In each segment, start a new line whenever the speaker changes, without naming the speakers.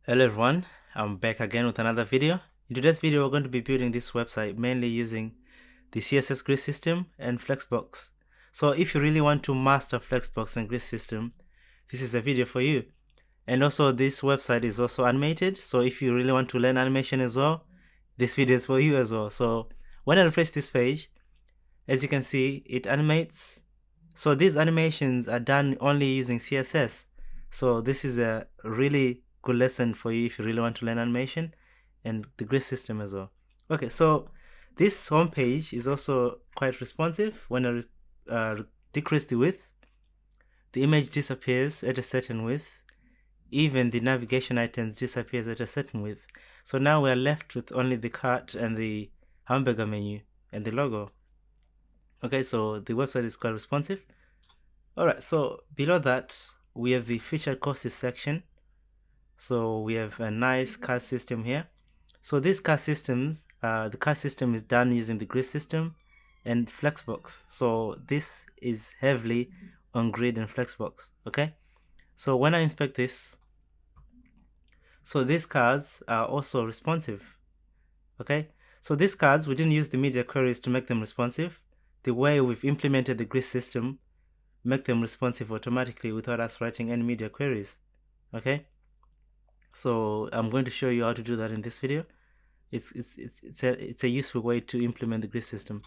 Hello everyone, I'm back again with another video. In today's video, we're going to be building this website mainly using the CSS Grid system and Flexbox. So if you really want to master Flexbox and Grid system, this is a video for you. And also this website is also animated, so if you really want to learn animation as well, this video is for you as well. So when I refresh this page, as you can see, it animates. So these animations are done only using CSS. So this is a really good lesson for you if you really want to learn animation and the grid system as well. Okay, so this home page is also quite responsive. When I decrease the width, the image disappears at a certain width. Even the navigation items disappears at a certain width. So now we are left with only the cart and the hamburger menu and the logo. Okay, so the website is quite responsive. Alright, so below that we have the featured courses section. So we have a nice card system here. So these card systems, the card system is done using the grid system and Flexbox. So this is heavily on grid and Flexbox. Okay, so when I inspect this, so these cards are also responsive. Okay, so these cards, we didn't use the media queries to make them responsive. The way we've implemented the grid system make them responsive automatically without us writing any media queries. Okay, so I'm going to show you how to do that in this video. It's a useful way to implement the grid system.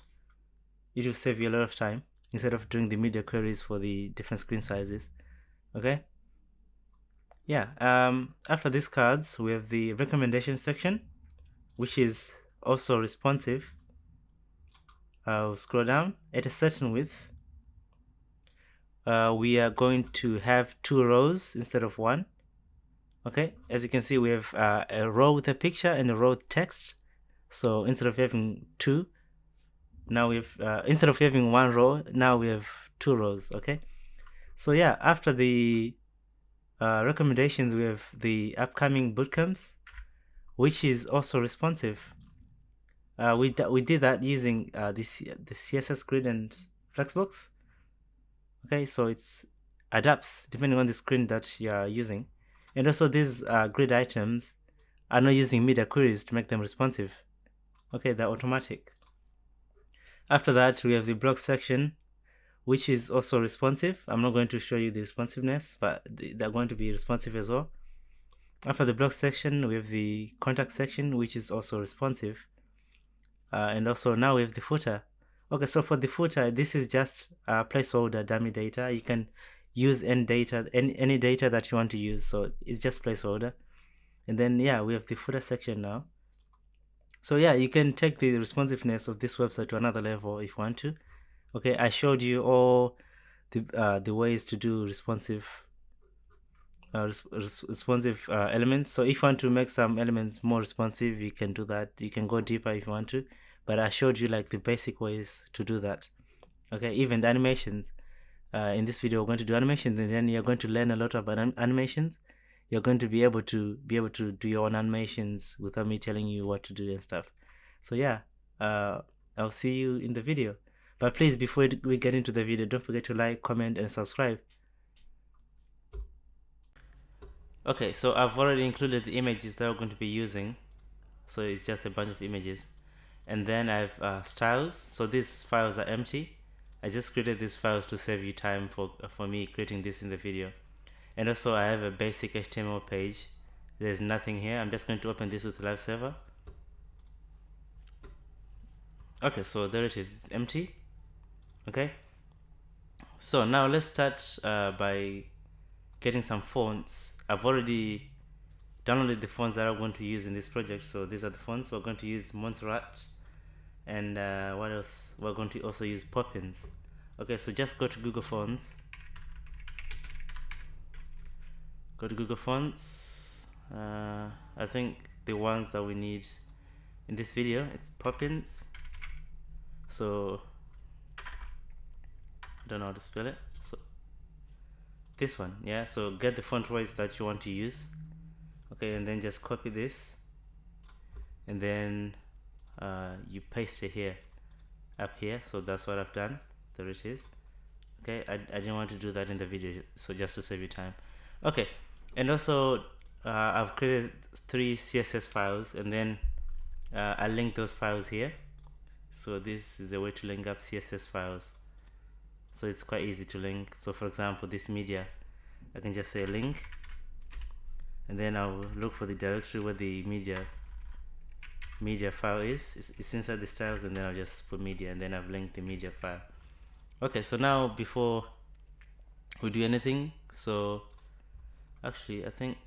It will save you a lot of time instead of doing the media queries for the different screen sizes. Okay, yeah. After these cards, we have the recommendation section, which is also responsive. I'll scroll down at a certain width. We are going to have 2 rows instead of 1. Okay, as you can see, we have a row with a picture and a row with text. So instead of having 2, now we have instead of having 1 row, now we have 2 rows. Okay, so yeah, after the recommendations, we have the upcoming bootcamps, which is also responsive. We did that using the CSS Grid and Flexbox. Okay, so it's adapts depending on the screen that you are using. And also these grid items are not using media queries to make them responsive. Okay, they're automatic. After that, we have the block section, which is also responsive. I'm not going to show you the responsiveness, but they're going to be responsive as well. After the block section, we have the contact section, which is also responsive. And also now we have the footer. Okay, so for the footer, this is just placeholder dummy data. You can use any data that you want to use, so it's just placeholder. And then yeah, we have the footer section now. So yeah, you can take the responsiveness of this website to another level if you want to. Okay, I showed you all the ways to do responsive elements. So if you want to make some elements more responsive, you can do that. You can go deeper if you want to, but I showed you like the basic ways to do that. Okay, even the animations. In this video, we're going to do animations, and then you're going to learn a lot about animations. You're going to be able to do your own animations without me telling you what to do and stuff. So yeah, I'll see you in the video. But please, before we get into the video, don't forget to like, comment, and subscribe. Okay, so I've already included the images that we're going to be using. So it's just a bunch of images. And then I have styles. So these files are empty. I just created these files to save you time for me creating this in the video. And also I have a basic HTML page. There's nothing here. I'm just going to open this with live server. Okay, so there it is. It's empty. Okay, so now let's start by getting some fonts. I've already downloaded the fonts that I'm going to use in this project. So these are the fonts. We're going to use Montserrat, and what else? We're going to also use Poppins. Okay, so just go to Google Fonts. Go to Google Fonts. I think the ones that we need in this video, it's Poppins. So I don't know how to spell it. So this one, yeah. So get the font size that you want to use. Okay, and then just copy this, and then you paste it here, up here. So that's what I've done. There it is. Okay, I didn't want to do that in the video, so just to save you time. Okay, and also I've created 3 CSS files, and then I link those files here. So this is a way to link up CSS files, so it's quite easy to link. So for example, this media, I can just say link, and then I'll look for the directory where the media file is. It's inside the styles, and then I'll just put media, and then I've linked the media file. Okay, so now before we do anything, so actually I think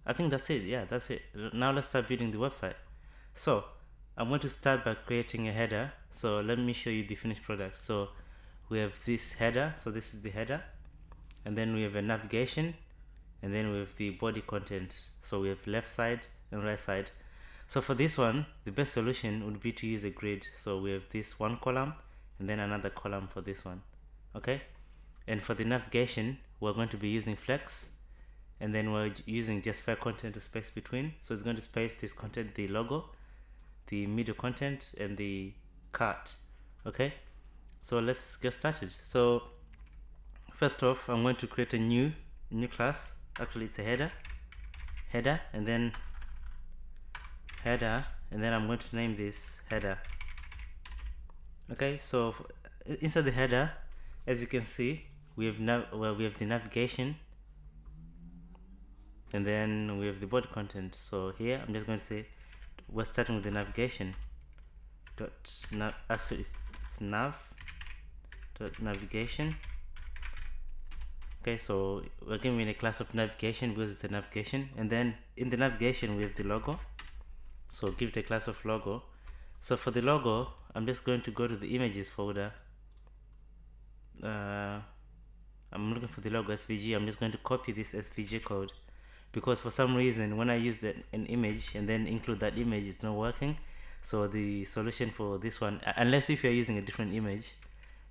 that's it. Yeah, that's it. Now let's start building the website. So I'm going to start by creating a header. So let me show you the finished product. So we have this header, so this is the header, and then we have a navigation, and then we have the body content. So we have left side and right side. So for this one, the best solution would be to use a grid. So we have this one column and then another column for this one. Okay, and for the navigation, we're going to be using flex, and then we're using just fair content to space between. So it's going to space this content, the logo, the middle content, and the cart. Okay, so let's get started. So first off, I'm going to create a new class. Actually, it's a header, and then I'm going to name this header. Okay, so inside the header, as you can see, we have the navigation, and then we have the body content. So here I'm just going to say we're starting with the navigation dot nav. Actually, it's nav dot navigation. Okay, so we're giving a class of navigation because it's a navigation, and then in the navigation we have the logo. So give it a class of logo. So for the logo, I'm just going to go to the images folder. I'm looking for the logo SVG. I'm just going to copy this SVG code, because for some reason when I use an image and then include that image, it's not working. So the solution for this one, unless if you're using a different image,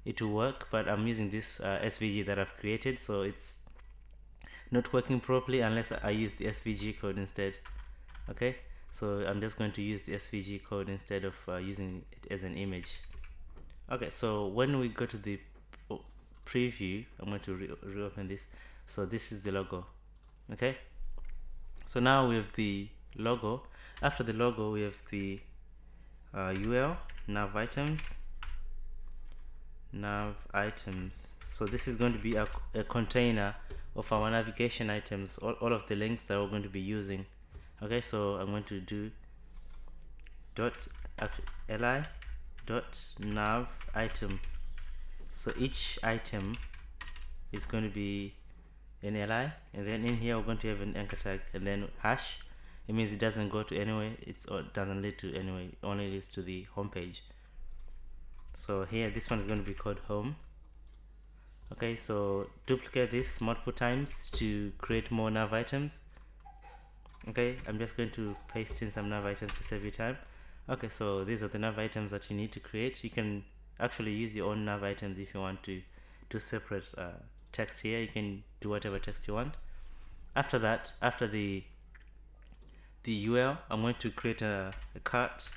it will work, but I'm using this SVG that I've created, so it's not working properly unless I use the SVG code instead. Okay, so I'm just going to use the SVG code instead of using it as an image. Okay, so when we go to the preview, I'm going to reopen this. So this is the logo. Okay, so now we have the logo. After the logo, we have the UL nav items. So this is going to be a container of our navigation items, all of the links that we're going to be using. Okay, so I'm going to do li dot nav item. So each item is going to be an li, and then in here we're going to have an anchor tag, and then hash. It means it doesn't go to anywhere, it doesn't lead to anywhere, it only leads to the home page. So here this one is going to be called home. Okay, so duplicate this multiple times to create more nav items. Okay, I'm just going to paste in some nav items to save you time. Okay, so these are the nav items that you need to create. You can actually use your own nav items if you want to do separate text here. You can do whatever text you want. After that, after the UL, I'm going to create a cart.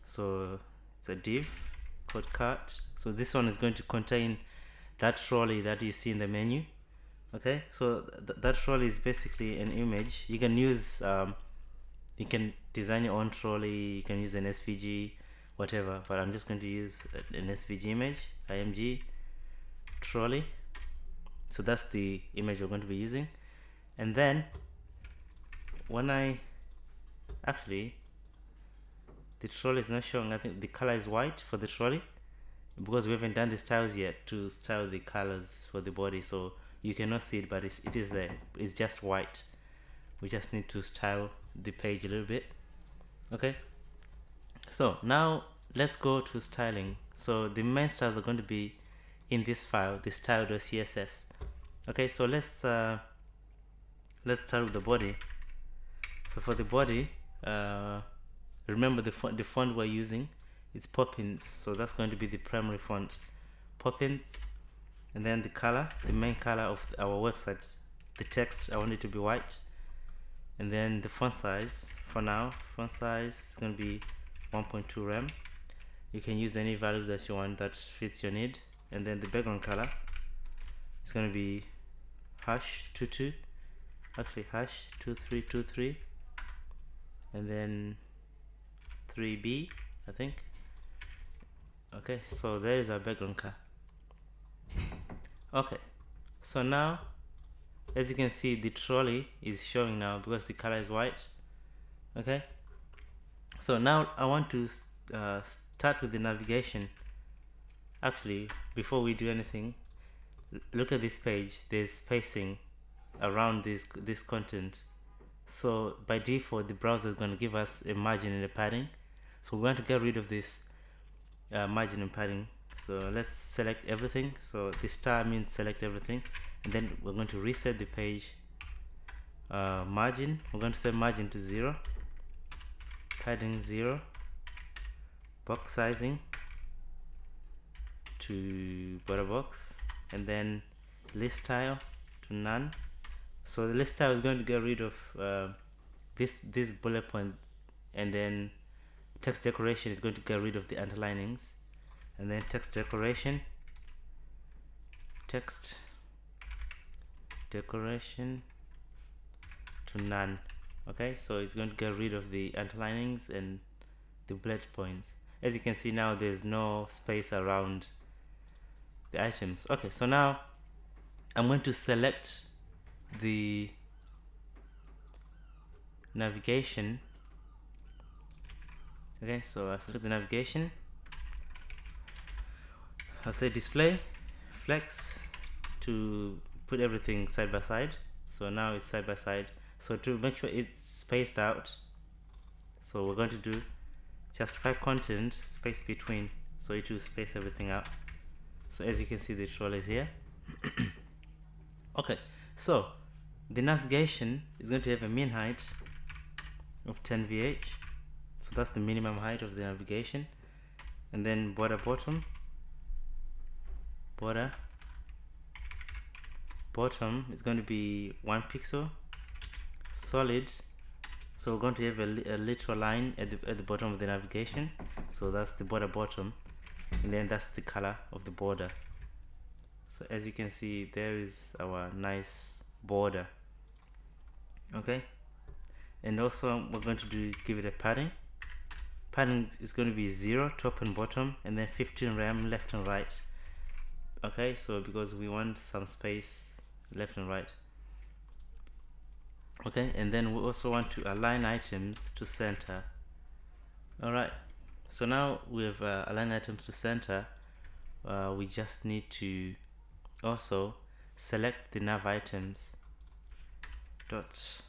So it's a div called cart. So this one is going to contain that trolley that you see in the menu. Okay, so that trolley is basically an image. You can use you can design your own trolley, you can use an SVG, whatever, but I'm just going to use an SVG image, img trolley. So that's the image we're going to be using. And then when the trolley is not showing. I think the color is white for the trolley because we haven't done the styles yet to style the colors for the body, so you cannot see it, but it is there. It's just white. We just need to style the page a little bit. Okay, so now let's go to styling. So the main styles are going to be in this file, the style.css. Okay, so let's start with the body. So for the body, remember the font we're using is Poppins, so that's going to be the primary font, Poppins. And then the color, the main color of our website, the text, I want it to be white. And then the font size, for now, font size is going to be 1.2 rem. You can use any value that you want that fits your need. And then the background color is going to be #22. actually hash 2323 and then 3b, I think. Okay, so there is our background color. Okay, so now as you can see, the trolley is showing now because the color is white. Okay, so now I want to start with the navigation. Actually, before we do anything, look at this page. There's spacing around this content. So by default, the browser is going to give us a margin and a padding. So we want to get rid of this margin and padding. So let's select everything. So the star means select everything, and then we're going to reset the page margin. We're going to set margin to 0, padding 0, box sizing to border box, and then list style to none. So the list style is going to get rid of this bullet point, and then text decoration is going to get rid of the underlinings, and then text decoration to none. Okay, so it's going to get rid of the underlinings and the bullet points. As you can see now, there's no space around the items. Okay, so now I'm going to select the navigation. Okay, so I select the navigation. I'll say display flex to put everything side by side. So now it's side by side. So to make sure it's spaced out, so we're going to do justify content space between, so it will space everything out. So as you can see, the troll is here. Okay, so the navigation is going to have a mean height of 10 VH. So that's the minimum height of the navigation. And then border bottom is going to be 1 pixel solid. So we're going to have a literal line at the bottom of the navigation. So that's the border bottom, and then that's the color of the border. So as you can see, there is our nice border. Okay, and also we're going to give it a padding. Padding is going to be 0 top and bottom, and then 15 rem left and right. Okay, so because we want some space left and right. Okay, and then we also want to align items to center. Alright, so now we've aligned items to center. We just need to also select the nav items dot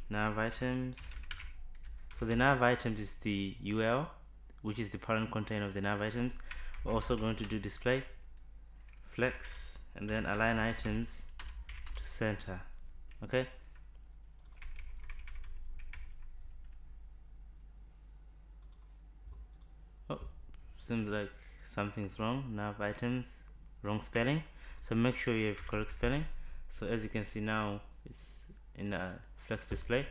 nav items. So the nav items is the UL, which is the parent container of the nav items. We're also going to do display flex and then align items to center. Okay, oh, seems like something's wrong. Nav items, wrong spelling, so make sure you have correct spelling. So as you can see now, it's in a flex display.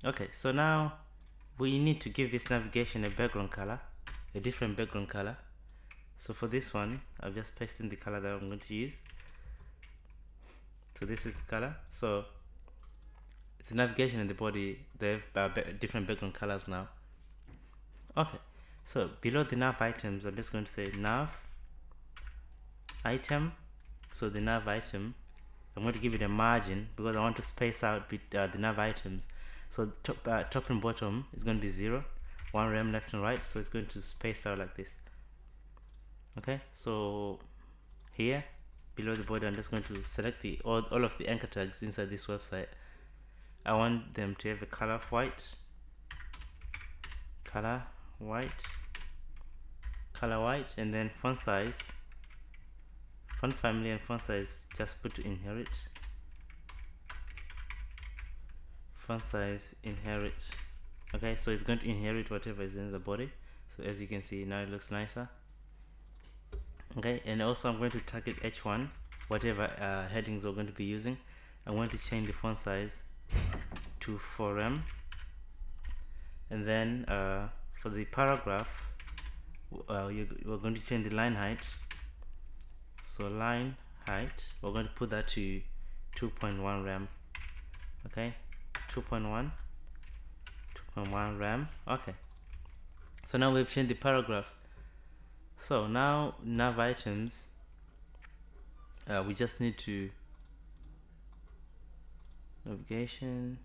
Okay, so now we need to give this navigation a background color, a different background color. So for this one, I've just pasted in the color that I'm going to use. So this is the color. So the navigation and the body, they have different background colors now. Okay, so below the nav items, I'm just going to say nav item. So the nav item, I'm going to give it a margin because I want to space out the nav items. So top and bottom is going to be 0, 1 rem left and right, so it's going to space out like this. Okay, so here below the body, I'm just going to select all of the anchor tags inside this website. I want them to have a color of white, color white, and then font size, font family and font size, just put to inherit. Font size inherit. Okay, so it's going to inherit whatever is in the body. So as you can see, now it looks nicer. Okay, and also I'm going to target H1, whatever headings we're going to be using. I'm going to change the font size to 4M, and then for the paragraph, we're going to change the line height. So line height, we're going to put that to 2.1 rem. Okay, 2.1 RAM. Okay, so now we've changed the paragraph. So now nav items, we just need to navigation.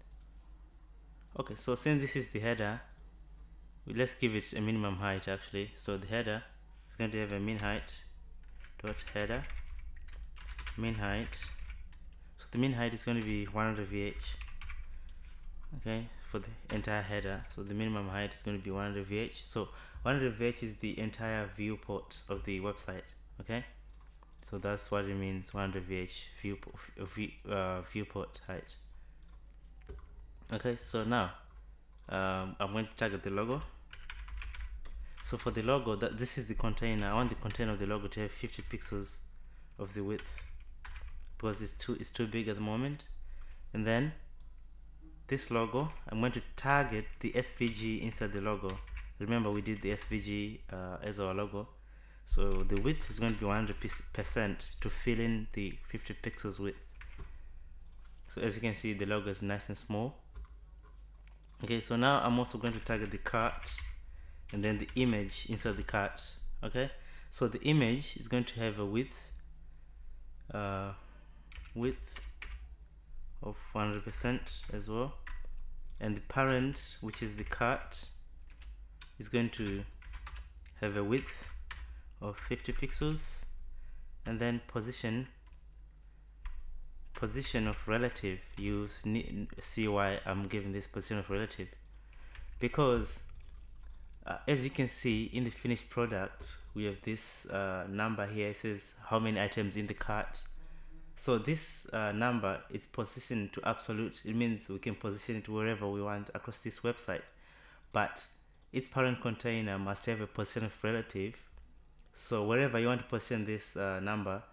Okay, so since this is the header, let's give it a minimum height actually. So the header is going to have a min height dot header min height. So the min height is going to be 100 VH. Okay, for the entire header. So the minimum height is going to be 100 VH. So 100 VH is the entire viewport of the website. Okay, so that's what it means, 100 VH viewport height. Okay, so now I'm going to target the logo. So for the logo, this is the container. I want the container of the logo to have 50 pixels of the width because it's too big at the moment. And then this logo, I'm going to target the SVG inside the logo. Remember, we did the SVG as our logo. So the width is going to be 100% to fill in the 50 pixels width. So as you can see, the logo is nice and small. Okay, so now I'm also going to target the cart and then the image inside the cart. Okay, so the image is going to have a width of 100% as well, and the parent, which is the cart, is going to have a width of 50 pixels, and then position of relative. You see why I'm giving this position of relative, because as you can see in the finished product, we have this number here. It says how many items in the cart. So this number is positioned to absolute. It means we can position it wherever we want across this website, but its parent container must have a position of relative. So wherever you want to position this number,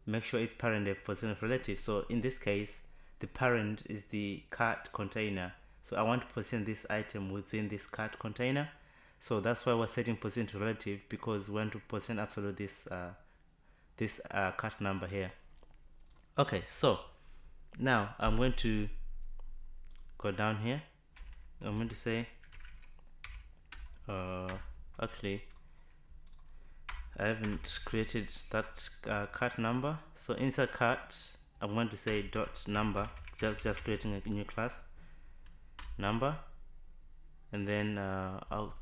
make sure its parent have position of relative. So in this case, the parent is the cart container. So I want to position this item within this cart container. So that's why we're setting position to relative, because we want to position absolute this cart number here. Okay, so now I'm going to go down here. I'm going to say actually I haven't created that cart number. So inside cart, I'm going to say dot number, just creating a new class number, and then I'll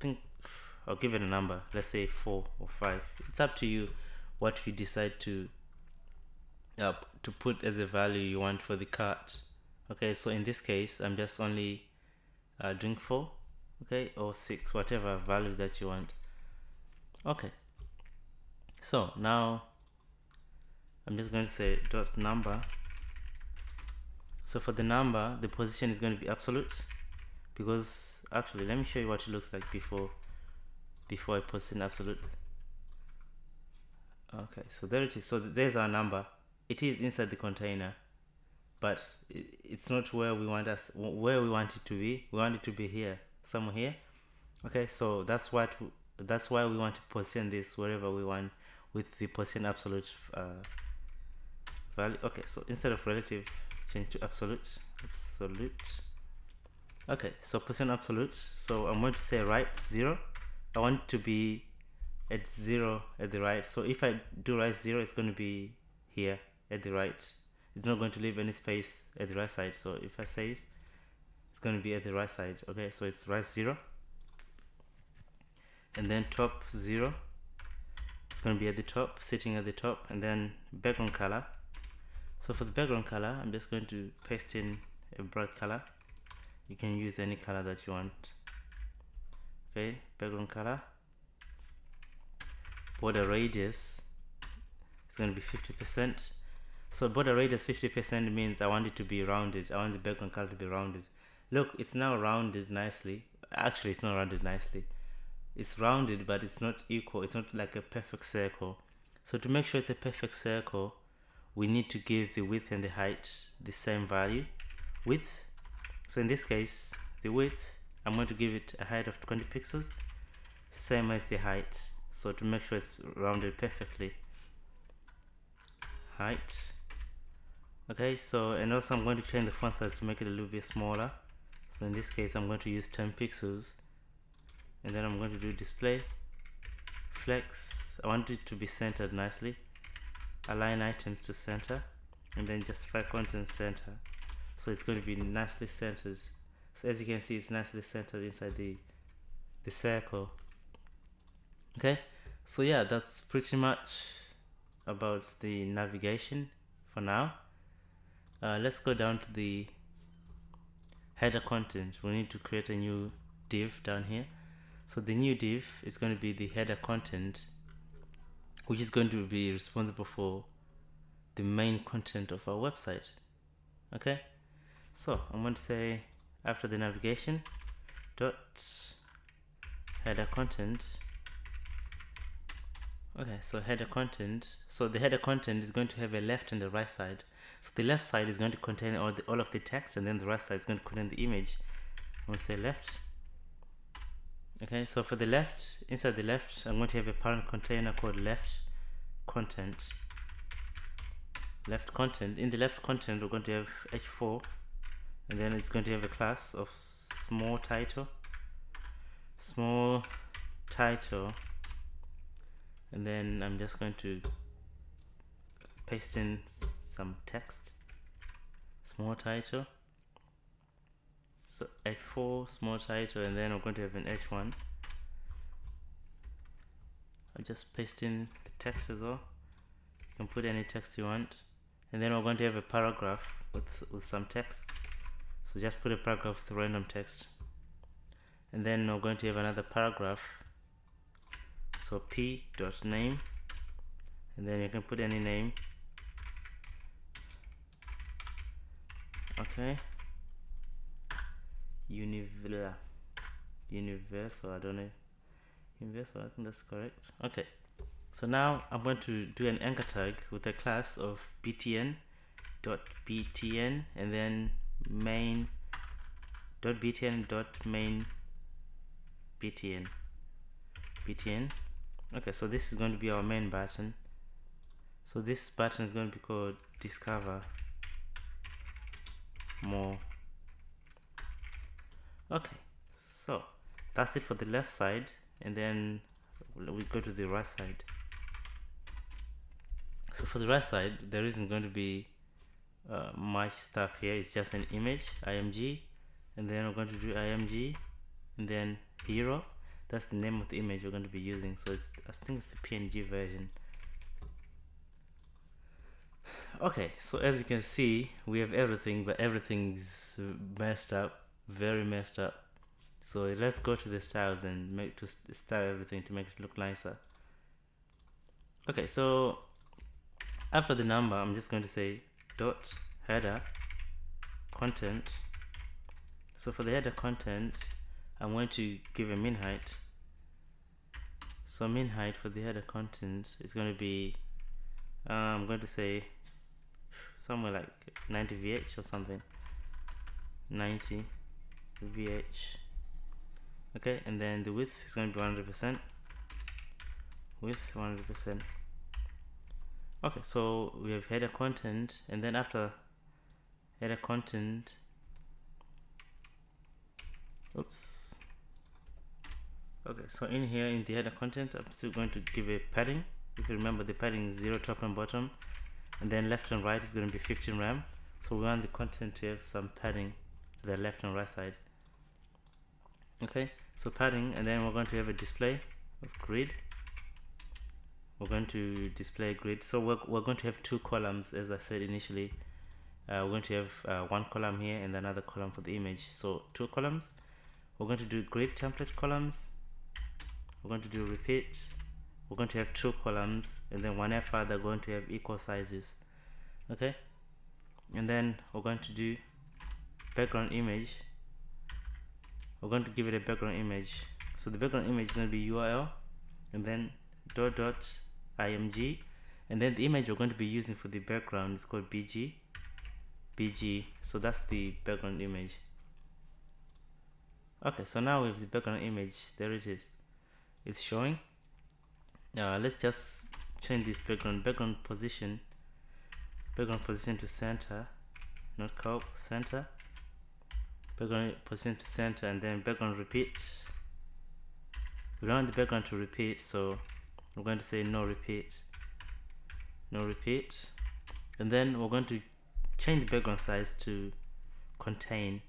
give it a number. Let's say 4 or 5. It's up to you what you decide to put as a value you want for the cart. Okay, so in this case, I'm just only doing 4, okay, or 6, whatever value that you want. Okay, so now I'm just going to say dot number. So for the number, the position is going to be absolute, because actually let me show you what it looks like before I position absolute. Okay, so there it is. So there's our number. It is inside the container, but it's not where we want it to be. We want it to be here, somewhere here. Okay, so that's why we want to position this wherever we want with the position absolute value. Okay, so instead of relative, change to absolute. Okay, so position absolute. So I'm going to say right 0. I want it to be at 0 at the right. So if I do right 0, it's going to be here at the right. It's not going to leave any space at the right side. So if I save, it's going to be at the right side. Okay, so it's right 0, and then top 0. It's going to be at the top, sitting at the top, and then background color. So for the background color, I'm just going to paste in a bright color. You can use any color that you want. Okay, background color. Border radius is going to be 50%. So border radius 50% means I want it to be rounded. I want the background color to be rounded. Look, it's now rounded nicely. Actually, it's not rounded nicely. It's rounded, but it's not equal. It's not like a perfect circle. So to make sure it's a perfect circle, we need to give the width and the height the same value. Width. So in this case, the width, I'm going to give it a height of 20 pixels, same as the height. So to make sure it's rounded perfectly, height, Okay, so and also I'm going to change the font size to make it a little bit smaller. So in this case I'm going to use 10 pixels, and then I'm going to do display flex. I want it to be centered nicely. Align items to center, and then justify content center. So it's going to be nicely centered. So as you can see, it's nicely centered inside the circle. Okay, so yeah, that's pretty much about the navigation for now. Let's go down to the header content. We need to create a new div down here. So the new div is going to be the header content, which is going to be responsible for the main content of our website. Okay, so I'm going to say after the navigation dot header content. Okay, so header content. So the header content is going to have a left and a right side. So the left side is going to contain all of the text, and then the right side is going to contain the image. I'm going to say left. Okay, so for the left, inside the left, I'm going to have a parent container called left content. Left content. In the left content, we're going to have h4, and then it's going to have a class of small title, and then I'm just going to paste in some text, small title. So h4 small title, and then we're going to have an h1. I'll just paste in the text as well. You can put any text you want, and then we're going to have a paragraph with some text. So just put a paragraph with random text, and then we're going to have another paragraph. So p.name, and then you can put any name. Okay, universal, I don't know, universal, I think that's correct. Okay, so now I'm going to do an anchor tag with a class of btn.btn, and then main.btn.main btn. Okay, so this is going to be our main button. So this button is going to be called discover more. Okay, so that's it for the left side, and then we go to the right side. So for the right side, there isn't going to be much stuff here. It's just an image, img, and then we're going to do img, and then hero. That's the name of the image we're going to be using. So it's, I think it's the PNG version. Okay, so as you can see, we have everything, but everything's messed up, very messed up. So let's go to the styles and style everything to make it look nicer. Okay, so after the number, I'm just going to say dot header content. So for the header content, I'm going to give a min height. So min height for the header content is going to be, I'm going to say somewhere like 90 VH or something. 90 VH. Okay, and then the width is going to be 100%. Width 100%. Okay, so we have header content, and then after header content, oops. Okay, so in here in the header content, I'm still going to give a padding. If you remember, the padding is 0 top and bottom, and then left and right is going to be 15 RAM. So we want the content to have some padding to the left and right side. Okay, so padding, and then we're going to have a display of grid. We're going to display grid. So we're going to have 2 columns, as I said initially. We're going to have one column here and another column for the image. So 2 columns. We're going to do grid template columns. We're going to do repeat. We're going to have 2 columns, and then whenever they're going to have equal sizes. Okay, and then we're going to do background image. We're going to give it a background image. So the background image is going to be URL, and then .img, and then the image we're going to be using for the background is called bg. So that's the background image. Okay, so now with the background image, there it is. It's showing. Let's just change this background position. background position to center, not curve, center, background position to center, and then background repeat. We don't want the background to repeat, so we're going to say no repeat, no repeat, and then we're going to change the background size to contain.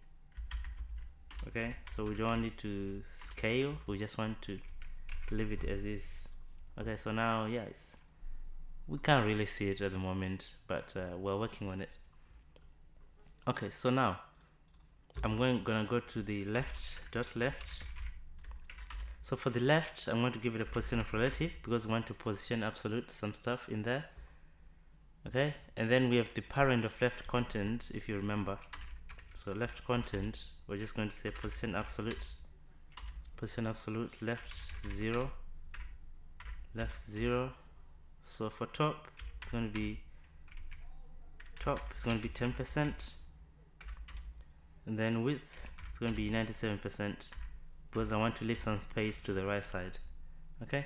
Okay, so we don't want it to scale, we just want to leave it as is. Okay, so now we can't really see it at the moment, but we're working on it. Okay, so now I'm gonna go to the left. So for the left, I'm going to give it a position of relative because we want to position absolute some stuff in there. Okay, and then we have the parent of left content, if you remember. So left content, we're just going to say position absolute, left 0, left 0. So for top, it's going to be 10%, and then width, it's going to be 97%, because I want to leave some space to the right side. Okay,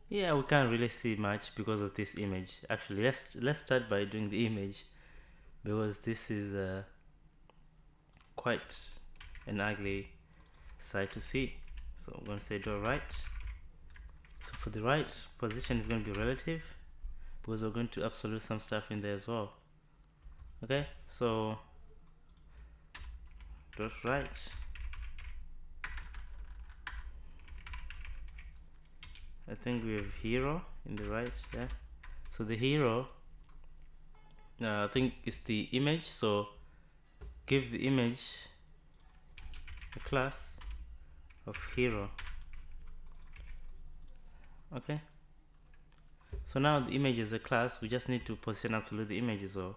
yeah, we can't really see much because of this image. Actually, let's start by doing the image, because this is quite an ugly side to see. So I'm going to say do right. So for the right position is going to be relative, because we're going to absolute some stuff in there as well. Okay, so dot right. I think we have hero in the right, yeah. So the hero, I think it's the image, so give the image a class of hero. Okay, so now the image is a class, we just need to position absolute the image as well.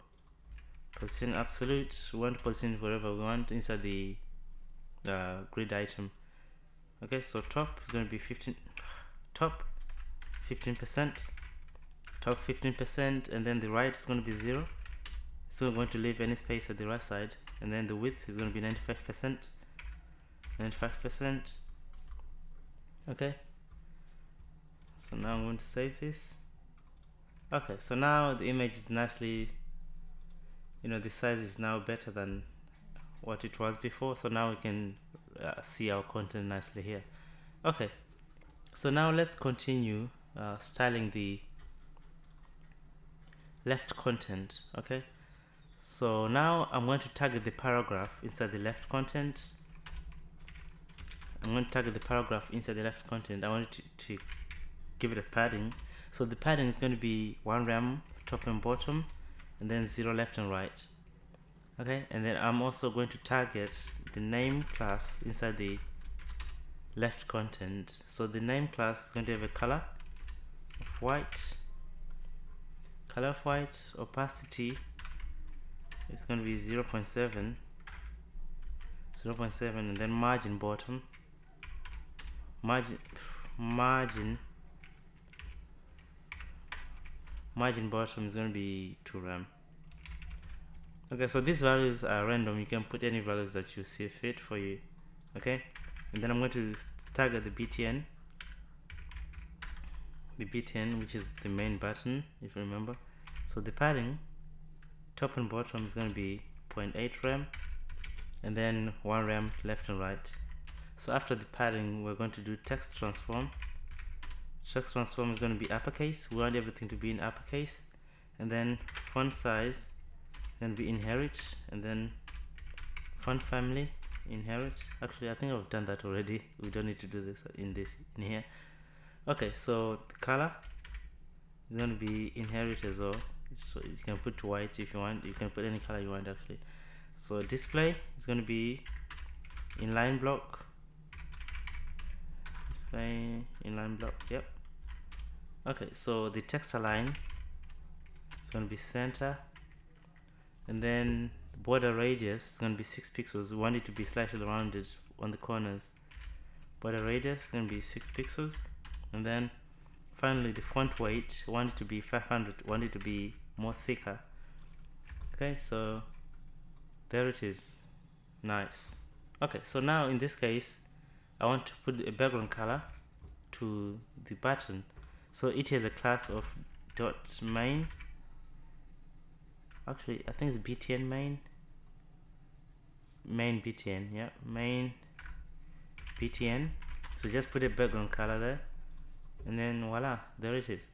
Position absolute, we want to position wherever we want inside the grid item. Okay, so top is going to be 15%, top 15%, and then the right is going to be 0, so we're going to leave any space at the right side, and then the width is going to be 95%. Okay, so now I'm going to save this. Okay, so now the image is nicely, the size is now better than what it was before, so now we can see our content nicely here. Okay, so now let's continue styling the left content. Okay, so now I'm going to target the paragraph inside the left content. I want it to give it a padding. So the padding is going to be 1 rem top and bottom, and then 0 left and right. Okay, and then I'm also going to target the name class inside the left content. So the name class is going to have a color of white, opacity is going to be 0.7, and then margin bottom, margin bottom is going to be 2 rem. Okay, so these values are random, you can put any values that you see fit for you. Okay, and then I'm going to target the btn, which is the main button, if you remember. So the padding top and bottom is going to be 0.8 rem, and then 1 rem left and right. So after the padding, we're going to do text transform. Text transform is going to be uppercase, we want everything to be in uppercase, and then font size going to be inherit, and then font family inherit. Actually, I think I've done that already, we don't need to do this in here. Okay, so the color is going to be inherit as well, so you can put white if you want, you can put any color you want actually. So display is going to be inline block, yep. Okay, so the text align is going to be center, and then the border radius is going to be 6 pixels. We want it to be slightly rounded on the corners. Border radius is going to be 6 pixels, and then finally the font weight, we want it to be 500, we want it to be more thicker. Okay, so there it is, nice. Okay, so now in this case I want to put a background color to the button, so it has a class of dot main. Actually, I think it's btn main btn, yeah, main btn. So just put a background color there, and then voila, there it is.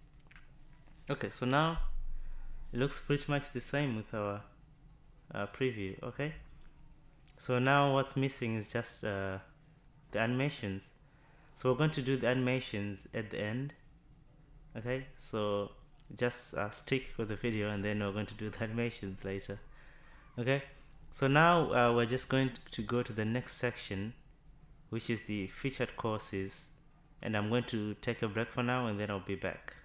Okay, so now it looks pretty much the same with our preview. Okay, so now what's missing is just the animations. So we're going to do the animations at the end. Okay, so just stick with the video, and then we're going to do the animations later. Okay, so now we're just going to go to the next section, which is the featured courses, and I'm going to take a break for now, and then I'll be back.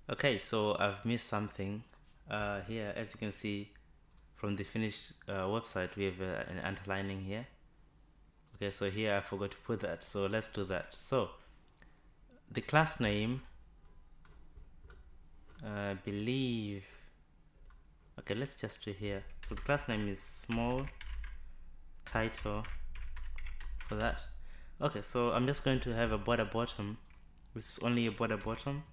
Okay, so I've missed something here. As you can see from the finished website, we have an underlining here. Okay, so here I forgot to put that, so let's do that. So the class name, I believe, okay, let's just do here. So the class name is small title for that. Okay, so I'm just going to have a border bottom. This is only a border bottom.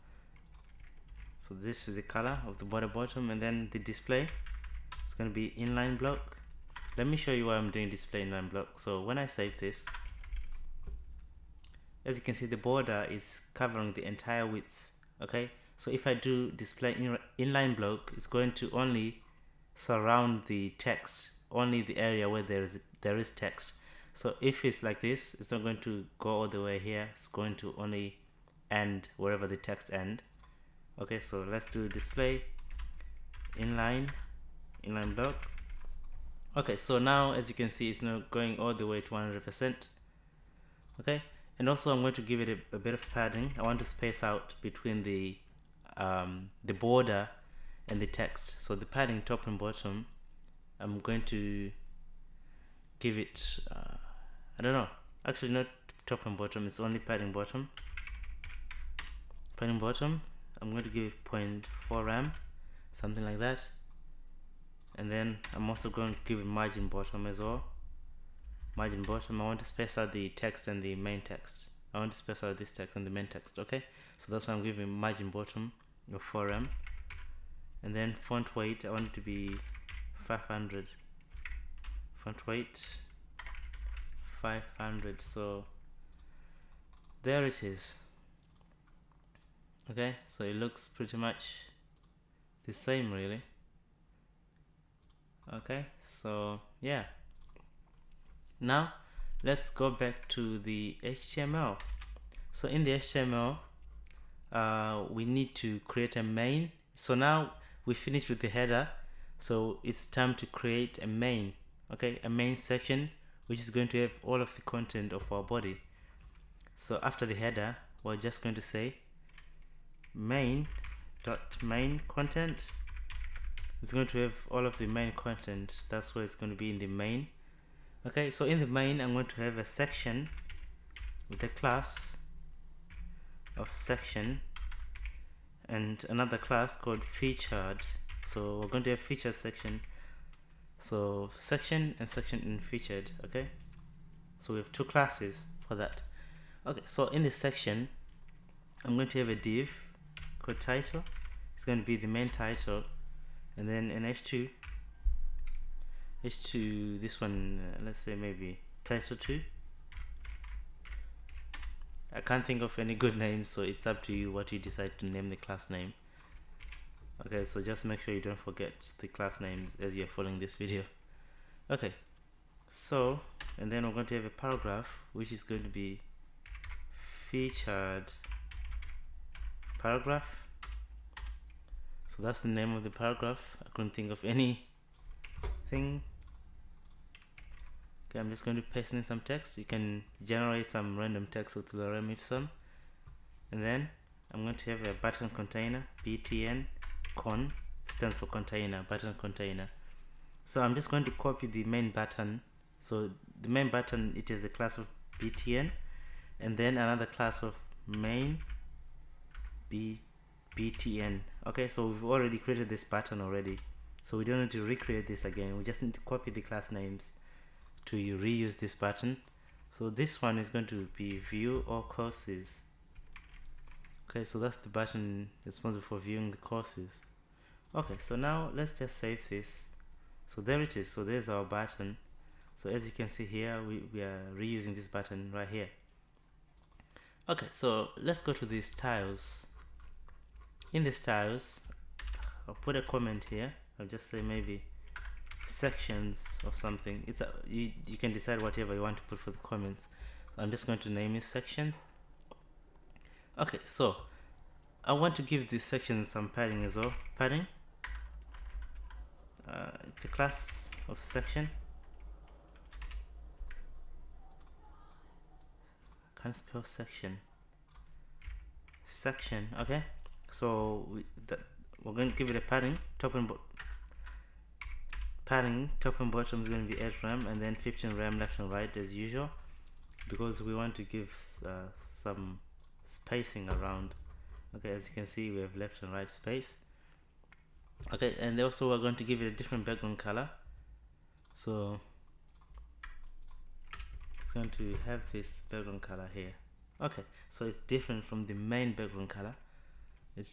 So this is the color of the border bottom, and then the display, it's going to be inline block. Let me show you why I'm doing display inline block. So when I save this, as you can see, the border is covering the entire width. Okay, so if I do display inline block, it's going to only surround the text, only the area where there is text. So if it's like this, it's not going to go all the way here. It's going to only end wherever the text end. Okay, so let's do display inline block. Okay, so now as you can see, it's not going all the way to 100%. Okay, and also I'm going to give it a bit of padding. I want to space out between the border and the text. So the padding top and bottom, I'm going to give it I don't know, actually not top and bottom, it's only padding bottom. I'm going to give it 0.4 rem, something like that. And then I'm also going to give it margin bottom as well. Margin bottom, I want to space out the text and the main text. I want to space out this text and the main text. Okay, so that's why I'm giving margin bottom of 4 rem. And then font weight, I want it to be 500. Font weight 500. So there it is. Okay, so it looks pretty much the same really. Okay, so yeah, now let's go back to the HTML. So in the HTML we need to create a main. So now we finished with the header, so it's time to create a main. Okay, a main section which is going to have all of the content of our body. So after the header, we're just going to say main content. It's going to have all of the main content. That's where it's going to be in the main. Okay, so in the main, I'm going to have a section with a class of section and another class called featured. So we're going to have featured section. So section and featured. Okay, so we have two classes for that. Okay, so in this section, I'm going to have a div called title. It's going to be the main title, and then an h2, this one, let's say maybe title 2. I can't think of any good names, so it's up to you what you decide to name the class name. Okay, so just make sure you don't forget the class names as you're following this video. Okay, so, and then we're going to have a paragraph which is going to be featured paragraph. So that's the name of the paragraph. I couldn't think of anything. Okay, I'm just going to paste in some text. You can generate some random text with lorem ipsum. And then I'm going to have a button container, btn con, stands for container, button container. So I'm just going to copy the main button. So the main button, it is a class of btn, and then another class of main btn. Okay, so we've already created this button already, so we don't need to recreate this again. We just need to copy the class names to reuse this button. So this one is going to be view all courses. Okay, so that's the button responsible for viewing the courses. Okay, so now let's just save this. So there it is. So there's our button. So as you can see here, we are reusing this button right here. Okay, so let's go to the styles. In the styles, I'll put a comment here. I'll just say maybe sections or something. It's you can decide whatever you want to put for the comments. So I'm just going to name it sections. Okay, so I want to give these sections some padding as well. Padding. It's a class of section. Can't spell section. Section. Okay. So we're going to give it a padding. Top and bottom is going to be 8 RAM, and then 15 RAM left and right as usual, because we want to give some spacing around. Okay, as you can see, we have left and right space. Okay, and also we're going to give it a different background color. So it's going to have this background color here. Okay, so it's different from the main background color. It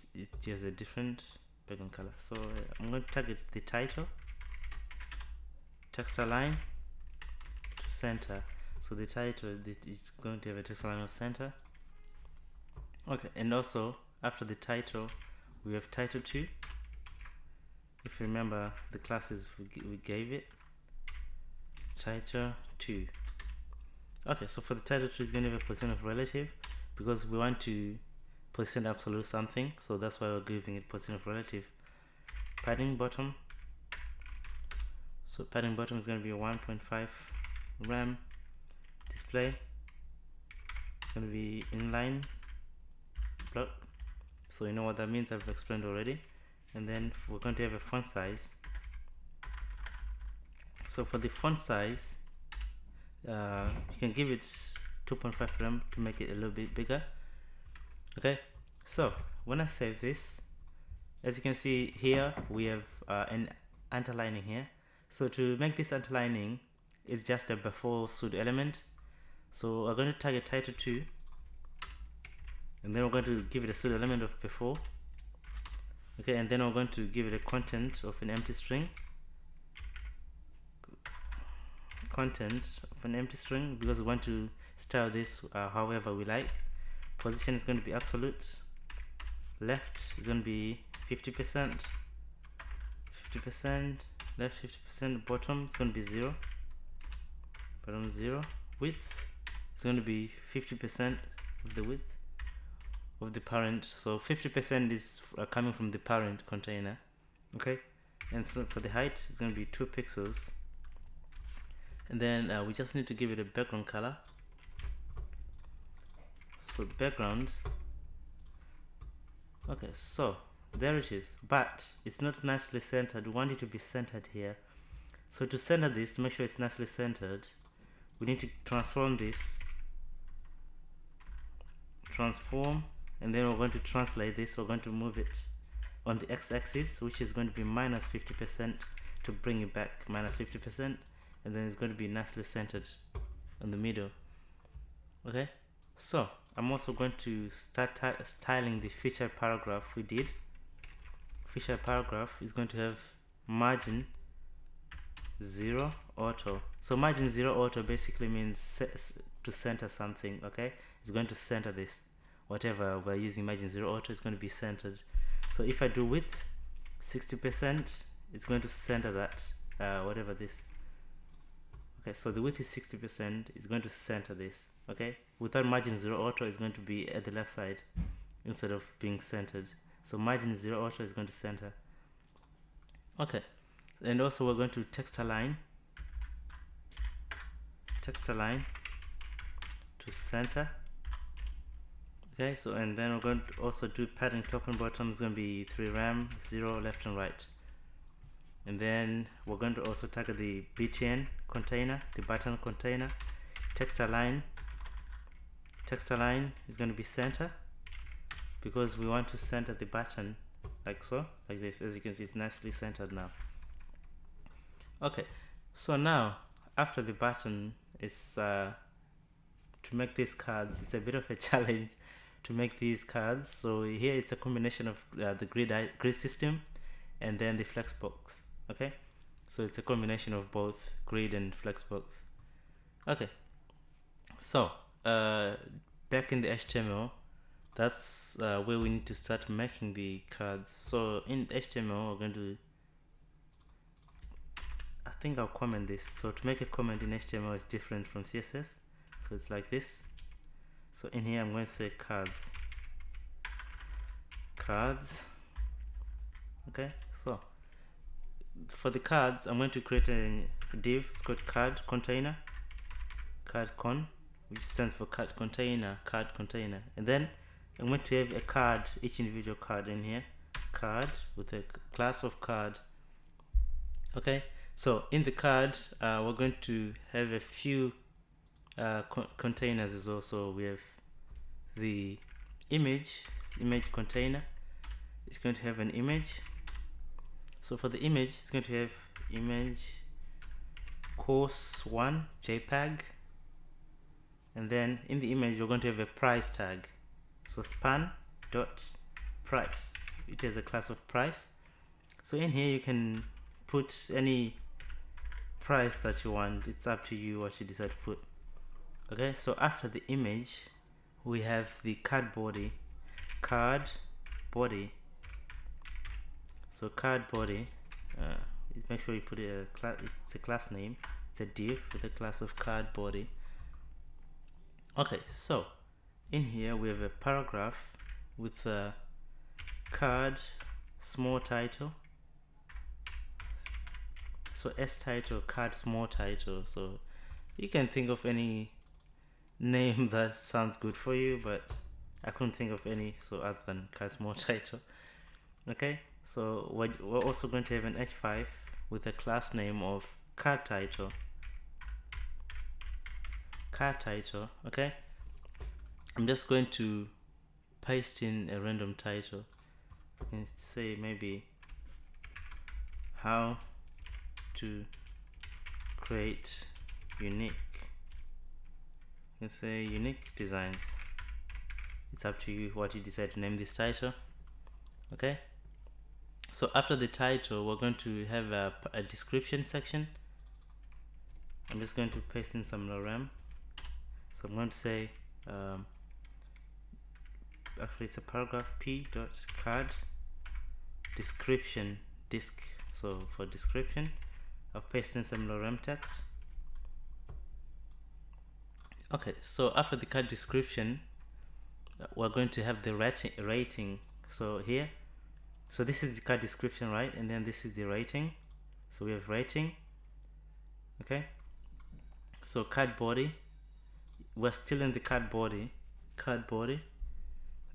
has a different background color. So I'm going to target the title, text align to center. So the title is going to have a text align of center. Okay, and also after the title we have title 2. If you remember the classes we gave it, title 2. Okay, so for the title 2 is going to have a position of relative, because we want to position absolute something, so that's why we're giving it position of relative. Padding bottom. So padding bottom is going to be 1.5 RAM. Display. It's going to be inline block. So you know what that means, I've explained already. And then we're going to have a font size. So for the font size, you can give it 2.5 RAM to make it a little bit bigger. Okay, so when I save this, as you can see here, we have an underlining here. So to make this underlining, it's just a before pseudo element. So we're going to target title 2, and then we're going to give it a pseudo element of before. Okay, and then we're going to give it a content of an empty string. Because we want to style this however we like. Position is going to be absolute. Left is going to be 50%. Left 50%. Bottom is going to be 0. Bottom 0. Width is going to be 50% of the width of the parent. So 50% is coming from the parent container. Okay, and so for the height it's going to be 2 pixels. And then we just need to give it a background color. So background. Okay, so there it is, but it's not nicely centered. We want it to be centered here. So to center this, to make sure it's nicely centered, we need to transform this. Transform, and then we're going to translate this. We're going to move it on the x-axis, which is going to be minus 50% to bring it back minus 50%, and then it's going to be nicely centered in the middle. Okay, so I'm also going to start styling the featured paragraph we did. Featured paragraph is going to have margin 0 auto. So margin 0 auto basically means to center something. Okay, it's going to center this. Whatever we're using margin 0 auto is going to be centered. So if I do width 60%, it's going to center that whatever this. Okay, so the width is 60%, it's going to center this. Okay, without margin 0 auto, it's going to be at the left side instead of being centered. So margin 0 auto is going to center. Okay, and also we're going to text align to center. Okay, so and then we're going to also do padding top and bottom is going to be 3 RAM, 0 left and right. And then we're going to also target the btn container, the button container. Text align is going to be center, because we want to center the button like so, like this. As you can see, it's nicely centered now. Okay, so now after the button is to make these cards, it's a bit of a challenge, to make these cards. So here it's a combination of the grid system and then the Flexbox. Okay, so it's a combination of both grid and Flexbox. Okay, so back in the HTML, that's where we need to start making the cards. So in HTML, we're going to, I think I'll comment this. So to make a comment in HTML is different from CSS. So it's like this. So in here, I'm going to say cards. Okay, so for the cards, I'm going to create a div. It's called card container, which stands for card container, and then I'm going to have a card, each individual card in here, card with a class of card. Okay, so in the card, we're going to have a few containers as well. So we have the image container. It's going to have an image. So for the image, it's going to have image course1 JPEG, and then in the image you're going to have a price tag. So span.price, it has a class of price. So in here you can put any price that you want. It's up to you what you decide to put. Okay, so after the image we have the card body. So card body, make sure you put it it's a class name. It's a div with a class of card body. Okay, so in here we have a paragraph with a card small title. So S title, card small title. So you can think of any name that sounds good for you, but I couldn't think of any so other than card small title. Okay, so we're also going to have an H5 with a class name of card title. Okay, I'm just going to paste in a random title. I can say maybe how to create unique. You can say unique designs. It's up to you what you decide to name this title. Okay, so after the title we're going to have a description section. I'm just going to paste in some lorem. So I'm going to say actually it's a paragraph p.card description disk. So for description I'll paste in some lorem text. Okay, so after the card description we're going to have the rating. So here, so this is the card description, right? And then this is the rating. So we have rating. Okay, so card body, we're still in the card body,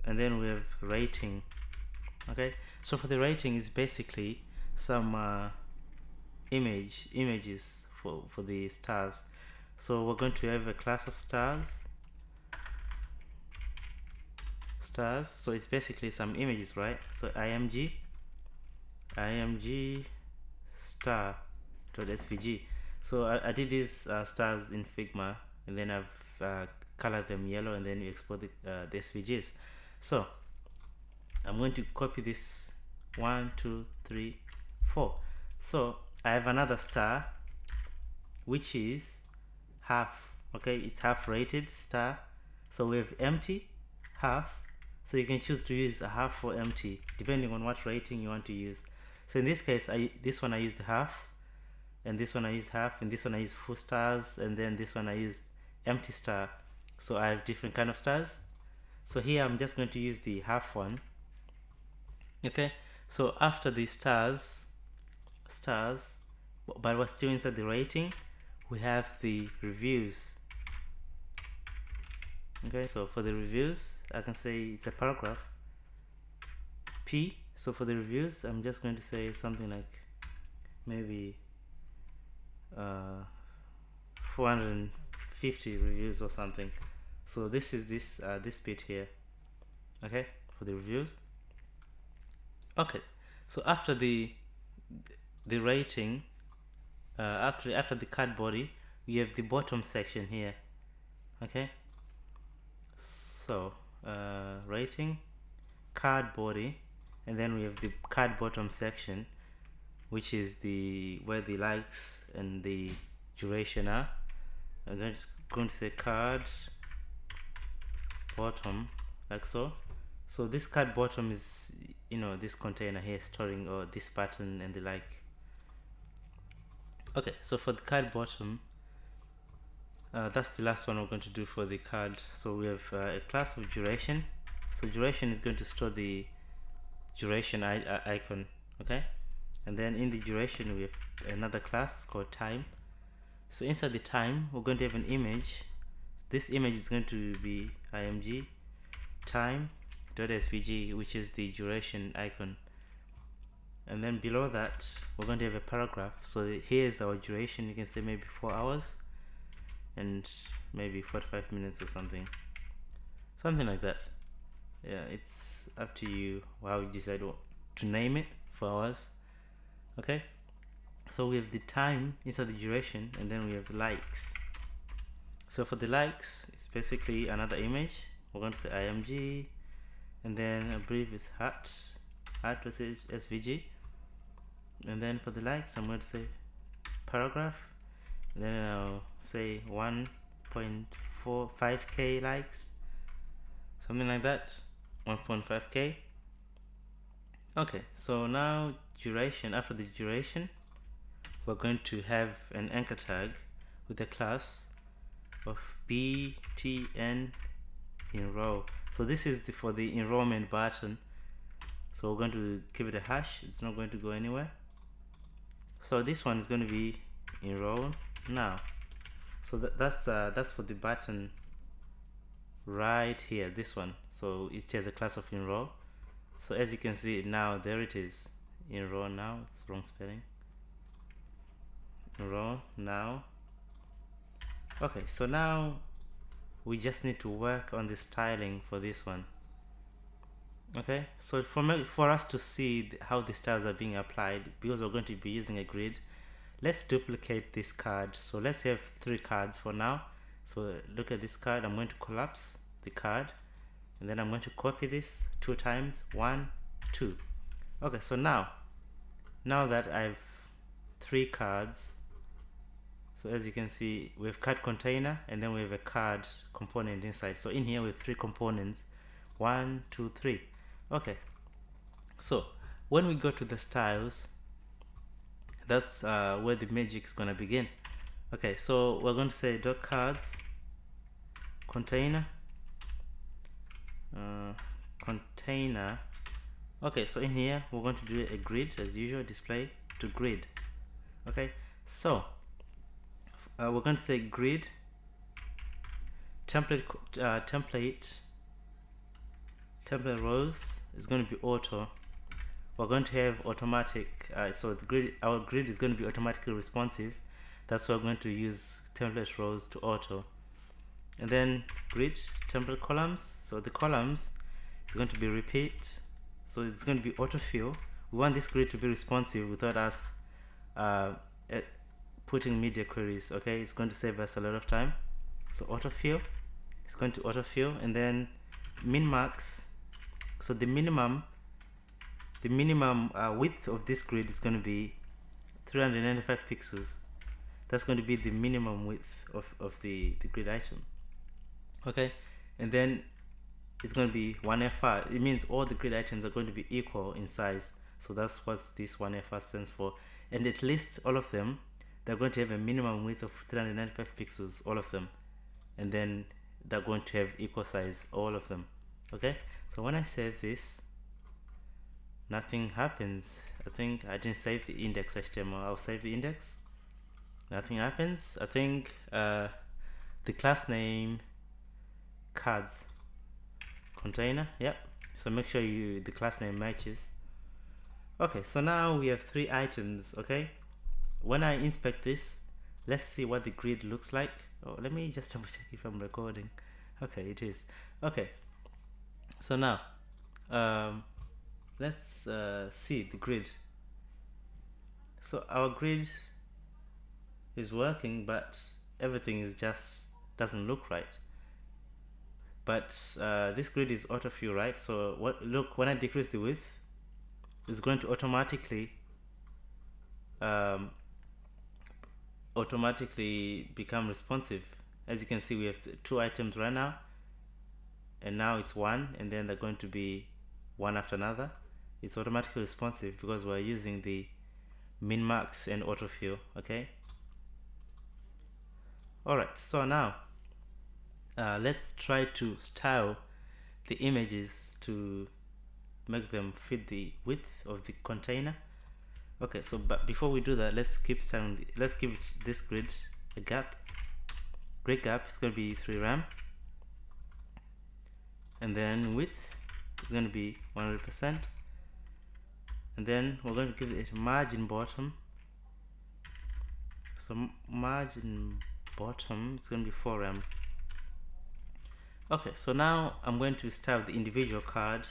and then we have rating. Okay, so for the rating is basically some images for the stars. So we're going to have a class of stars. So it's basically some images, right? So img star.svg. So I did these stars in Figma, and then I've colored them yellow, and then you export the SVGs. So I'm going to copy this 1 2 3 4. So I have another star which is half. Okay, it's half rated star. So we have empty, half. So you can choose to use a half or empty depending on what rating you want to use. So in this case, this one I used half, and this one I used half, and this one I used full stars, and then this one I used empty star. So I have different kind of stars. So here I'm just going to use the half one. Okay, so after the stars, but we're still inside the rating, we have the reviews. Okay, so for the reviews I can say it's a paragraph P. So for the reviews I'm just going to say something like maybe 450 reviews or something. So this is this bit here. Okay, for the reviews. Okay, so after the rating, actually after the card body, we have the bottom section here. Okay, so rating, card body, and then we have the card bottom section, which is where the likes and the duration are. And then it's going to say card bottom, like so. So this card bottom is, this container here storing or this button and the like. Okay, so for the card bottom, that's the last one we're going to do for the card. So we have a class of duration. So duration is going to store the duration icon, okay? And then in the duration we have another class called time. So inside the time we're going to have an image. This image is going to be img time.svg, which is the duration icon. And then below that we're going to have a paragraph. So here's our duration. You can say maybe 4 hours and maybe 45 minutes or something like that. Yeah, it's up to you how you decide to name it for hours. Okay, so we have the time inside the duration, and then we have likes. So for the likes, it's basically another image. We're going to say img, and then a brief with hat to say svg, and then for the likes I'm going to say paragraph, and then I'll say 1.45k likes, something like that, 1.5k. Okay, so now duration. After the duration, we're going to have an anchor tag with a class of btn enroll. So this is for the enrollment button. So we're going to give it a hash. It's not going to go anywhere. So this one is going to be enroll now. So that's for the button right here, this one. So it has a class of enroll. So as you can see now, there it is, enroll now. It's wrong spelling. Enroll now. Okay, so now we just need to work on the styling for this one. Okay, so for us to see how the styles are being applied, because we're going to be using a grid, let's duplicate this card. So let's have 3 cards for now. So look at this card. I'm going to collapse the card, and then I'm going to copy this 2 times, 1, 2. Okay, so now that I have 3 cards, so as you can see, we have card container, and then we have a card component inside. So in here we have 3 components, 1, 2, 3. Okay, so when we go to the styles, that's where the magic is gonna begin. Okay, so we're going to say dot cards container container. Okay, so in here we're going to do a grid as usual, display to grid. Okay, so we're going to say grid template rows is going to be auto. We're going to have automatic, so our grid is going to be automatically responsive. That's why we're going to use template rows to auto. And then grid template columns. So the columns is going to be repeat. So it's going to be autofill. We want this grid to be responsive without us putting media queries. Okay, it's going to save us a lot of time. So autofill, it's going to autofill. And then min max. So the minimum width of this grid is going to be 395 pixels. That's going to be the minimum width of the grid item. Okay, and then it's going to be 1FR. It means all the grid items are going to be equal in size. So that's what this 1FR stands for. And at least all of them, they're going to have a minimum width of 395 pixels, all of them. And then they're going to have equal size, all of them. Okay, so when I save this, nothing happens. I think I didn't save the index HTML. I'll save the index. Nothing happens. I think the class name cards container. Yep. So make sure the class name matches. Okay, so now we have 3 items. Okay, when I inspect this, let's see what the grid looks like. Oh, let me just double check if I'm recording. Okay, it is. Okay, so now let's see the grid. So our grid is working, but everything is just doesn't look right. but this grid is auto fill, right? So look, when I decrease the width, it's going to automatically become responsive. As you can see, we have 2 items right now, and now it's 1, and then they're going to be one after another. It's automatically responsive because we're using the min max and autofill. Okay, alright, so now let's try to style the images to make them fit the width of the container. Okay, so but before we do that, let's give this grid a gap. Grid gap is going to be 3 rem, and then width is going to be 100%, and then we're going to give it a margin bottom. So margin bottom is going to be 4 rem. Okay, so now I'm going to style the individual card.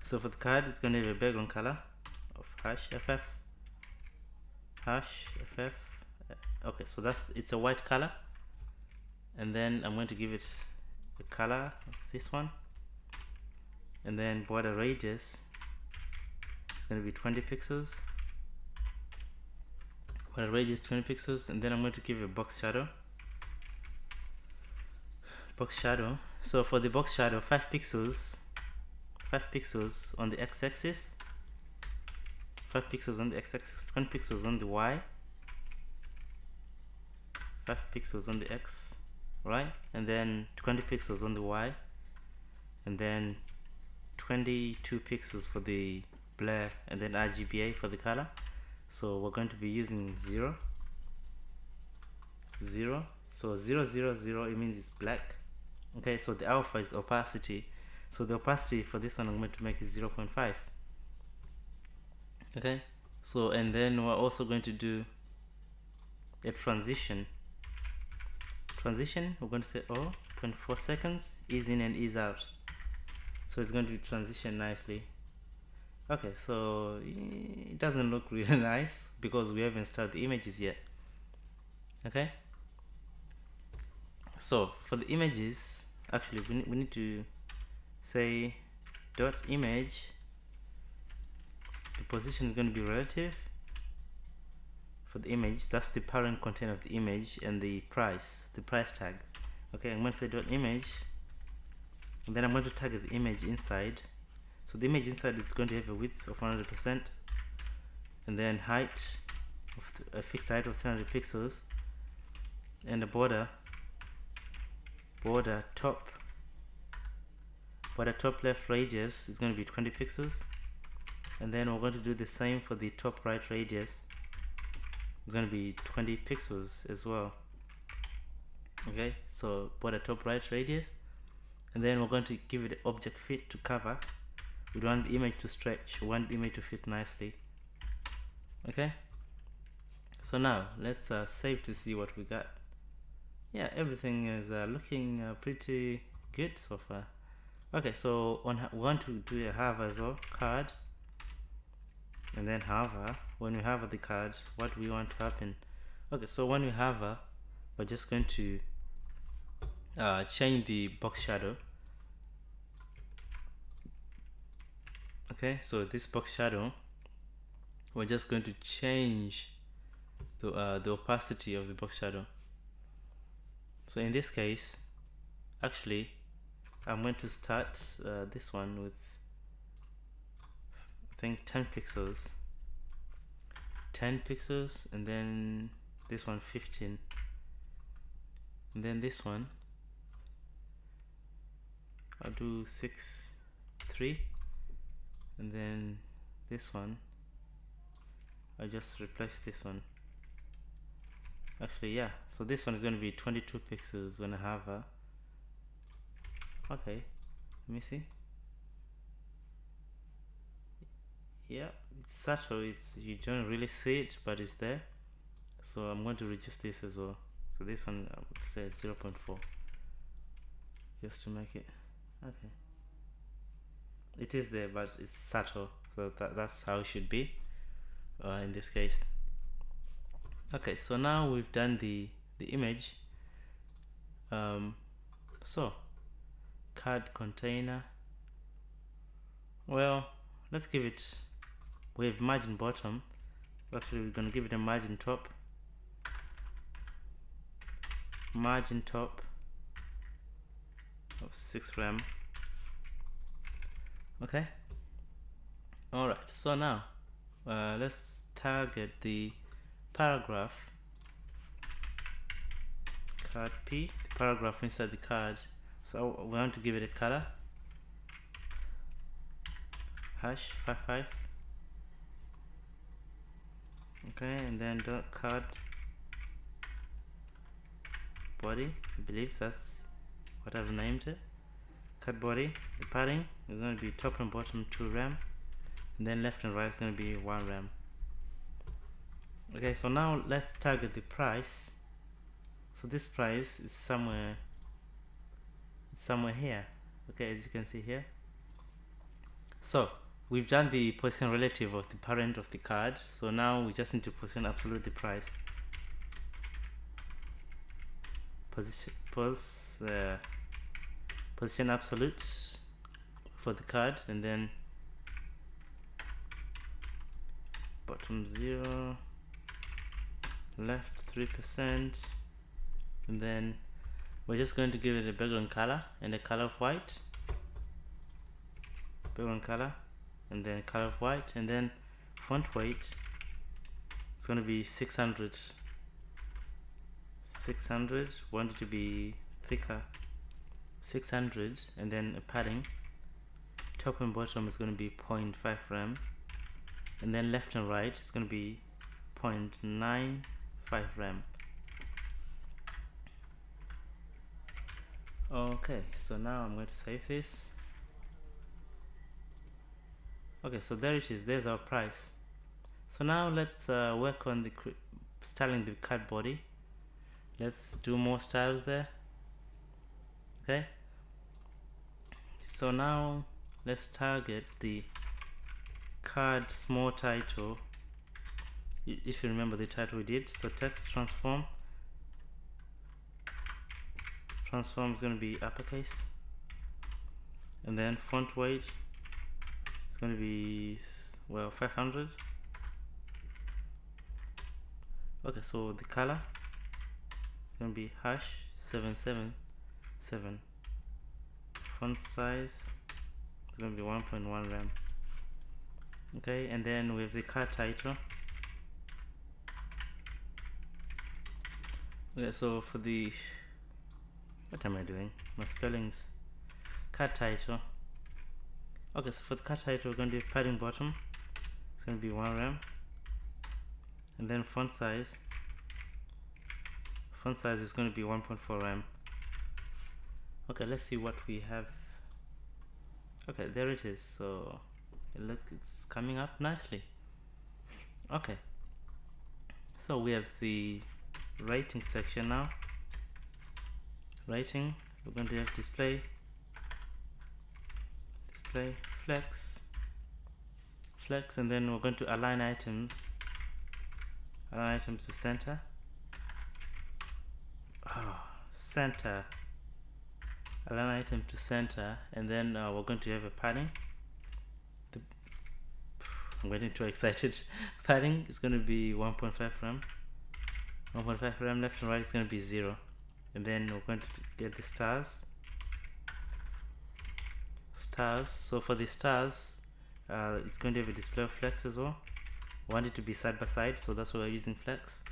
So for the card, it's going to have a background color of #ff. Okay, so it's a white color, and then I'm going to give it a color of this one, and then border radius is going to be 20 pixels. Border radius 20 pixels, and then I'm going to give a box shadow. So for the box shadow, 5 pixels on the x-axis, 5 pixels on the x-axis, 20 pixels on the y, 5 pixels on the x, right, and then 20 pixels on the y, and then 22 pixels for the blur, and then RGBA for the color. So we're going to be using 0, 0. So 0, 0, 0, it means it's black. Okay, so the alpha is the opacity. So the opacity for this one I'm going to make is 0.5. Okay, so and then we're also going to do a transition. We're going to say 0.4 seconds, ease in and ease out. So it's going to transition nicely. Okay, so it doesn't look really nice because we haven't started the images yet. Okay, so for the images, actually we need to say dot image. The position is going to be relative for the image. That's the parent content of the image, and the price tag. Okay, I'm going to say dot image, and then I'm going to tag the image inside. So the image inside is going to have a width of 100%, and then height of a fixed height of 300 pixels, and the border top left radius is going to be 20 pixels, and then we're going to do the same for the top right radius. It's going to be 20 pixels as well. Okay, so border top right radius, and then we're going to give it an object fit to cover. We don't want the image to stretch, we want the image to fit nicely. Okay, so now let's save to see what we got. Yeah, everything is looking pretty good so far. Okay, so we want to do a hover as well, card, and then hover. When we hover the card, what we want to happen? Okay, so when we hover, we're just going to change the box shadow. Okay, so this box shadow, we're just going to change the opacity of the box shadow. So in this case, actually, I'm going to start this one with, I think, 10 pixels, and then this one 15, and then this one I'll do 6, 3, and then this one I'll just replace this one. Actually, yeah, so this one is going to be 22 pixels when I hover. Okay, let me see. Yeah, it's subtle, you don't really see it, but it's there. So I'm going to reduce this as well. So this one I would say 0.4, just to make it okay. It is there, but it's subtle, so that's how it should be in this case. Okay, so now we've done the image. So card container, well, let's give it, we have margin bottom, actually we're going to give it a margin top of 6 rem. Okay, alright, so now let's target the paragraph card P, the paragraph inside the card. So we want to give it a color, hash 55. Okay, and then dot card body, I believe that's what I've named it. Card body, the padding is going to be top and bottom 2 rem, and then left and right is going to be 1 rem. Okay, so now let's target the price. So this price is somewhere here. Okay, as you can see here. So we've done the position relative of the parent of the card, so now we just need to position absolute the price. Position absolute for the card, and then bottom 0, left 3%, and then we're just going to give it a background color and a color of white, background color and then color of white, and then font weight, it's going to be 600, want it to be thicker, 600, and then a padding, top and bottom is going to be 0.5 rem, and then left and right is going to be 0.95 rem. Okay, so now I'm going to save this. Okay, so there it is, there's our price. So now let's work on the styling the card body. Let's do more styles there. Okay, so now let's target the card small title. If you remember the title we did, so text transform is going to be uppercase, and then font weight is going to be, well, 500. Okay, so the color is going to be hash 777. Font size is going to be 1.1 rem. Okay, and then we have the card title. Okay, so for the, what am I doing? My spellings. Card title. Okay, so for the card title, we're going to do padding bottom. It's going to be 1 rem. And then font size. Font size is going to be 1.4 rem. Okay, let's see what we have. Okay, there it is. So look, it's coming up nicely. Okay, so we have the writing section now. Writing, we're going to have display, flex, and then we're going to align items to center. Center, align item to center, and then we're going to have a padding. I'm getting too excited. Padding is going to be 1.5 rem. 1.5 rem. Left and right is going to be 0. And then we're going to get the stars. So for the stars, it's going to have a display of flex as well. We want it to be side by side, so that's why we're using flex.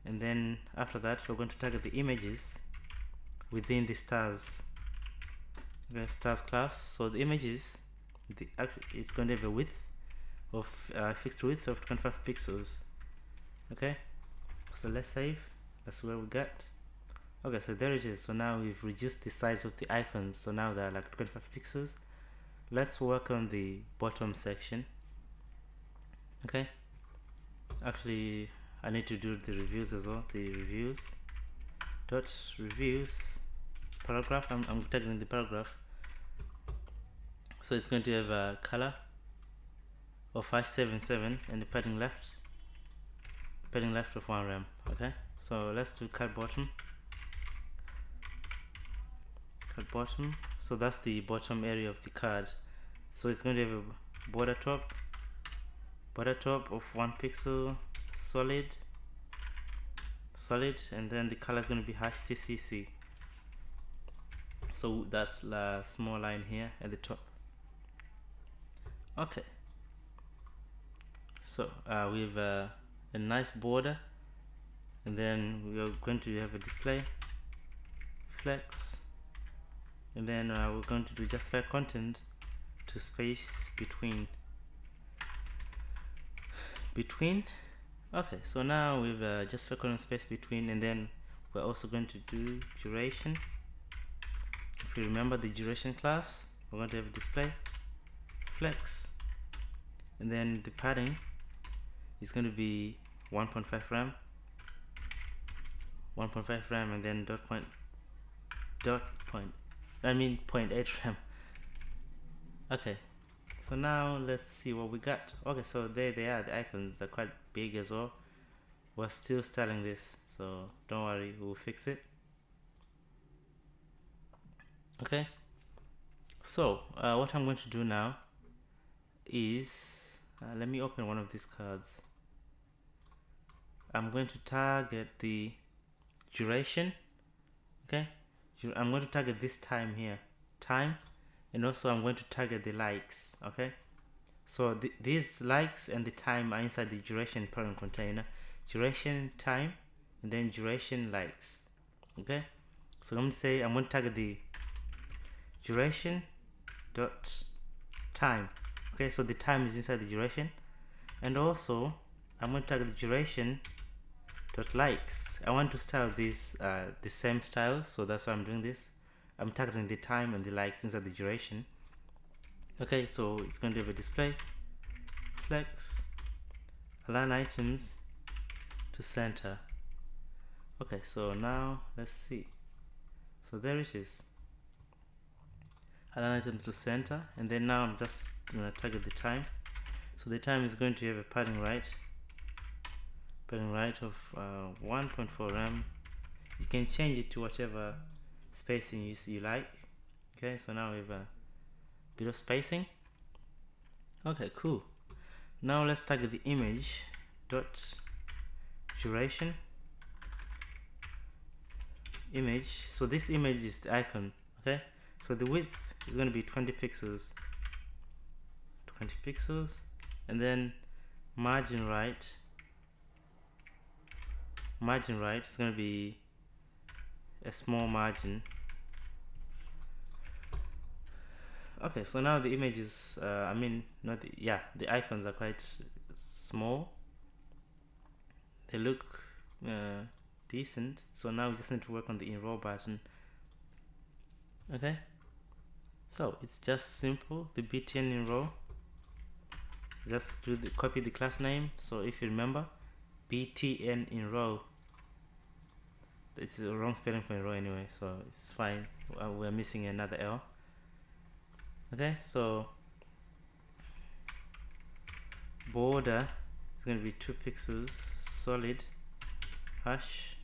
And then after that, we're going to target the images within the stars. Okay, stars class. So the images, it's going to have a width of fixed width of 25 pixels. Okay, so let's save. That's where we got. Okay, so there it is. So now we've reduced the size of the icons, so now they're like 25 pixels. Let's work on the bottom section. Okay, actually I need to do the reviews as well. The reviews paragraph. I'm tagging the paragraph, so it's going to have a color of #77 and the padding left of 1 rem. Okay, so let's do card bottom. bottom. So that's the bottom area of the card. So it's going to have a border top of 1 pixel, solid, and then the color is going to be #CCC. So that small line here at the top. Okay, so we have a nice border, and then we are going to have a display flex, and then we're going to do justify content to space between. Okay, so now we've justify content space between, and then we're also going to do duration. If you remember the duration class, we're going to have a display flex, and then the padding is going to be 1.5 RAM, and then 0.8 RAM. Okay, so now let's see what we got. Okay, so there they are, the icons. They're quite big as well. We're still styling this, so don't worry, we'll fix it. Okay, so what I'm going to do now is let me open one of these cards. I'm going to target the duration. Okay, I'm going to target this time here, and also I'm going to target the likes. Okay, so these likes and the time are inside the duration parent container. Duration time, and then duration likes. Okay, so I'm going to say I'm going to target the duration dot time. Okay, so the time is inside the duration, and also I'm going to target the duration dot likes. I want to style this the same styles, so that's why I'm doing this. I'm targeting the time and the likes inside the duration. Okay, so it's going to have a display flex, align items to center. Okay, so now let's see. So there it is, align items to center, and then now I'm just going to target the time. So the time is going to have a padding right of 1.4 RAM. You can change it to whatever spacing you like. Okay, so now we have a bit of spacing. Okay, cool. Now let's target the image dot duration image. So this image is the icon. Okay, so the width is going to be 20 pixels, and then margin right is going to be a small margin. Okay, so now the images the icons are quite small. They look decent, so now we just need to work on the enroll button. Okay, so it's just simple, the btn enroll. Just copy the class name. So if you remember, btn enroll, it's the wrong spelling for enroll anyway, so it's fine. We're missing another L. Okay, so border is going to be 2 pixels, solid, hash.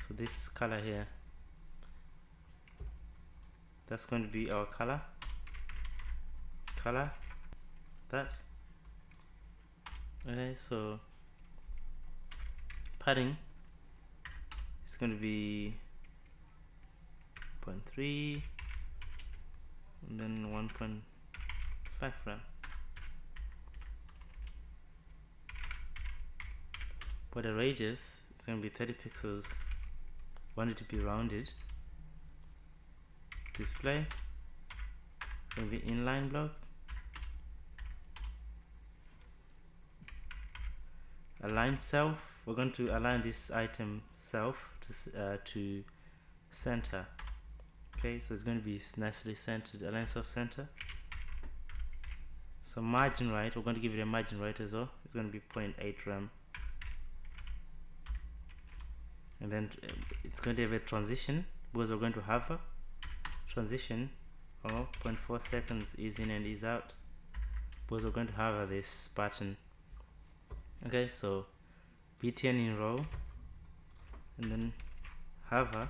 So this color here, that's going to be our color that. Okay, so padding is going to be 0.3 and then 1.5 RAM. Border radius is going to be 30 pixels. Want it to be rounded. Display going to be inline block. Align self, we're going to align this item self to center. Okay, so it's going to be nicely centered. Align self center. So margin right, we're going to give it a margin right as well. It's going to be 0.8 RAM. And then it's going to have a transition, because we're going to have a transition of 0.4 seconds ease in and ease out, because we're going to have this button. Okay, so btn enroll, and then hover.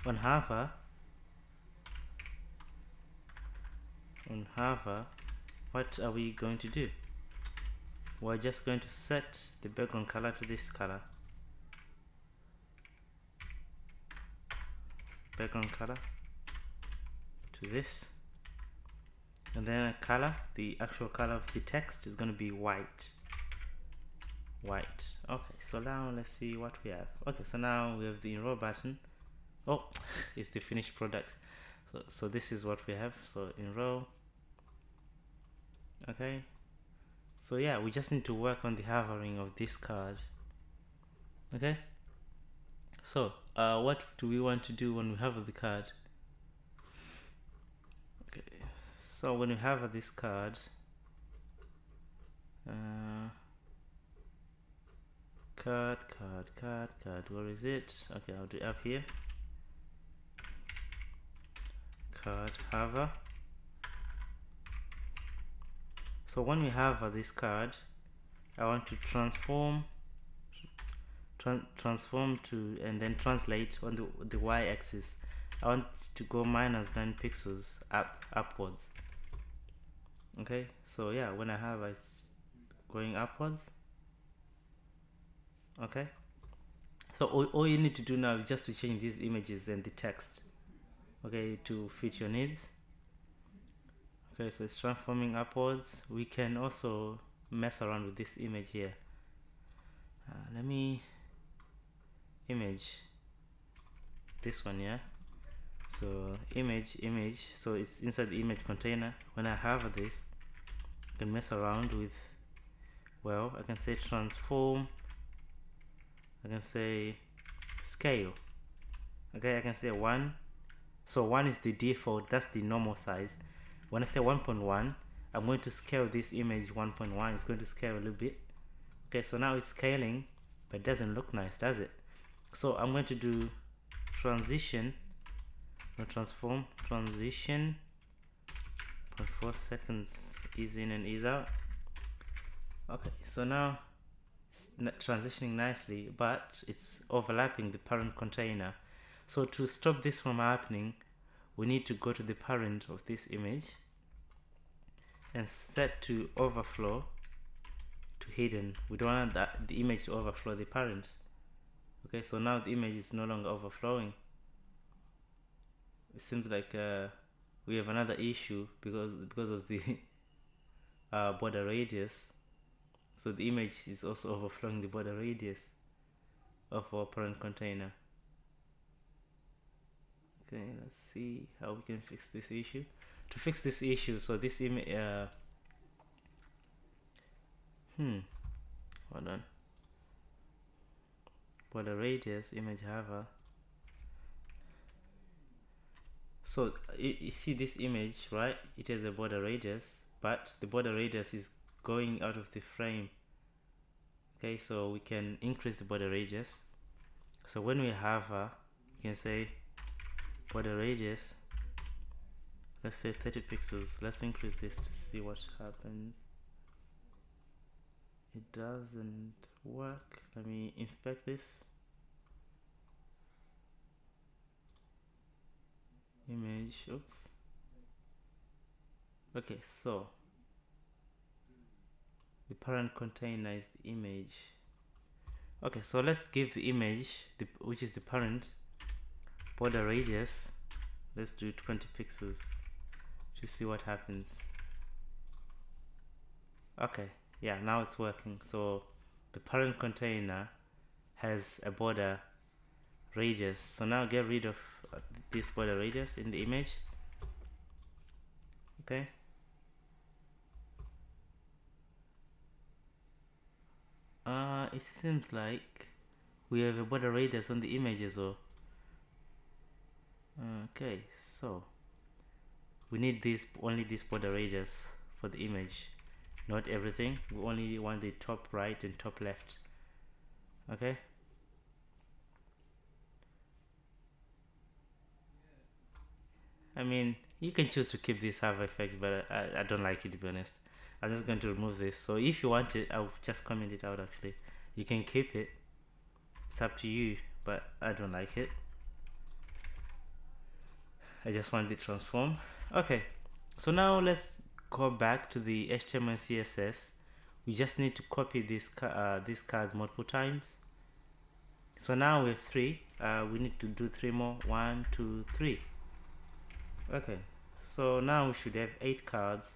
On hover, on hover, what are we going to do? We're just going to set the background color to this color, background color to this, and then a color, the actual color of the text is going to be white. Okay, so now let's see what we have. Okay, so now we have the enroll button. Oh, it's the finished product. So this is what we have. So enroll. Okay, so yeah, we just need to work on the hovering of this card. Okay, so what do we want to do when we hover the card? Okay, so when we hover this card, card, where is it? Okay, I'll do it up here. Card hover. So when we hover this card, I want to transform to, and then translate on the y-axis. I want to go -9 pixels upwards. Okay, so yeah, when I hover, it's going upwards. Okay, so all you need to do now is just to change these images and the text, okay, to fit your needs. Okay, so it's transforming upwards. We can also mess around with this image here. Let me image this one, yeah. So image, so it's inside the image container. When I have this, I can mess around with, well, I can say transform, I can say scale. Okay, I can say 1. So 1 is the default, that's the normal size. When I say 1.1, I'm going to scale this image 1.1. It's going to scale a little bit. Okay, so now it's scaling, but it doesn't look nice, does it? So I'm going to do transition, not transform, transition 0.4 seconds, ease in and ease out. Okay, so now it's transitioning nicely, but it's overlapping the parent container. So to stop this from happening, we need to go to the parent of this image and set to overflow to hidden. We don't want the image to overflow the parent. Okay, so now the image is no longer overflowing. It seems like we have another issue because of the border radius. So the image is also overflowing the border radius of our parent container. Okay, let's see how we can fix this issue. To fix this issue, so this image, hold on. Border radius, image hover. So you see this image, right? It has a border radius, but the border radius is going out of the frame. Okay, so we can increase the border radius. So when we hover, we can say border radius, let's say 30 pixels. Let's increase this to see what happens. It doesn't work. Let me inspect this. Image, oops. Okay, so the parent container is the image. Okay, so let's give the image, which is the parent, border radius. Let's do 20 pixels to see what happens. Okay, yeah, now it's working. So the parent container has a border radius. So now get rid of this border radius in the image. Okay, it seems like we have a border radius on the image as well. Okay, so we need only this border radius for the image, not everything. We only want the top right and top left. Okay, I mean, you can choose to keep this hover effect, but I don't like it, to be honest. I'm just going to remove this. So if you want it, I'll just comment it out. Actually, you can keep it, it's up to you, but I don't like it. I just want the transform. Okay, So now let's go back to the HTML and CSS. We just need to copy these cards multiple times. So now we have 3. We need to do 3 more. 1, 2, 3. Okay, so now we should have 8 cards.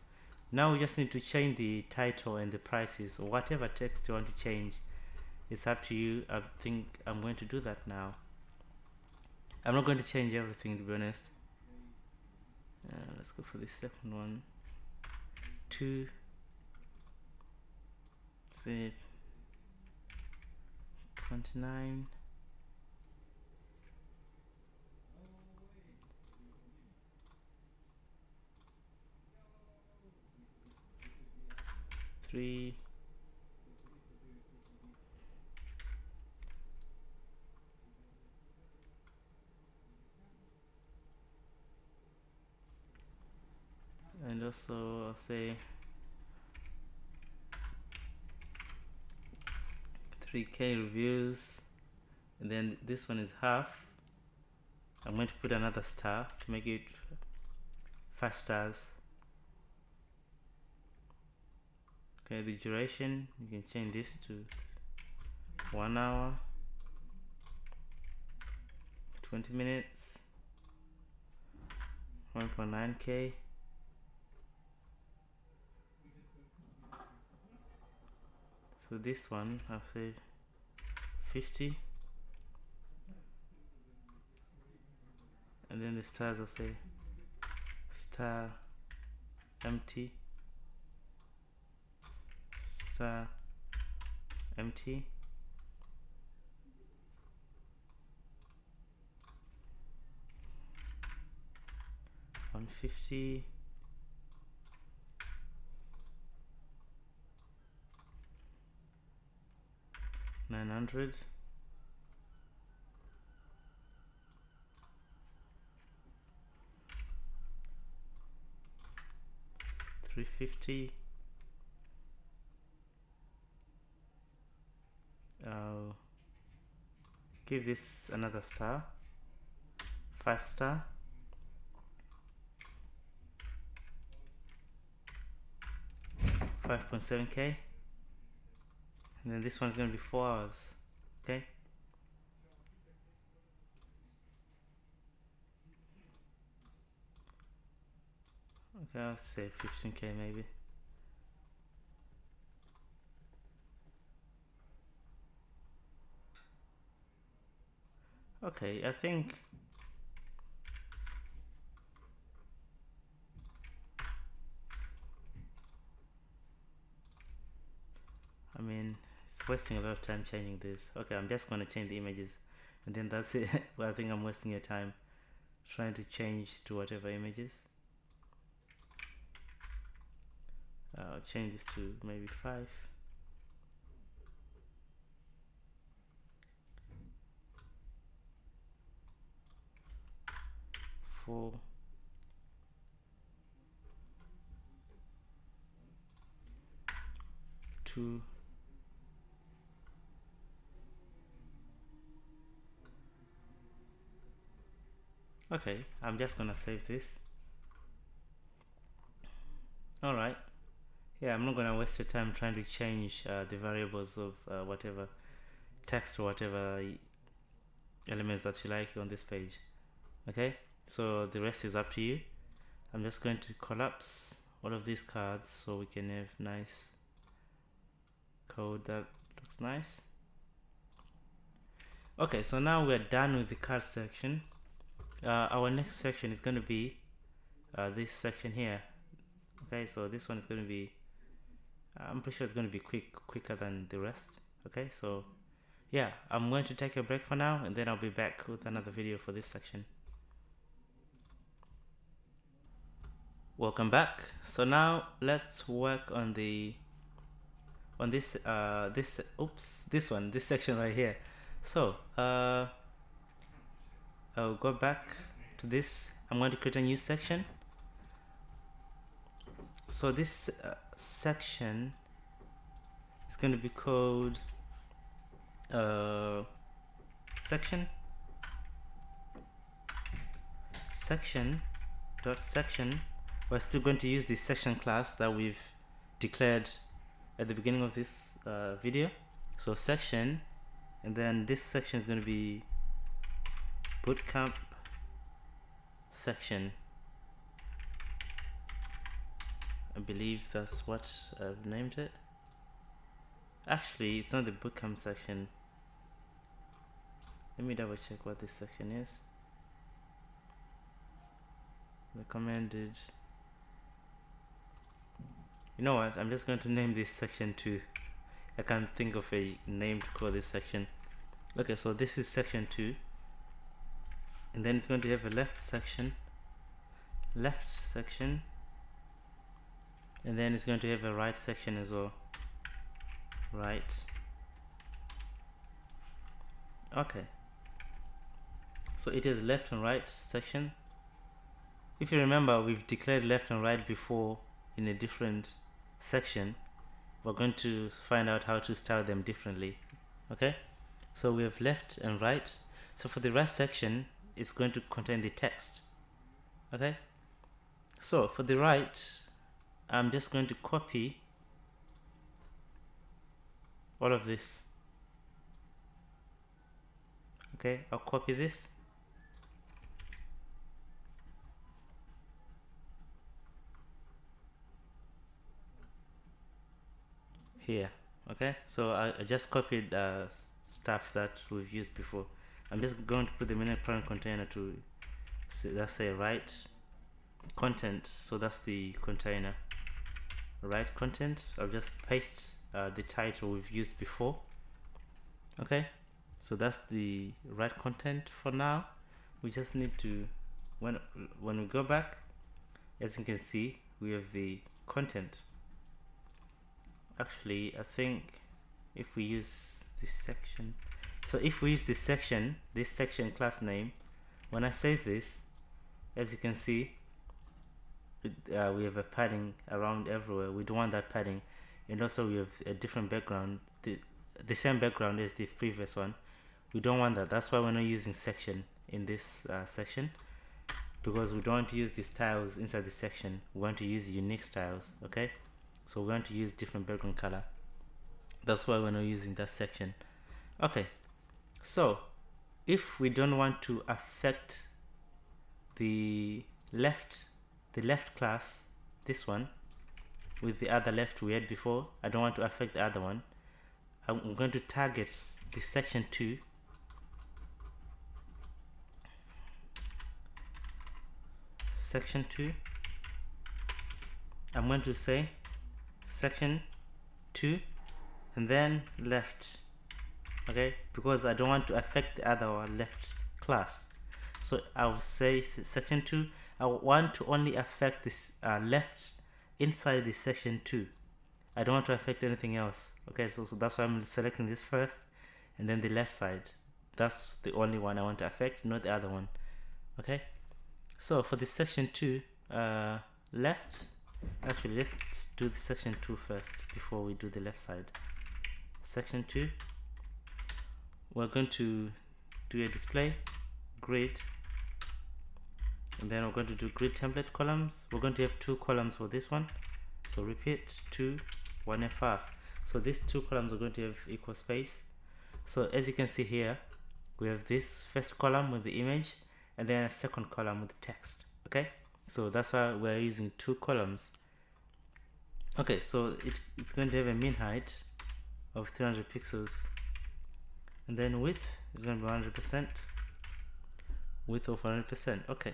Now we just need to change the title and the prices, or whatever text you want to change. It's up to you. I think I'm going to do that now. I'm not going to change everything, to be honest. Let's go for the second one. 2. Say 29. 3. And also I'll say 3K reviews, and then this one is half. I'm going to put another star to make it 5 stars. Okay, the duration, you can change this to 1 hour, 20 minutes, 1.9K. So this one I'll say 50, and then the stars I'll say star empty, star empty, $150, 900, 350. I'll give this another star, 5 star. $5.7K, and then this one's going to be 4 hours. Okay, I'll say 15K maybe. Okay, I think it's wasting a lot of time changing this. Okay, I'm just going to change the images, and then that's it. Well, I think I'm wasting your time trying to change to whatever images. I'll change this to maybe 5. 4. 2. Okay, I'm just gonna save this. Alright, yeah, I'm not gonna waste your time trying to change the variables of whatever text or whatever elements that you like on this page. Okay, so the rest is up to you. I'm just going to collapse all of these cards so we can have nice code that looks nice. Okay, so now we're done with the card section. Our next section is going to be this section here. Okay, so this one is going to be, I'm pretty sure it's going to be quicker than the rest. Okay, so yeah, I'm going to take a break for now, and then I'll be back with another video for this section. Welcome back. So now let's work on this section right here. So I'll go back to this. I'm going to create a new section. So this section is going to be called section dot section we're still going to use the section class that we've declared at the beginning of this video. So section, and then this section is going to be bootcamp section. I believe that's what I've named it. Actually, it's not the bootcamp section. Let me double check what this section is. Recommended. You know what? I'm just going to name this section 2. I can't think of a name to call this section. Okay, so this is section 2. And then it's going to have a left section. And then it's going to have a right section as well. Right. Okay. So it is left and right section. If you remember, we've declared left and right before in a different section. We're going to find out how to style them differently. Okay, so we have left and right. So for the right section, it's going to contain the text. Okay, so for the right, I'm just going to copy all of this. Okay, I'll copy this. Here. Okay, so I just copied stuff that we've used before. I'm just going to put them in a parent container to let's say right content. So that's the container. Right content. I'll just paste the title we've used before. Okay, so that's the right content for now. We just need to, when we go back, as you can see, we have the content. Actually, I think if we use this section, so if we use this section class name, when I save this, as you can see, we have a padding around everywhere. We don't want that padding, and also we have a different background, the same background as the previous one. We don't want that. That's why we're not using section in this section, because we don't want to use the styles inside the section. We want to use unique styles. Okay, so we want to use different background color. That's why we're not using that section. Okay, so if we don't want to affect the left class, this one, with the other left we had before, I don't want to affect the other one. I'm going to target the section 2. Section 2. I'm going to say section 2 and then left. Okay, because I don't want to affect the other one, left class. So I'll say section 2. I want to only affect this left inside the section 2. I don't want to affect anything else. Okay, so that's why I'm selecting this first, and then the left side. That's the only one I want to affect, not the other one. Okay, so for this section 2 left, actually let's do the section 2 first before we do the left side. Section 2, we're going to do a display grid, and then we're going to do grid template columns. We're going to have 2 columns for this one, so repeat 2 1fr. So these 2 columns are going to have equal space. So as you can see here, we have this first column with the image, and then a second column with the text. Okay, so that's why we're using 2 columns. Okay, so it's going to have a mean height of 300 pixels, and then width is going to be 100%, width of 100%. Okay,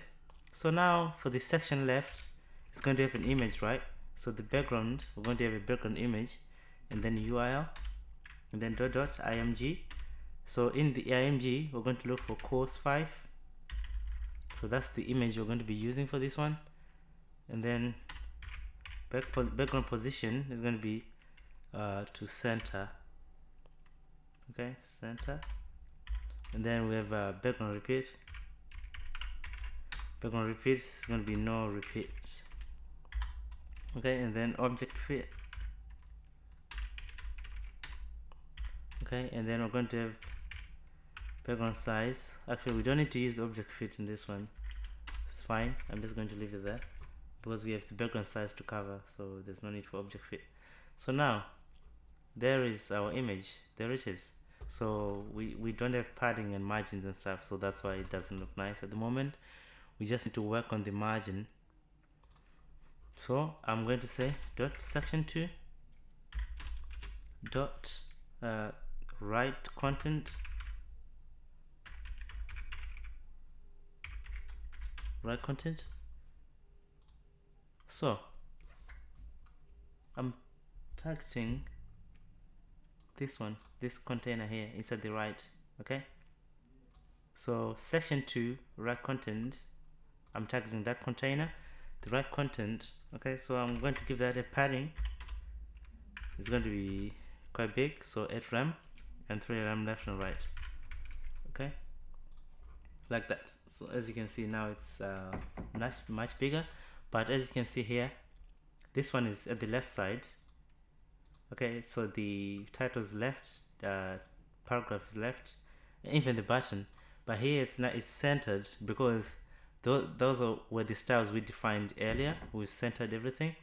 so now for the section left, it's going to have an image, right? So the background, we're going to have a background image, and then URL, and then .img. So in the img, we're going to look for course 5. So that's the image we're going to be using for this one. And then background position is going to be to center. Okay, center. And then we have background repeat. Background repeat is going to be no repeat. Okay, and then object fit. Okay, and then we're going to have background size. Actually, we don't need to use the object fit in this one. It's fine. I'm just going to leave it there. because we have the background size to cover, so there's no need for object fit. So now there is our image, there it is. So we don't have padding and margins and stuff, so that's why it doesn't look nice at the moment. We just need to work on the margin. So I'm going to say dot section 2 dot right content So I'm targeting this one, this container here inside the right. Okay, so section 2 right content, I'm targeting that container, the right content. Okay, so I'm going to give that a padding. It's going to be quite big, so 8 rem and 3 rem left and right. Okay, like that. So as you can see now, it's much bigger, but as you can see here, this one is at the left side. Okay, so the title is left, paragraph is left, even the button, but here it's centered because those were the styles we defined earlier. We've centered everything,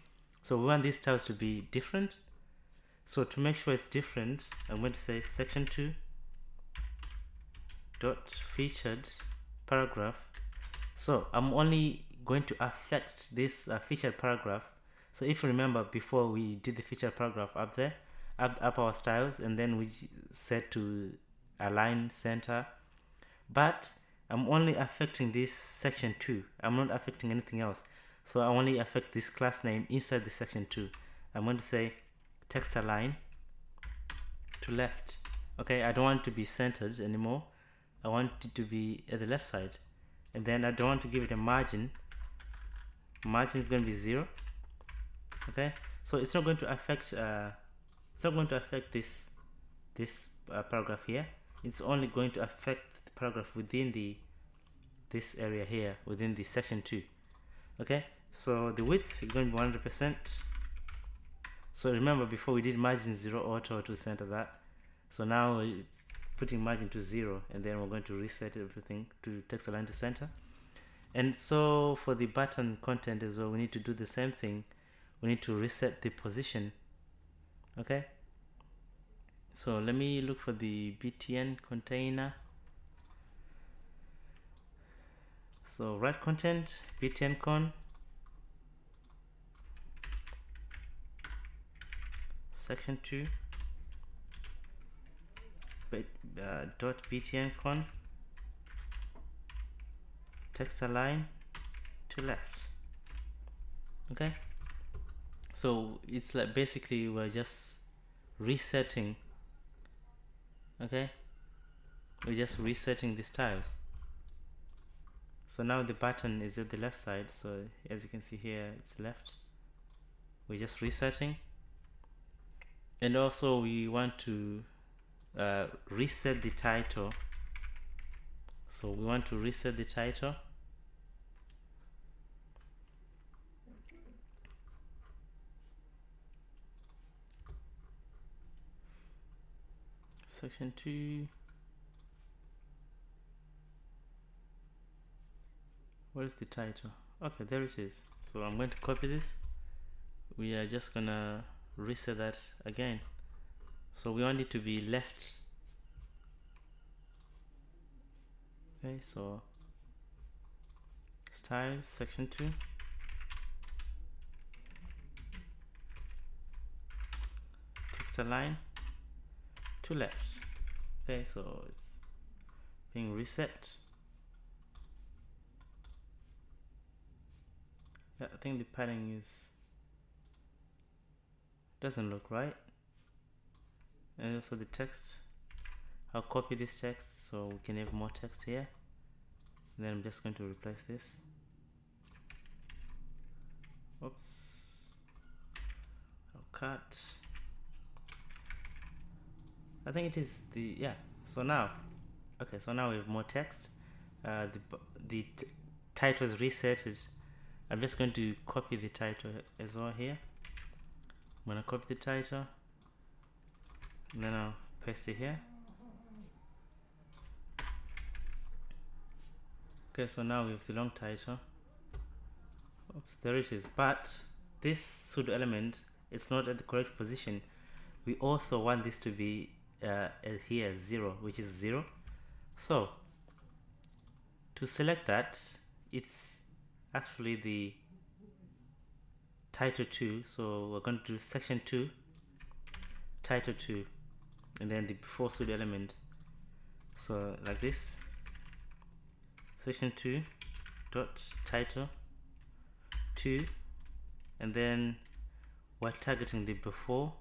so we want these styles to be different. So to make sure it's different, I'm going to say section 2 dot featured paragraph. So I'm only going to affect this featured paragraph. So if you remember, before we did the featured paragraph up there, up our styles, and then we set to align center, but I'm only affecting this section 2. I'm not affecting anything else. So I only affect this class name inside the section 2. I'm going to say text align to left. Okay, I don't want it to be centered anymore. I want it to be at the left side, and then I don't want to give it a margin. Margin is going to be 0. Okay, so it's not going to affect this paragraph here. It's only going to affect the paragraph within this area here, within the section 2. Okay, so the width is going to be 100%. So remember, before we did margin 0 auto to center that. So now it's putting margin to 0, and then we're going to reset everything to text align to center. And so for the button content as well, we need to do the same thing. We need to reset the position. Okay, so let me look for the btn container. So right content, btn con, section 2 dot btn con, text align to left. Okay, so it's like basically we're just resetting. Okay, we're just resetting the styles. So now the button is at the left side, so as you can see here, it's left. We're just resetting. And also we want to reset the title. So we want to reset the title. Section 2. Where's the title? Okay, there it is. So I'm going to copy this. We are just gonna reset that again. So we want it to be left. Okay, so styles, section 2. Text align to left. Okay, so it's being reset. Yeah, I think the padding doesn't look right. And also the text, I'll copy this text so we can have more text here. And then I'm just going to replace this. Oops. I'll cut. I think it is the, yeah. So now, okay, so now we have more text. The title is resetted. I'm just going to copy the title as well here. I'm going to copy the title, and then I'll paste it here. Okay, so now we have the long title. Oops, there it is. But this pseudo element is not at the correct position. We also want this to be here 0, which is 0. So to select that, it's actually the title 2. So we're going to do section 2, title 2, and then the before pseudo element. So like this, section 2 dot title 2, and then we're targeting the before,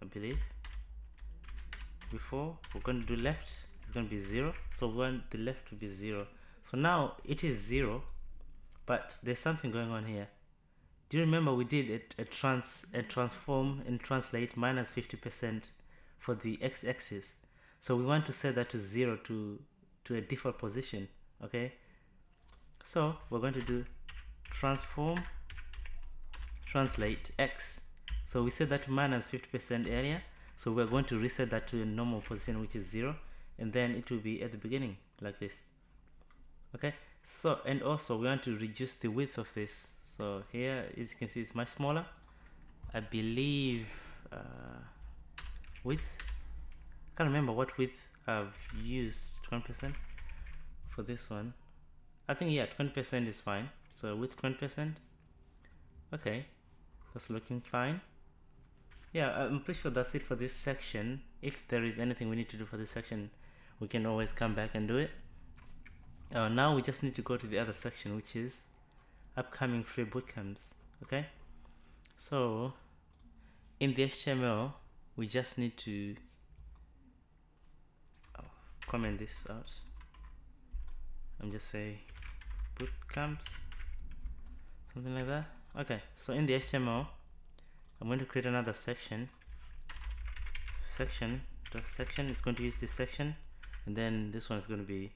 I believe. Before, we're going to do left, it's going to be 0, so we want the left to be 0. So now it is 0, but there's something going on here. Do you remember we did a transform and translate minus 50% for the x-axis? So we want to set that to 0 to a default position. Okay, so we're going to do transform translate x. So we set that to minus 50% area, so we're going to reset that to a normal position, which is 0, and then it will be at the beginning like this. Okay, so and also we want to reduce the width of this. So here, as you can see, it's much smaller. I believe width, I can't remember what width I've used. 20% for this one. I think, yeah, 20% is fine. So with 20%, okay, that's looking fine. Yeah, I'm pretty sure that's it for this section. If there is anything we need to do for this section, we can always come back and do it. Now we just need to go to the other section, which is upcoming free bootcamps. Okay, so in the HTML we just need to comment this out. I'm just say bootcamps, something like that. Okay, so in the HTML I'm going to create another section. Section is going to use this section, and then this one is going to be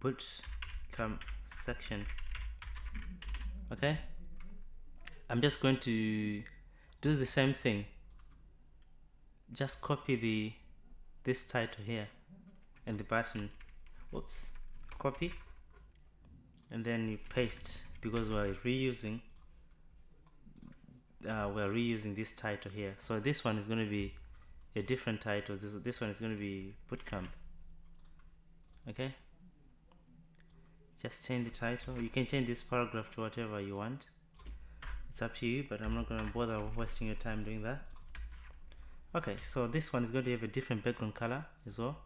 bootcamp section. Okay, I'm just going to do the same thing. Just copy this title here and the button. Oops, copy, and then you paste, because we're reusing this title here. So this one is going to be a different title. This one is going to be bootcamp. Okay, just change the title. You can change this paragraph to whatever you want. It's up to you, but I'm not going to bother wasting your time doing that. Okay, so this one is going to have a different background color as well.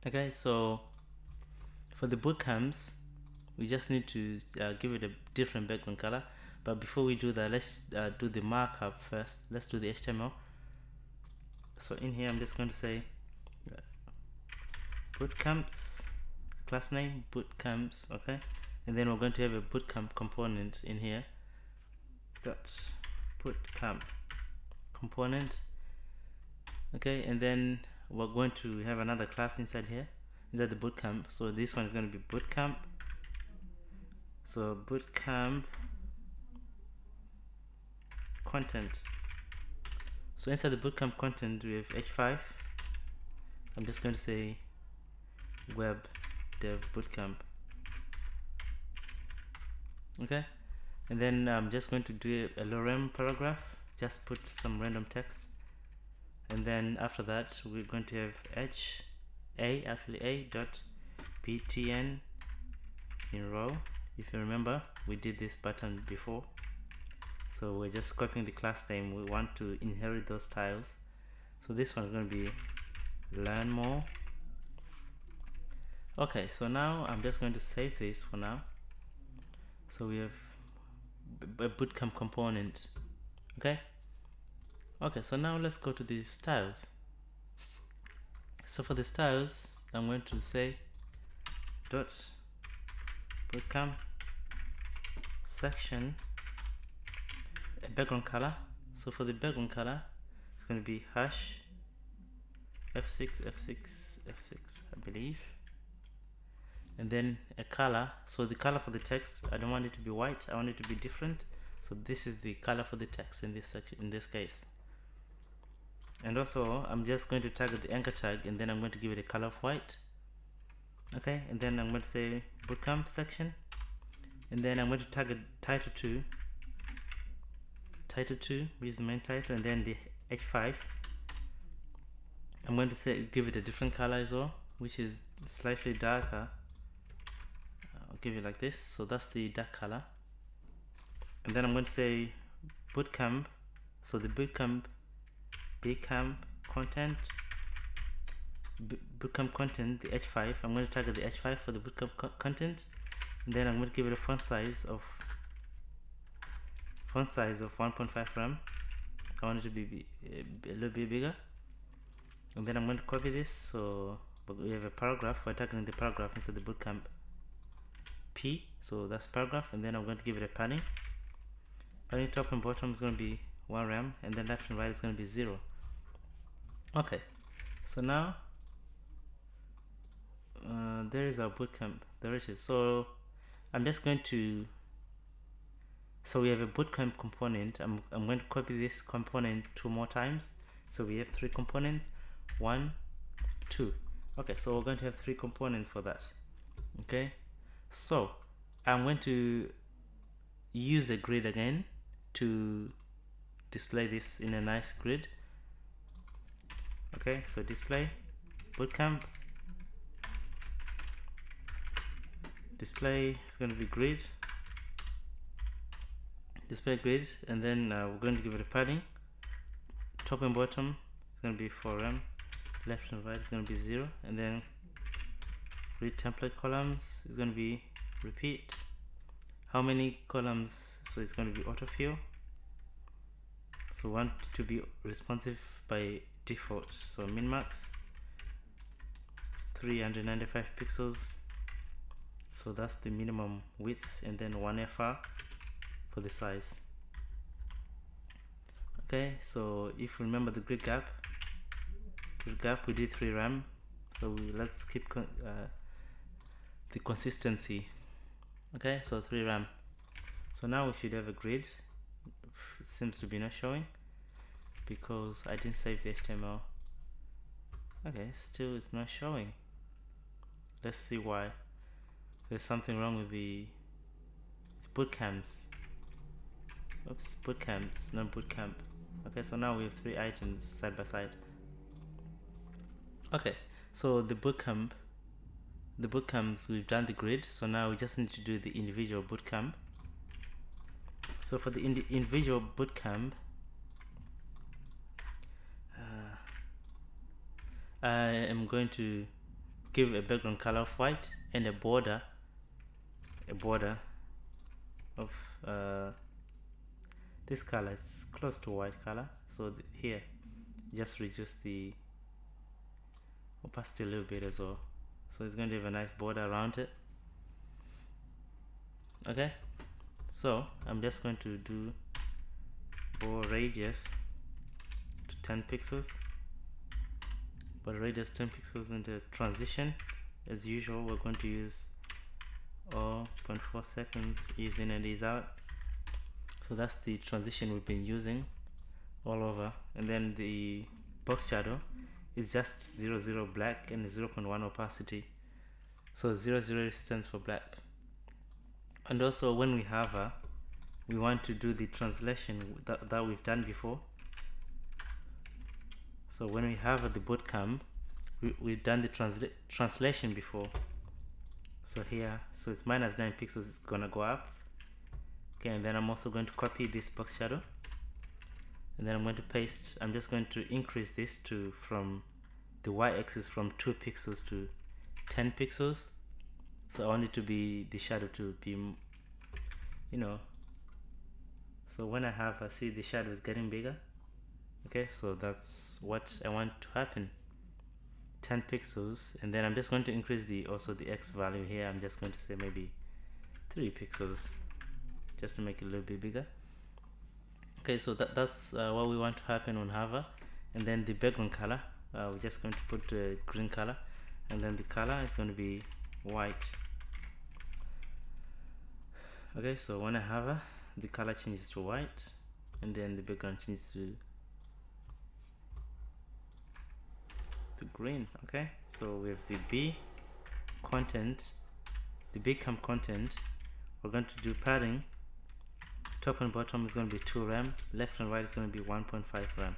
Okay, so for the bootcamps, we just need to give it a different background color. But before we do that, let's do the markup first. Let's do the HTML. So in here, I'm just going to say bootcamps, class name bootcamps. Okay, and then we're going to have a bootcamp component in here. Dot bootcamp component. Okay, and then we're going to have another class inside here, inside the bootcamp. So this one is going to be bootcamp. So bootcamp content. So inside the bootcamp content we have h5. I'm just going to say web dev bootcamp. Okay, and then I'm just going to do a lorem paragraph. Just put some random text, and then after that we're going to have a dot btn in row. If you remember, we did this button before, so we're just copying the class name. We want to inherit those styles, so this one is going to be learn more. Okay, so now I'm just going to save this for now. So we have a bootcamp component. Okay, so now let's go to the styles. So for the styles, I'm going to say dot bootcamp section, a background color. So for the background color, it's going to be hash f6 I believe, and then a color. So the color for the text, I don't want it to be white, I want it to be different. So this is the color for the text in this section, in this case. And also I'm just going to target the anchor tag, and then I'm going to give it a color of white. Okay, and then I'm going to say bootcamp section, and then I'm going to target title 2, which is the main title, and then the h5. I'm going to give it a different color as well, which is slightly darker. I'll give it like this, so that's the dark color. And then I'm going to say bootcamp, so the bootcamp content, the h5. I'm going to target the h5 for the bootcamp content, and then I'm going to give it a font size of 1.5 rem. I want it to be a little bit bigger. And then I'm going to copy this, so we have a paragraph. We're targeting the paragraph inside the bootcamp p, so that's paragraph. And then I'm going to give it a padding. Padding top and bottom is going to be 1 rem, and then left and right is going to be 0. Okay, so now there is our bootcamp. There it is. So I'm just going to, so we have a bootcamp component. I'm going to copy this component 2 more times, so we have 3 components. 1, 2. Okay, so we're going to have 3 components for that. Okay, so I'm going to use a grid again to display this in a nice grid. Okay, so display bootcamp, display is going to be grid, display grid, and then we're going to give it a padding. Top and bottom is going to be 4 rem, left and right is going to be 0, and then read template columns is going to be repeat. How many columns? So it's going to be autofill, so want to be responsive by default, so min-max 395 pixels, so that's the minimum width, and then 1 fr for the size. Okay, so if you remember the grid gap we did 3 rem, so let's keep the consistency. Okay, so 3 rem. So now we should have a grid. It seems to be not showing because I didn't save the HTML. Okay, still it's not showing. Let's see why. There's something wrong with it's bootcamps. Oops, bootcamps, not bootcamp. Okay, so now we have 3 items side by side. Okay, so the bootcamps, we've done the grid, so now we just need to do the individual bootcamp. So for the individual bootcamp, I am going to give a background color of white and a border of this color is close to white color, so here just reduce the opacity a little bit as well, so it's going to have a nice border around it. Okay, so I'm just going to do border radius to 10 pixels, border radius 10 pixels, and the transition as usual we're going to use 0.4 seconds, ease in and ease out. So that's the transition we've been using all over. And then the box shadow is just 00 black and 0.1 opacity, so 00 stands for black. And also when we hover, we want to do the translation that we've done before. So when we hover the bootcamp, we've done the translation before. So here, so it's -9 pixels, it's gonna go up. Okay, and then I'm also going to copy this box shadow, and then I'm going to paste. I'm just going to increase this from the y-axis from 2 pixels to 10 pixels. So I want it to be, the shadow to be, you know, so when I see the shadow is getting bigger. Okay, so that's what I want to happen, 10 pixels. And then I'm just going to increase also the X value here. I'm just going to say maybe 3 pixels just to make it a little bit bigger. Okay, so that's what we want to happen on hover. And then the background color, we're just going to put a green color, and then the color is going to be white. Okay, so when I hover, the color changes to white, and then the background changes to green. Okay, so we have the B content, the bootcamp content we're going to do padding. Top and bottom is going to be 2 rem, left and right is going to be 1.5 rem.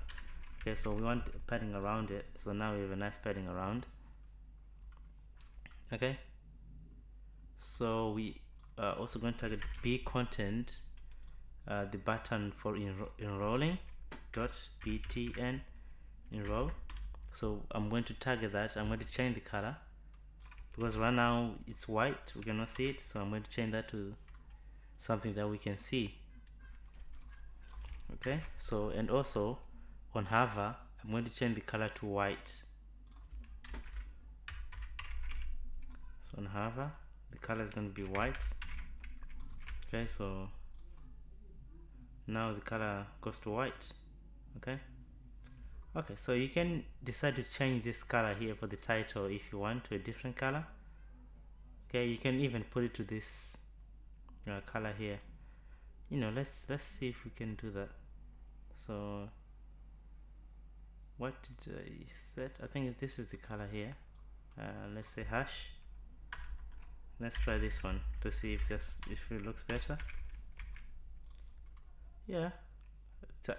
Okay, so we want padding around it, so now we have a nice padding around. Okay, so we are also going to target b content, the button for enrolling dot btn enroll. So I'm going to target that. I'm going to change the color because right now it's white, we cannot see it, so I'm going to change that to something that we can see. Okay, so and also on hover I'm going to change the color to white. So on hover the color is going to be white. Okay, so now the color goes to white. Okay, so you can decide to change this color here for the title if you want to a different color. Okay, you can even put it to this color here. Let's see if we can do that. So what did I set? I think this is the color here. Let's say hash. Let's try this one to see if it looks better. Yeah,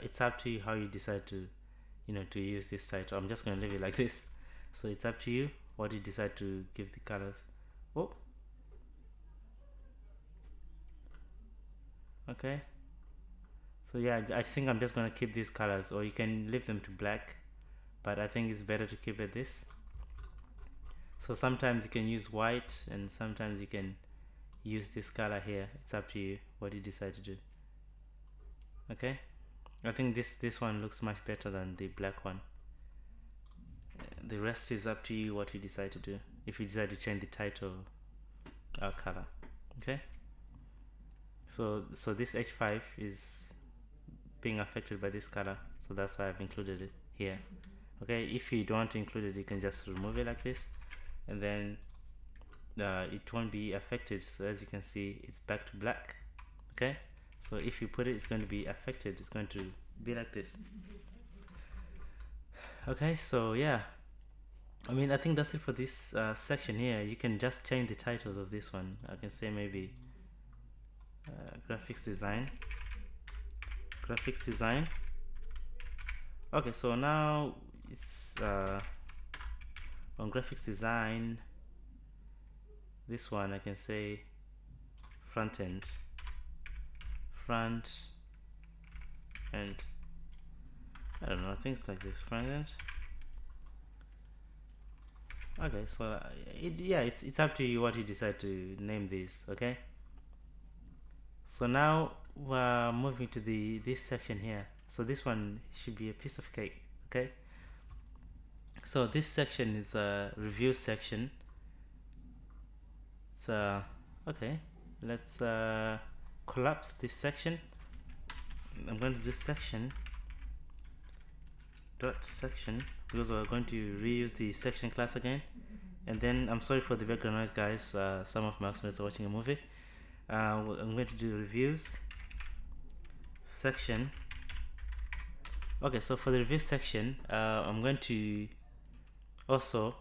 it's up to you how you decide to to use this title. I'm just going to leave it like this, so it's up to you what you decide to give the colors. Okay, so yeah, I think I'm just going to keep these colors, or you can leave them to black, but I think it's better to keep it this. So sometimes you can use white and sometimes you can use this color here. It's up to you what you decide to do. Okay, I think this one looks much better than the black one. The rest is up to you what you decide to do, if you decide to change the title color. Okay, so this H5 is being affected by this color, so that's why I've included it here. Okay, if you don't want to include it, you can just remove it like this, and then it won't be affected. So as you can see, it's back to black. Okay, so if you put it, it's going to be affected. It's going to be like this. Okay, so yeah, I think that's it for this section here. You can just change the titles of this one. I can say maybe graphics design. Okay, so now it's on graphics design. This one I can say front end, and I don't know, things like this, front end. Okay, so it's up to you what you decide to name these. Okay, so now we're moving to this section here. So this one should be a piece of cake. Okay, so this section is a review section. It's okay, let's collapse this section. I'm going to do section because we're going to reuse the section class again. And then I'm sorry for the background noise, guys. Some of my housemates are watching a movie. I'm going to do reviews section. Okay, so for the review section, I'm going to also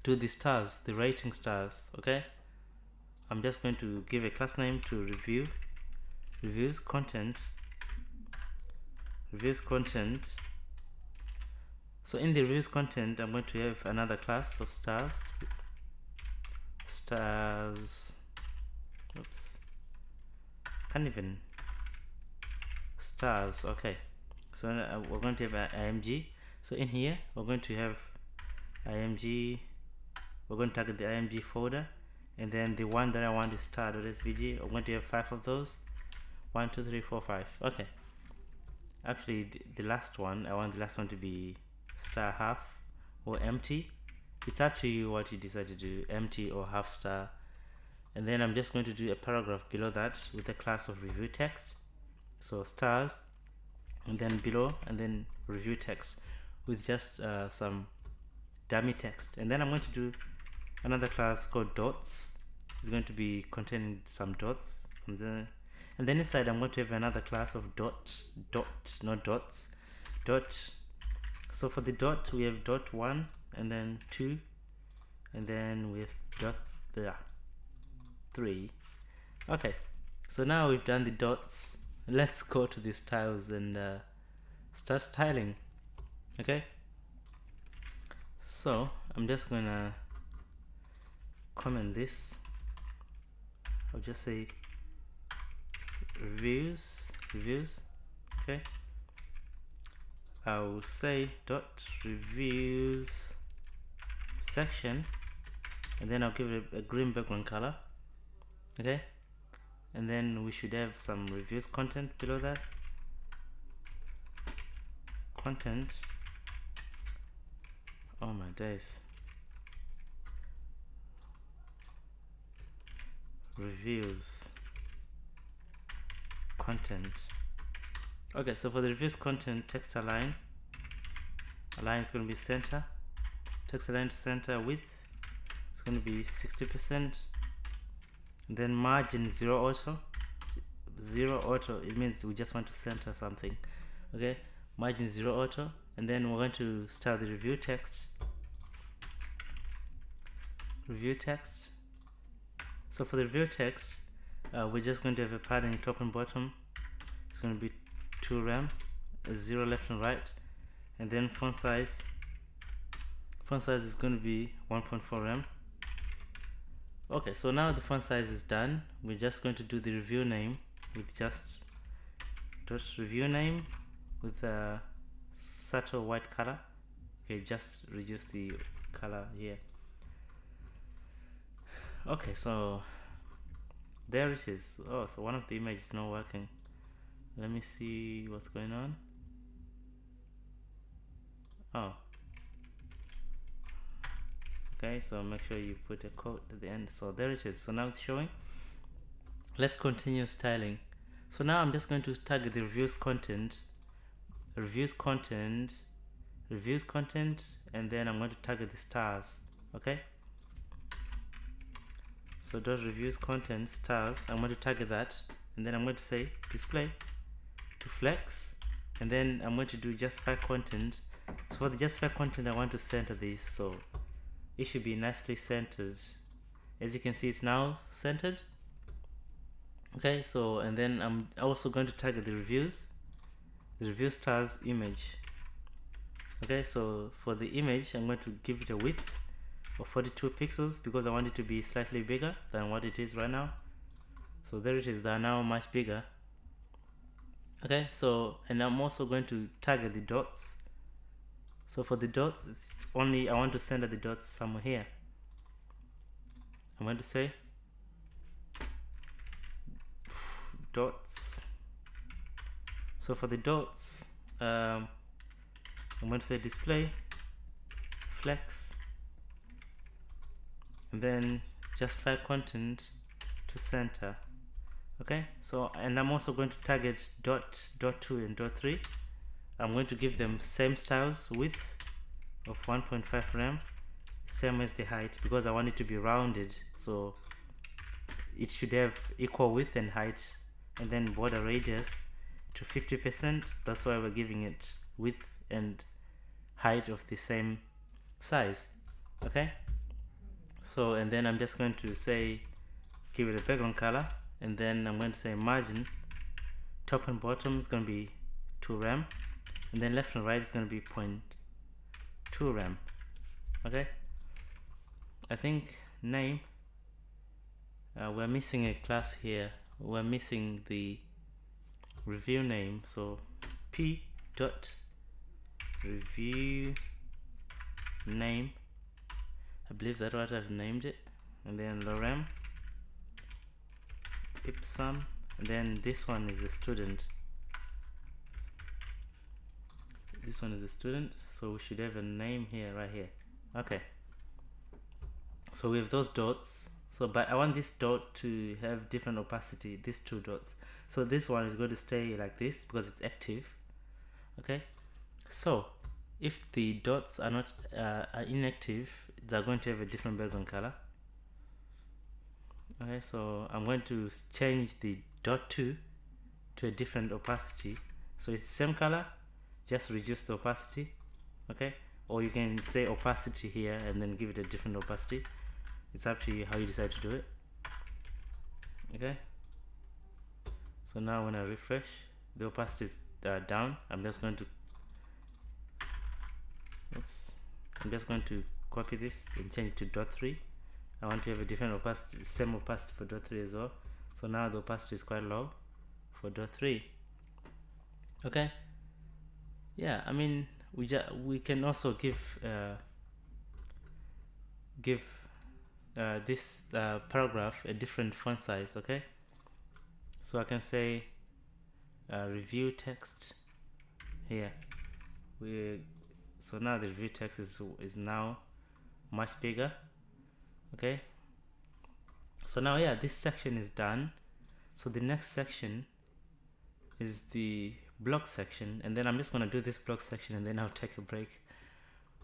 do the stars, the rating stars. Okay, I'm just going to give a class name to reviews content. So in the reviews content, I'm going to have another class of stars. Oops, can't even stars. Okay, so we're going to have img. So in here we're going to have img. We're going to target the img folder, and then the one that I want is star.svg. I'm going to have 5 of those. 1 2 3 4 5. Okay, actually the last one, I want the last one to be star half or empty. It's up to you what you decide to do, empty or half star. And then I'm just going to do a paragraph below that with a class of review text. So stars, and then below, and then review text with just some dummy text. And then I'm going to do another class called dots. It's going to be containing some dots. And then inside I'm going to have another class of dot. So for the dot, we have dot 1, and then 2, and then we have dot 3. Okay, so now we've done the dots. Let's go to the styles and start styling. Okay, so I'm just gonna comment this. I'll just say reviews. Okay, I will say dot reviews section, and then I'll give it a green background color. Okay, and then we should have some reviews content below that. Content, oh my days, reviews content. Okay, so for the reviews content, text align is going to be center, text align to center, width it's going to be 60%, and then margin zero auto, it means we just want to center something. Okay, margin zero auto, and then we're going to start the review text. So for the review text, we're just going to have a padding top and bottom. It's going to be 2 rem, 0 left and right, and then font size is going to be 1.4 rem. Okay, so now the font size is done. We're just going to do the review name with just dot review name with a subtle white color. Okay, just reduce the color here. Okay, so there it is. Oh, so one of the images is not working. Let me see what's going on. Oh, okay, so make sure you put a quote at the end. So there it is. So now it's showing. Let's continue styling. So now I'm just going to target the reviews content, and then I'm going to target the stars. Okay, so dot reviews content stars, I'm going to target that, and then I'm going to say display to flex, and then I'm going to do justify content. So for the justify content, I want to center this, so it should be nicely centered. As you can see, it's now centered. Okay, so and then I'm also going to target the review stars image. Okay, so for the image, I'm going to give it a width of 42 pixels because I want it to be slightly bigger than what it is right now. So there it is, they are now much bigger. Okay, so and I'm also going to target the dots. So for the dots, it's only I want to center the dots somewhere here. I'm going to say dots. So for the dots, I'm going to say display flex, and then justify content to center. Okay, so and I'm also going to target dot 2 and dot 3. I'm going to give them same styles, width of 1.5 rem, same as the height, because I want it to be rounded, so it should have equal width and height, and then border radius to 50%. That's why we're giving it width and height of the same size. Okay, so and then I'm just going to say give it a background color, and then I'm going to say margin top and bottom is going to be 2 rem, and then left and right is going to be 0.2 rem. Okay, I think name, we're missing a class here. We're missing the review name, so p dot review name, I believe that's what I've named it, and then lorem ipsum, and then this one is a student. This one is a student, so we should have a name here, right here. Okay, so we have those dots. So but I want this dot to have different opacity, these two dots. So this one is going to stay like this because it's active. Okay, so if the dots are not are inactive, they're going to have a different background color. Okay, so I'm going to change the dot 2 to a different opacity, so it's the same color, just reduce the opacity. Okay, or you can say opacity here and then give it a different opacity. It's up to you how you decide to do it. Okay, So now when I refresh, the opacity is down. I'm just going to copy this and change it to .3. I want to have a different opacity, same opacity for .3 as well. So now the opacity is quite low for .3. Okay. Yeah, I mean we can also give this paragraph a different font size. Okay, so I can say review text here. So now the review text is now much bigger. Okay, so now yeah, this section is done. So the next section is the blog section, and then I'm just gonna do this blog section and then I'll take a break.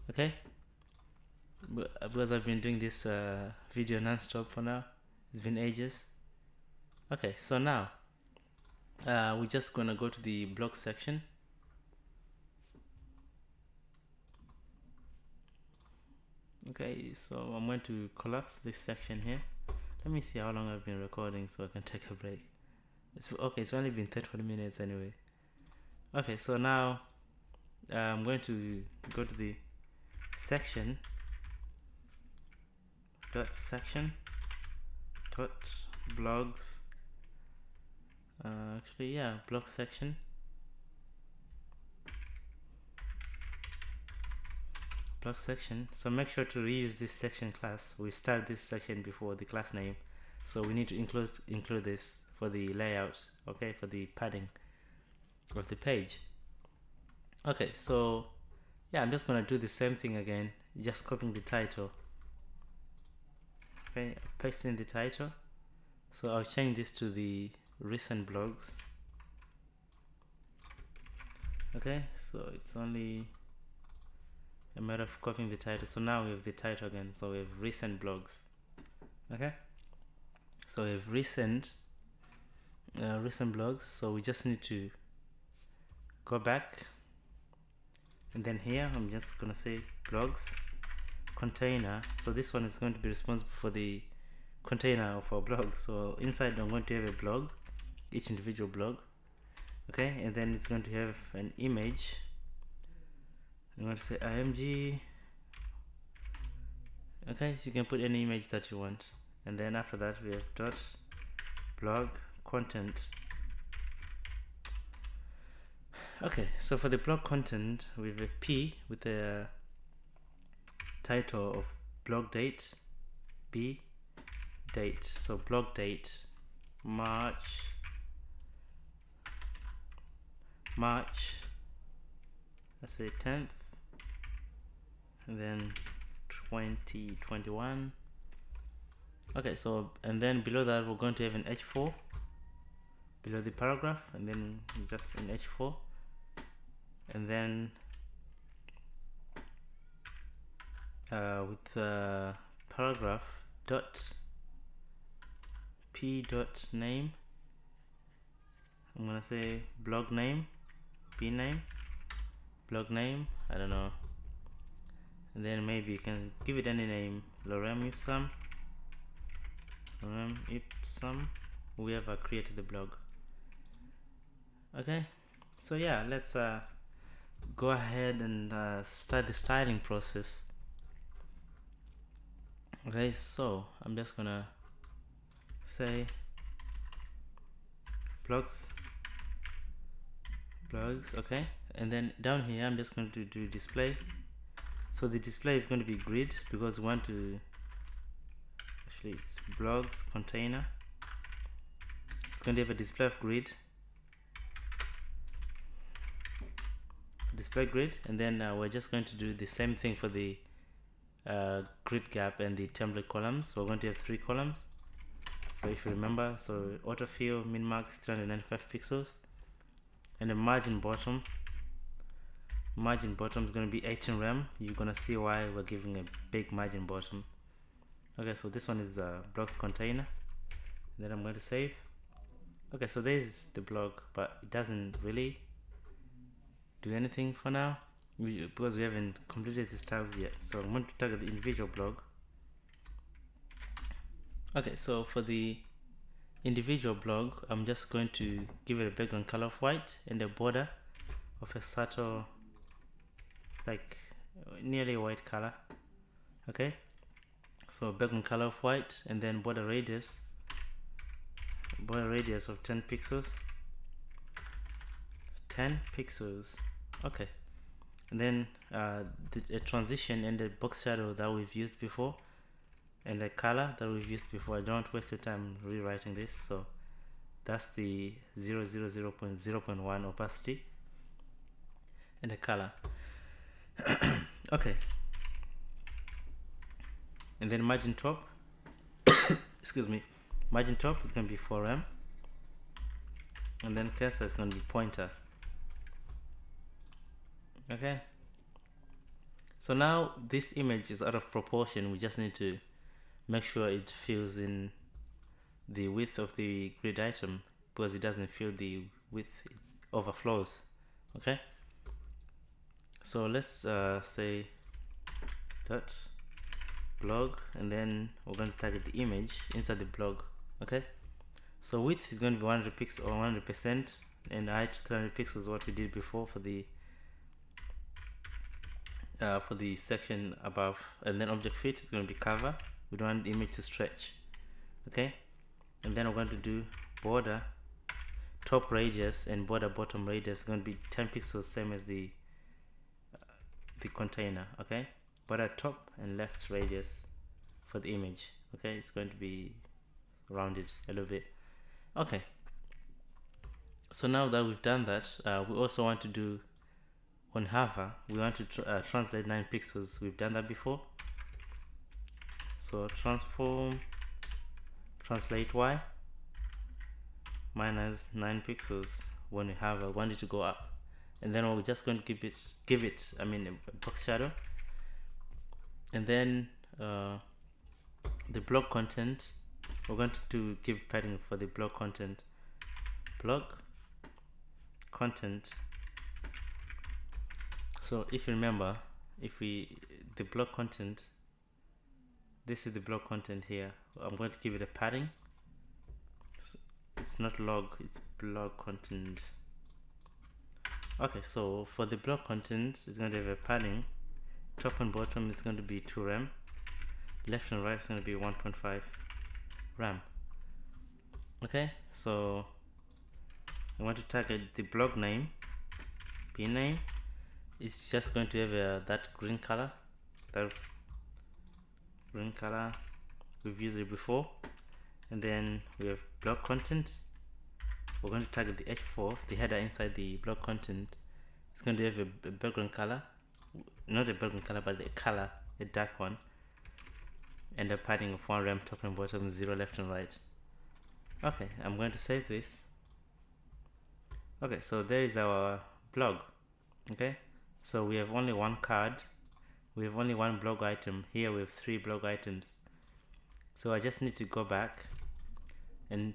Okay, because I've been doing this video non-stop for now. It's been ages. Okay, so now we're just gonna go to the blog section. Okay, so I'm going to collapse this section here. Let me see how long I've been recording so I can take a break. It's only been 30 minutes anyway. Okay, so now I'm going to go to the section blogs. Actually, yeah, blog section. Blog section. So make sure to reuse this section class. We start this section before the class name, so we need to include this for the layout. Okay, for the padding of the page. Okay, so yeah, I'm just gonna do the same thing again, just copying the title. Okay, pasting the title. So I'll change this to the recent blogs. Okay, so it's only a matter of copying the title. So now we have the title again. So we have recent blogs. Okay, so we have recent blogs. So we just need to go back, and then here I'm just gonna say blogs container. So this one is going to be responsible for the container of our blog. So inside I'm going to have a blog, each individual blog. Okay, and then it's going to have an image. I'm going to say img. Okay, you can put any image that you want, and then after that we have dot blog content. Okay, so for the blog content we have a p with a title of blog date, b date. So blog date March, let's say 10th, and then 2021. Okay, so and then below that we're going to have an h4 below the paragraph, and then just an h4, and then with paragraph dot p dot name, I'm gonna say blog name, p name, blog name, I don't know, and then maybe you can give it any name, lorem ipsum, whoever created the blog. Okay, so yeah, let's go ahead and start the styling process. Okay, so I'm just gonna say blogs, okay, and then down here I'm just going to do display. So the display is going to be grid because we want to, actually it's blogs container, it's going to have a display of grid, so display grid, and then we're just going to do the same thing for the grid gap and the template columns. So we're going to have 3 columns. So if you remember, so autofill min-max 395 pixels, and the margin bottom is going to be 18 rem. You're going to see why we're giving a big margin bottom. Okay, so this one is the blogs container, then I'm going to save. Okay, so there's the blog, but it doesn't really do anything for now because we haven't completed the styles yet. So I'm going to target the individual blog. Okay, so for the individual blog, I'm just going to give it a background color of white and a border of a subtle, it's like nearly a white color. Okay, so background color of white, and then border radius of 10 pixels. 10 pixels. Okay, and then a transition and a box shadow that we've used before, and a color that we've used before. I don't waste your time rewriting this, so that's the 0.0.1 opacity and a color. Okay, and then margin top excuse me, margin top is going to be 4M, and then cursor is going to be pointer. Okay, so now this image is out of proportion. We just need to make sure it fills in the width of the grid item, because it doesn't fill the width, it overflows. Okay, so let's say dot blog, and then we're going to target the image inside the blog. Okay, so width is going to be 100 pixels or 100%, and height 300 pixels, what we did before for the section above. And then object fit is going to be cover. We don't want the image to stretch. Okay, and then we're going to do border top radius and border bottom radius is going to be 10 pixels, same as the container. Okay, border top and left radius for the image. Okay, it's going to be rounded a little bit. Okay, so now that we've done that, we also want to do on hover, we want to translate 9 pixels. We've done that before. So transform translate y minus 9 pixels when we have a want it to go up, and then we're just going to give it I mean a box shadow, and then the blog content, we're going to give padding for the blog content. Blog content. So if you remember, the blog content, this is the blog content here. I'm going to give it a padding. It's not log, it's blog content. Okay, so for the blog content, it's going to have a padding. Top and bottom is going to be 2 rem. Left and right is going to be 1.5 rem. Okay, so I want to target the blog name. P name is just going to have that green color. That green color, we've used it before. And then we have blog content. We're going to target the H4, the header inside the blog content. It's going to have a background color, not a background color, but a color, a dark one, and a padding of 1 rem top and bottom, 0 left and right. Okay, I'm going to save this. Okay, so there is our blog. Okay, so we have only one card, we have only one blog item. Here we have 3 blog items. So I just need to go back and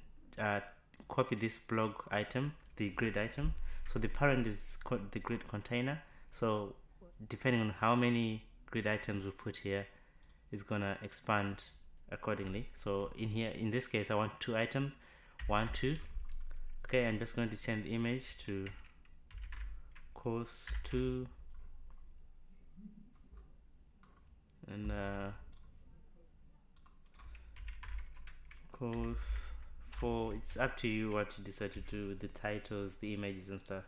copy this blog item, the grid item. So the parent is the grid container. So depending on how many grid items we put here, it's gonna expand accordingly. So in here, in this case, I want 2 items, 1, 2. Okay, I'm just going to change the image to course 2 and course 4. It's up to you what you decide to do with the titles, the images and stuff.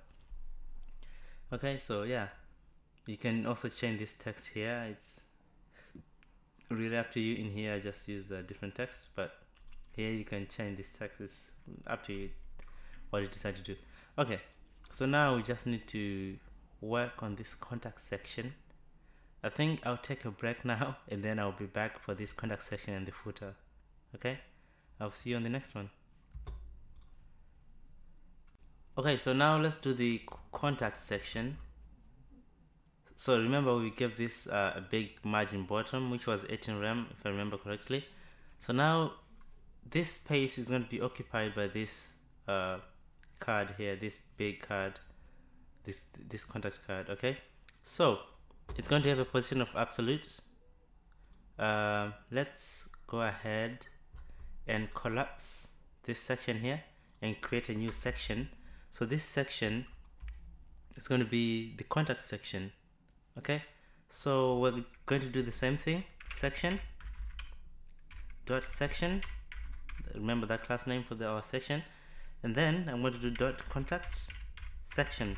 Okay, so yeah, you can also change this text here. It's really up to you. In here I just use a different text, but here you can change this text. It's up to you what you decide to do. Okay, so now we just need to work on this contact section. I think I'll take a break now, and then I'll be back for this contact section and the footer. Okay, I'll see you on the next one. Okay, so now let's do the contact section. So remember, we gave this a big margin bottom, which was 18 rem if I remember correctly. So now this space is going to be occupied by this card here, this big card, this contact card. Okay, so it's going to have a position of absolute. Let's go ahead and collapse this section here and create a new section. So this section is going to be the contact section. Okay, so we're going to do the same thing. Section dot section, remember that class name for our section, and then I'm going to do dot contact section.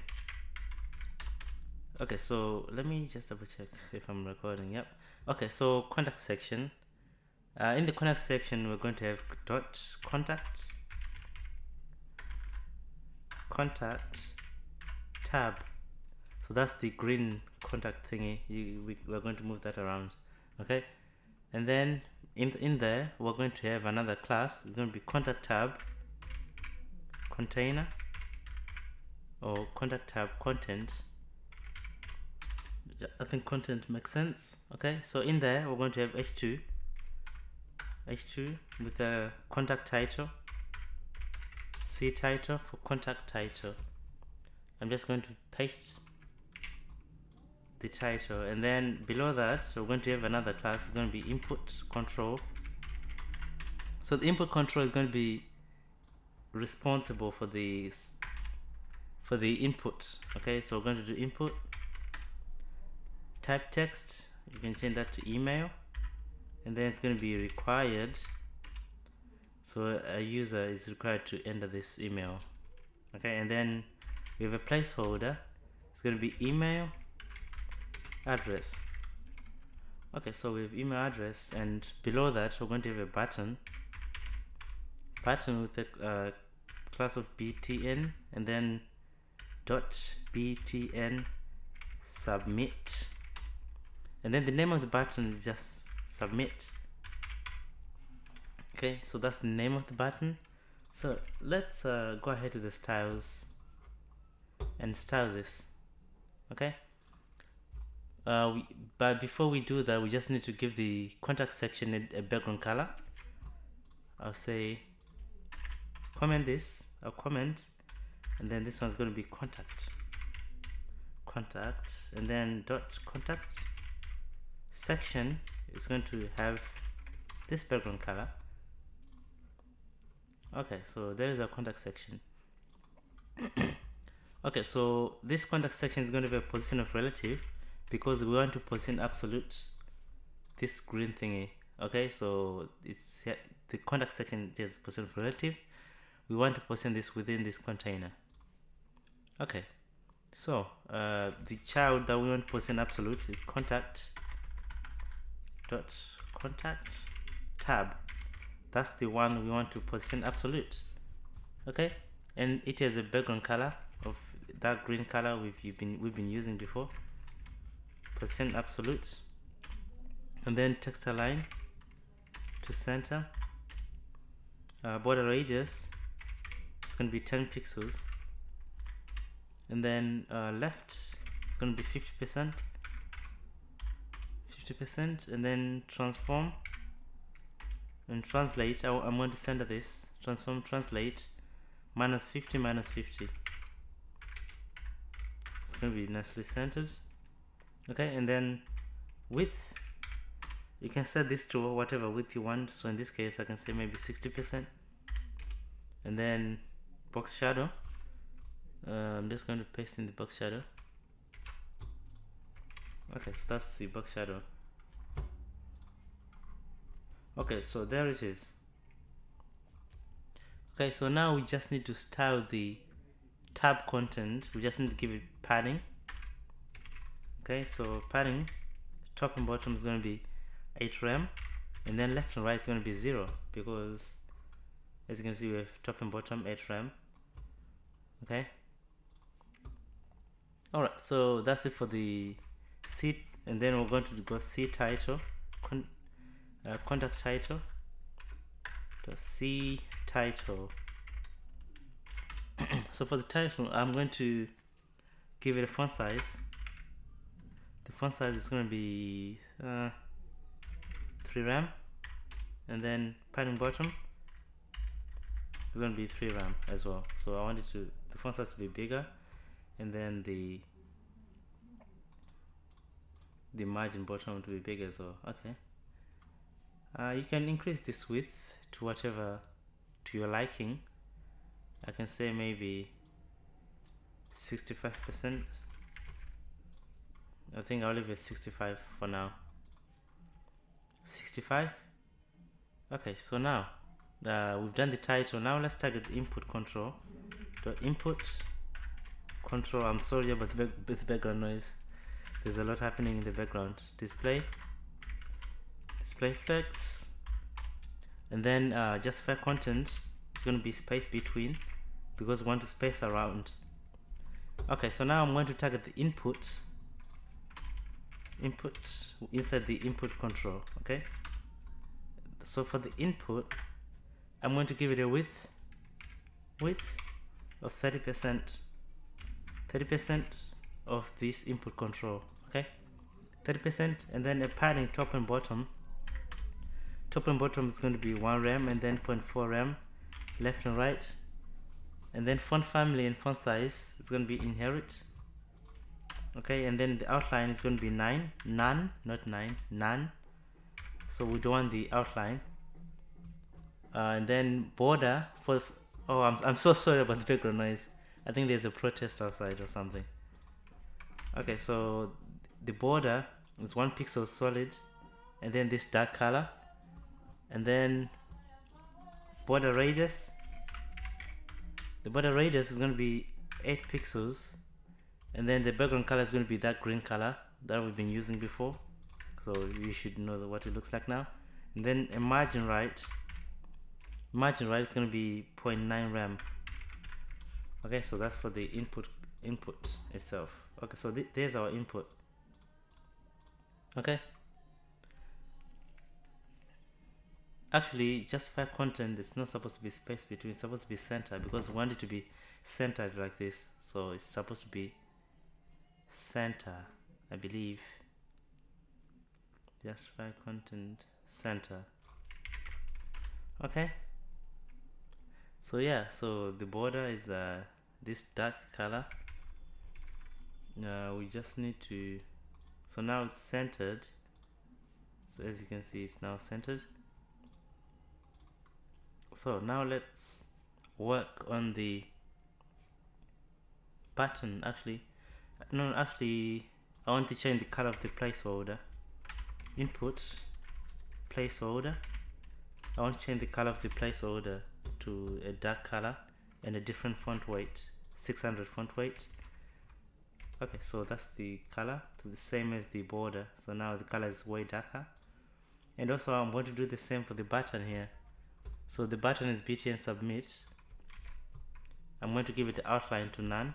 Okay, so let me just double check if I'm recording. Yep. Okay, so contact section. In the contact section, we're going to have dot contact tab. So that's the green contact thingy. We're going to move that around. Okay, and then in there we're going to have another class. It's going to be contact tab container, or contact tab content. I think content makes sense. Okay, so in there we're going to have h2 with the contact title, C title for contact title. I'm just going to paste the title, and then below that we're going to have another class. It's going to be input control. So the input control is going to be responsible for the input. Okay, so we're going to do input type text. You can change that to email, and then it's going to be required, so a user is required to enter this email. Okay, and then we have a placeholder. It's going to be email address. Okay, so we have email address, and below that we're going to have a button with a class of btn, and then dot btn submit, and then the name of the button is just submit. Okay, so that's the name of the button. So let's go ahead to the styles and style this. Okay, but before we do that, we just need to give the contact section a background color. I'll say comment this, I'll comment, and then this one's going to be contact, and then dot contact section is going to have this background color. Okay, so there is our contact section. Okay, so this contact section is going to be a position of relative, because we want to position absolute this green thingy. Okay, so it's the contact section is position of relative. We want to position this within this container. Okay, so the child that we want to position absolute is contact dot contact tab. That's the one we want to position absolute. Okay, and it has a background color of that green color we've been using before. Position absolute, and then text align to center. Border radius is going to be 10 pixels, and then left it's going to be 50%, and then transform and translate. I'm going to center this. Transform translate -50 -50. It's going to be nicely centered. Okay, and then width, you can set this to whatever width you want. So in this case I can say maybe 60%. And then box shadow, I'm just going to paste in the box shadow. Okay, so that's the box shadow. Okay, so there it is. Okay, so now we just need to style the tab content. We just need to give it padding. Okay, so padding, top and bottom is going to be 8 rem, and then left and right is going to be 0, because as you can see we have top and bottom 8 rem. Okay, alright, so that's it for the C, and then we're going to go C title, contact title, C title. So for the title, I'm going to give it a font size. The font size is going to be 3 rem, and then padding bottom is going to be 3 rem as well. So I wanted the font size to be bigger, and then the margin bottom to be bigger as well. Okay, you can increase this width to whatever to your liking. I can say maybe 65%. I think I'll leave it 65 for now. 65. Okay, so now we've done the title. Now let's target the input control. The input control, I'm sorry about the background noise. There's a lot happening in the background. Display flex, and then justify content is going to be space between, because we want to space around. Okay, so now I'm going to target the input inside the input control. Okay, so for the input, I'm going to give it a width of 30% of this input control. Okay, 30%, and then a padding top and bottom. Top and bottom is going to be 1 rem, and then 0.4 rem left and right, and then font family and font size is going to be inherit. Okay, and then the outline is going to be none, not 9, none. So we don't want the outline. And then border for oh, I'm so sorry about the background noise. I think there's a protest outside or something. Okay, so the border is 1 pixel solid, and then this dark color, and then border radius. The border radius is going to be 8 pixels, and then the background color is going to be that green color that we've been using before, so you should know what it looks like now. And then a margin right is going to be 0.9 rem. Okay, so that's for the input itself. Okay, so there's our input. Okay, actually justify content is not supposed to be space between, it's supposed to be center, because we want it to be centered like this, so it's supposed to be center, I believe. Justify content center. Okay, so yeah, so the border is this dark color. We just need to, so now it's centered, so as you can see it's now centered. So now let's work on the button. Actually I want to change the color of the placeholder. Input placeholder, I want to change the color of the placeholder to a dark color and a different font weight, 600 font weight. Okay, so that's the color, to the same as the border. So now the color is way darker. And also I'm going to do the same for the button here. So the button is btn submit. I'm going to give it the outline to none.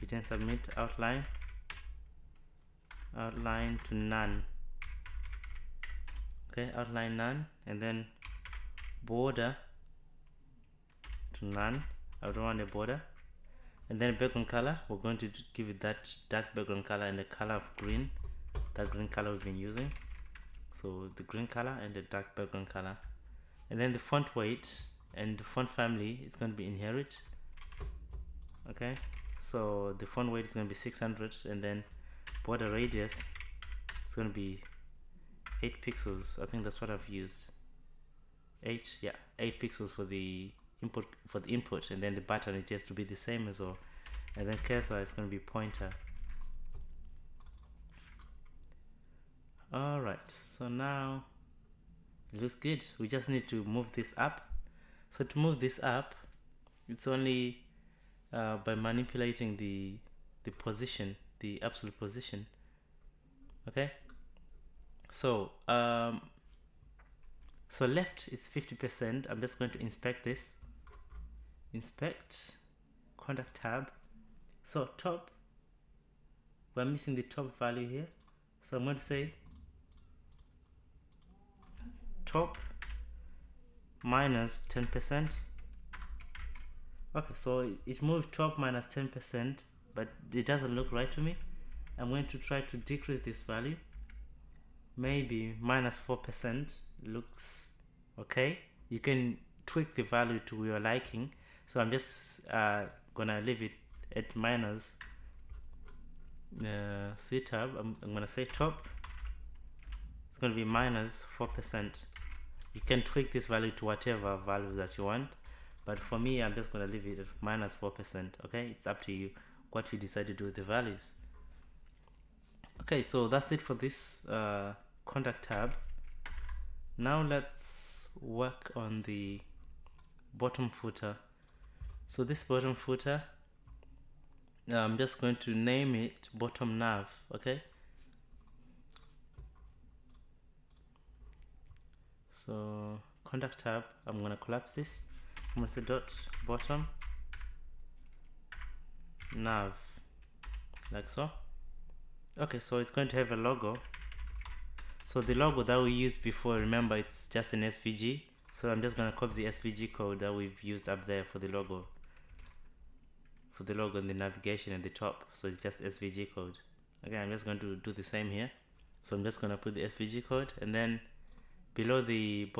Btn submit outline to none. Okay, outline none, and then border to none. I don't want a border. And then background color, we're going to give it that dark background color and the color of green, that green color we've been using. So the green color and the dark background color. And then the font weight and the font family is going to be inherit. Okay, so the font weight is going to be 600, and then border radius is going to be 8 pixels. I think that's what I've used. 8 pixels for the input, and then the button it has to be the same as well, and then cursor is going to be pointer. Alright, so now it looks good. We just need to move this up. So to move this up, it's only by manipulating the position, the absolute position. Okay, so so left is 50%. I'm just going to inspect this. Inspect, contact tab. So top, we're missing the top value here, so I'm going to say top minus 10%. Okay, so it moved top minus 10%, but it doesn't look right to me. I'm going to try to decrease this value. Maybe minus 4% looks okay. You can tweak the value to your liking. So I'm just gonna leave it at minus C tab. I'm gonna say top. It's gonna be minus 4%. You can tweak this value to whatever value that you want, but for me, I'm just going to leave it at -4%. Okay, it's up to you what you decide to do with the values. Okay, so that's it for this contact tab. Now let's work on the bottom footer. So this bottom footer, I'm just going to name it bottom nav. Okay, so contact tab, I'm going to collapse this. I'm going to say dot bottom nav, like so. Okay, so it's going to have a logo. So the logo that we used before, remember, it's just an SVG. So I'm just going to copy the SVG code that we've used up there for the logo. For the logo and the navigation at the top. So it's just SVG code. Okay, I'm just going to do the same here. So I'm just going to put the SVG code, and then below the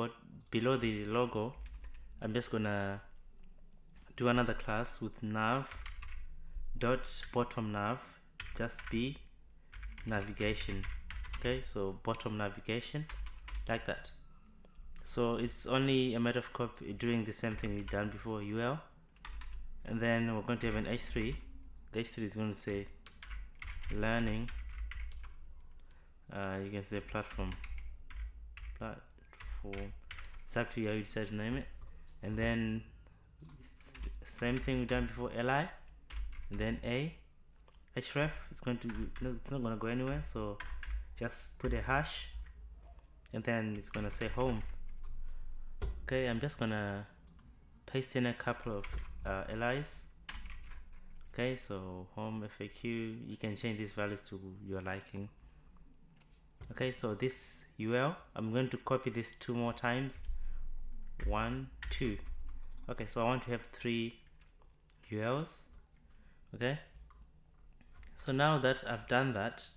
logo, I'm just going to do another class with nav dot bottom nav, just be navigation. Okay, so bottom navigation, like that. So it's only a matter of doing the same thing we've done before, UL, and then we're going to have an H3. The H3 is going to say learning, you can say platform, it's up to you how you decide to name it. And then same thing we've done before, li, and then a href. It's not going to go anywhere, so just put a hash, and then it's going to say home. Okay, I'm just going to paste in a couple of LIs. Okay, so home, FAQ, you can change these values to your liking. Okay, so this UL, I'm going to copy this 2 more times. 1, 2. Okay, so I want to have 3 ULs. Okay, so now that I've done that,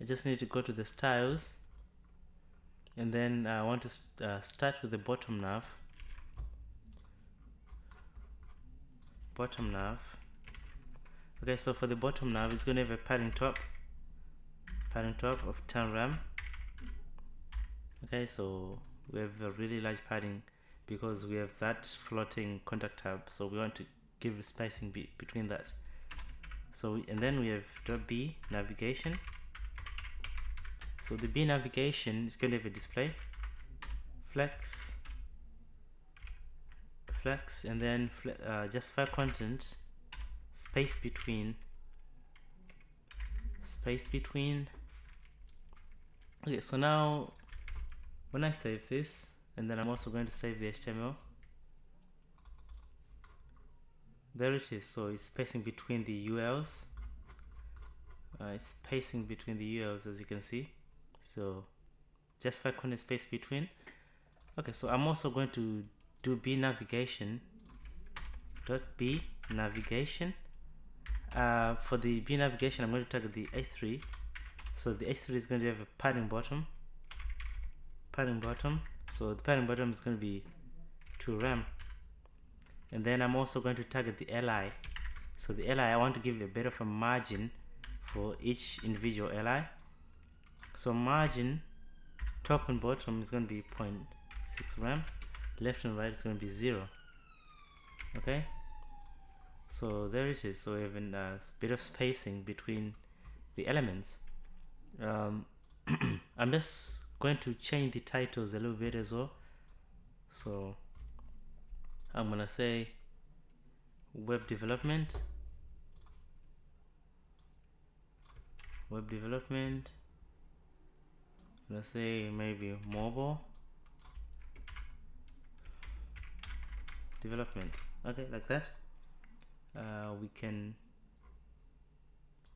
I just need to go to the styles, and then I want to start with the bottom nav. Okay, so for the bottom nav, it's going to have a padding top of 10 rem. Okay, so we have a really large padding because we have that floating contact tab, so we want to give a spacing between that. So and then we have .b navigation. So the B navigation is going to have a display, flex, and then just file content, space between. Okay, so now when I save this, and then I'm also going to save the HTML, there it is. So it's spacing between the ULs. It's spacing between the ULs, as you can see. So just file content space between. Okay, so I'm also going to do B navigation .b navigation. For the B navigation, I'm going to target the H3. So the H3 is going to have a padding bottom. So the padding bottom is going to be 2 rem. And then I'm also going to target the li. So the li, I want to give a bit of a margin for each individual li. So margin top and bottom is going to be 0.6 rem. Left and right is going to be 0. Okay, so there it is. So we have a bit of spacing between the elements. I'm just going to change the titles a little bit as well. So I'm gonna say web development. Let's say maybe mobile development. Okay, like that. We can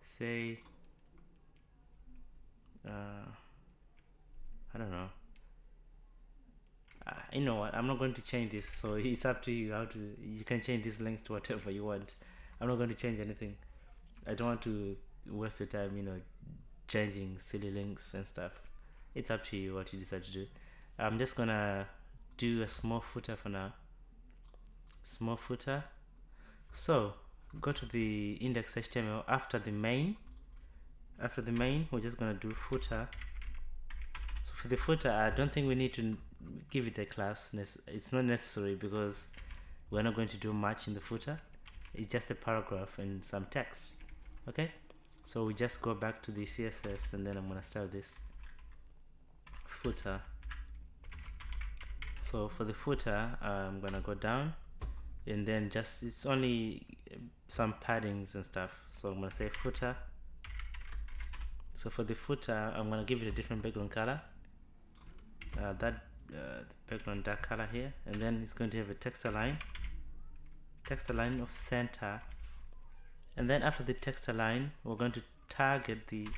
say I don't know. You know what? I'm not going to change this, so it's up to you how to. You can change these links to whatever you want. I'm not going to change anything. I don't want to waste your time, changing silly links and stuff. It's up to you what you decide to do. I'm just gonna do a small footer for now. Small footer. So go to the index HTML after the main. We're just gonna do footer. So for the footer, I don't think we need to give it a class. It's not necessary because we're not going to do much in the footer. It's just a paragraph and some text. Okay, so we just go back to the CSS, and then I'm gonna style this footer. So for the footer, I'm gonna go down, and then just, it's only some paddings and stuff. So I'm gonna say footer. So for the footer, I'm gonna give it a different background color. Background dark color here, and then it's going to have a text align of center, and then after the text align, we're going to target the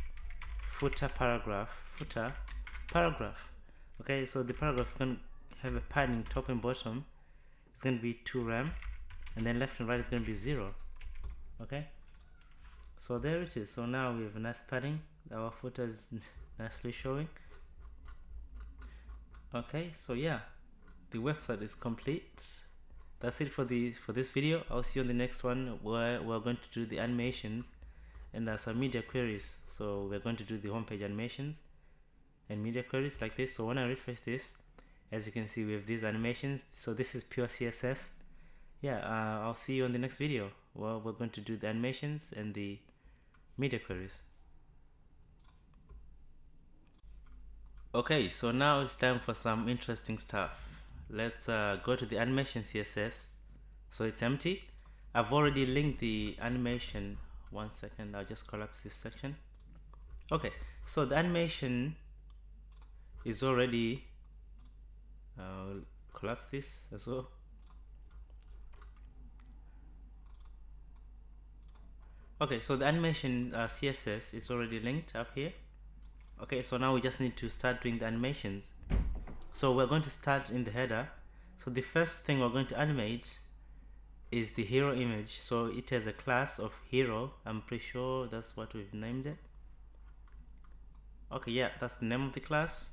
footer paragraph. Okay, so the paragraph is going to have a padding top and bottom. It's going to be 2 rem, and then left and right is going to be 0. Okay, so there it is. So now we have a nice padding. Our footer is nicely showing. Okay, so yeah, the website is complete. That's it for this video. I'll see you on the next one, where we're going to do the animations and some media queries. So we're going to do the homepage animations and media queries like this. So when I refresh this, as you can see, we have these animations. So this is pure CSS. Yeah, I'll see you on the next video. Well, we're going to do the animations and the media queries. Okay, so now it's time for some interesting stuff. Let's go to the animation CSS. So it's empty. I've already linked the animation. 1 second, I'll just collapse this section. Okay, so the animation is already, I'll collapse this as well. Okay, so the animation CSS is already linked up here. Okay, so now we just need to start doing the animations. So we're going to start in the header. So the first thing we're going to animate is the hero image. So it has a class of hero. I'm pretty sure that's what we've named it. Okay, yeah, that's the name of the class.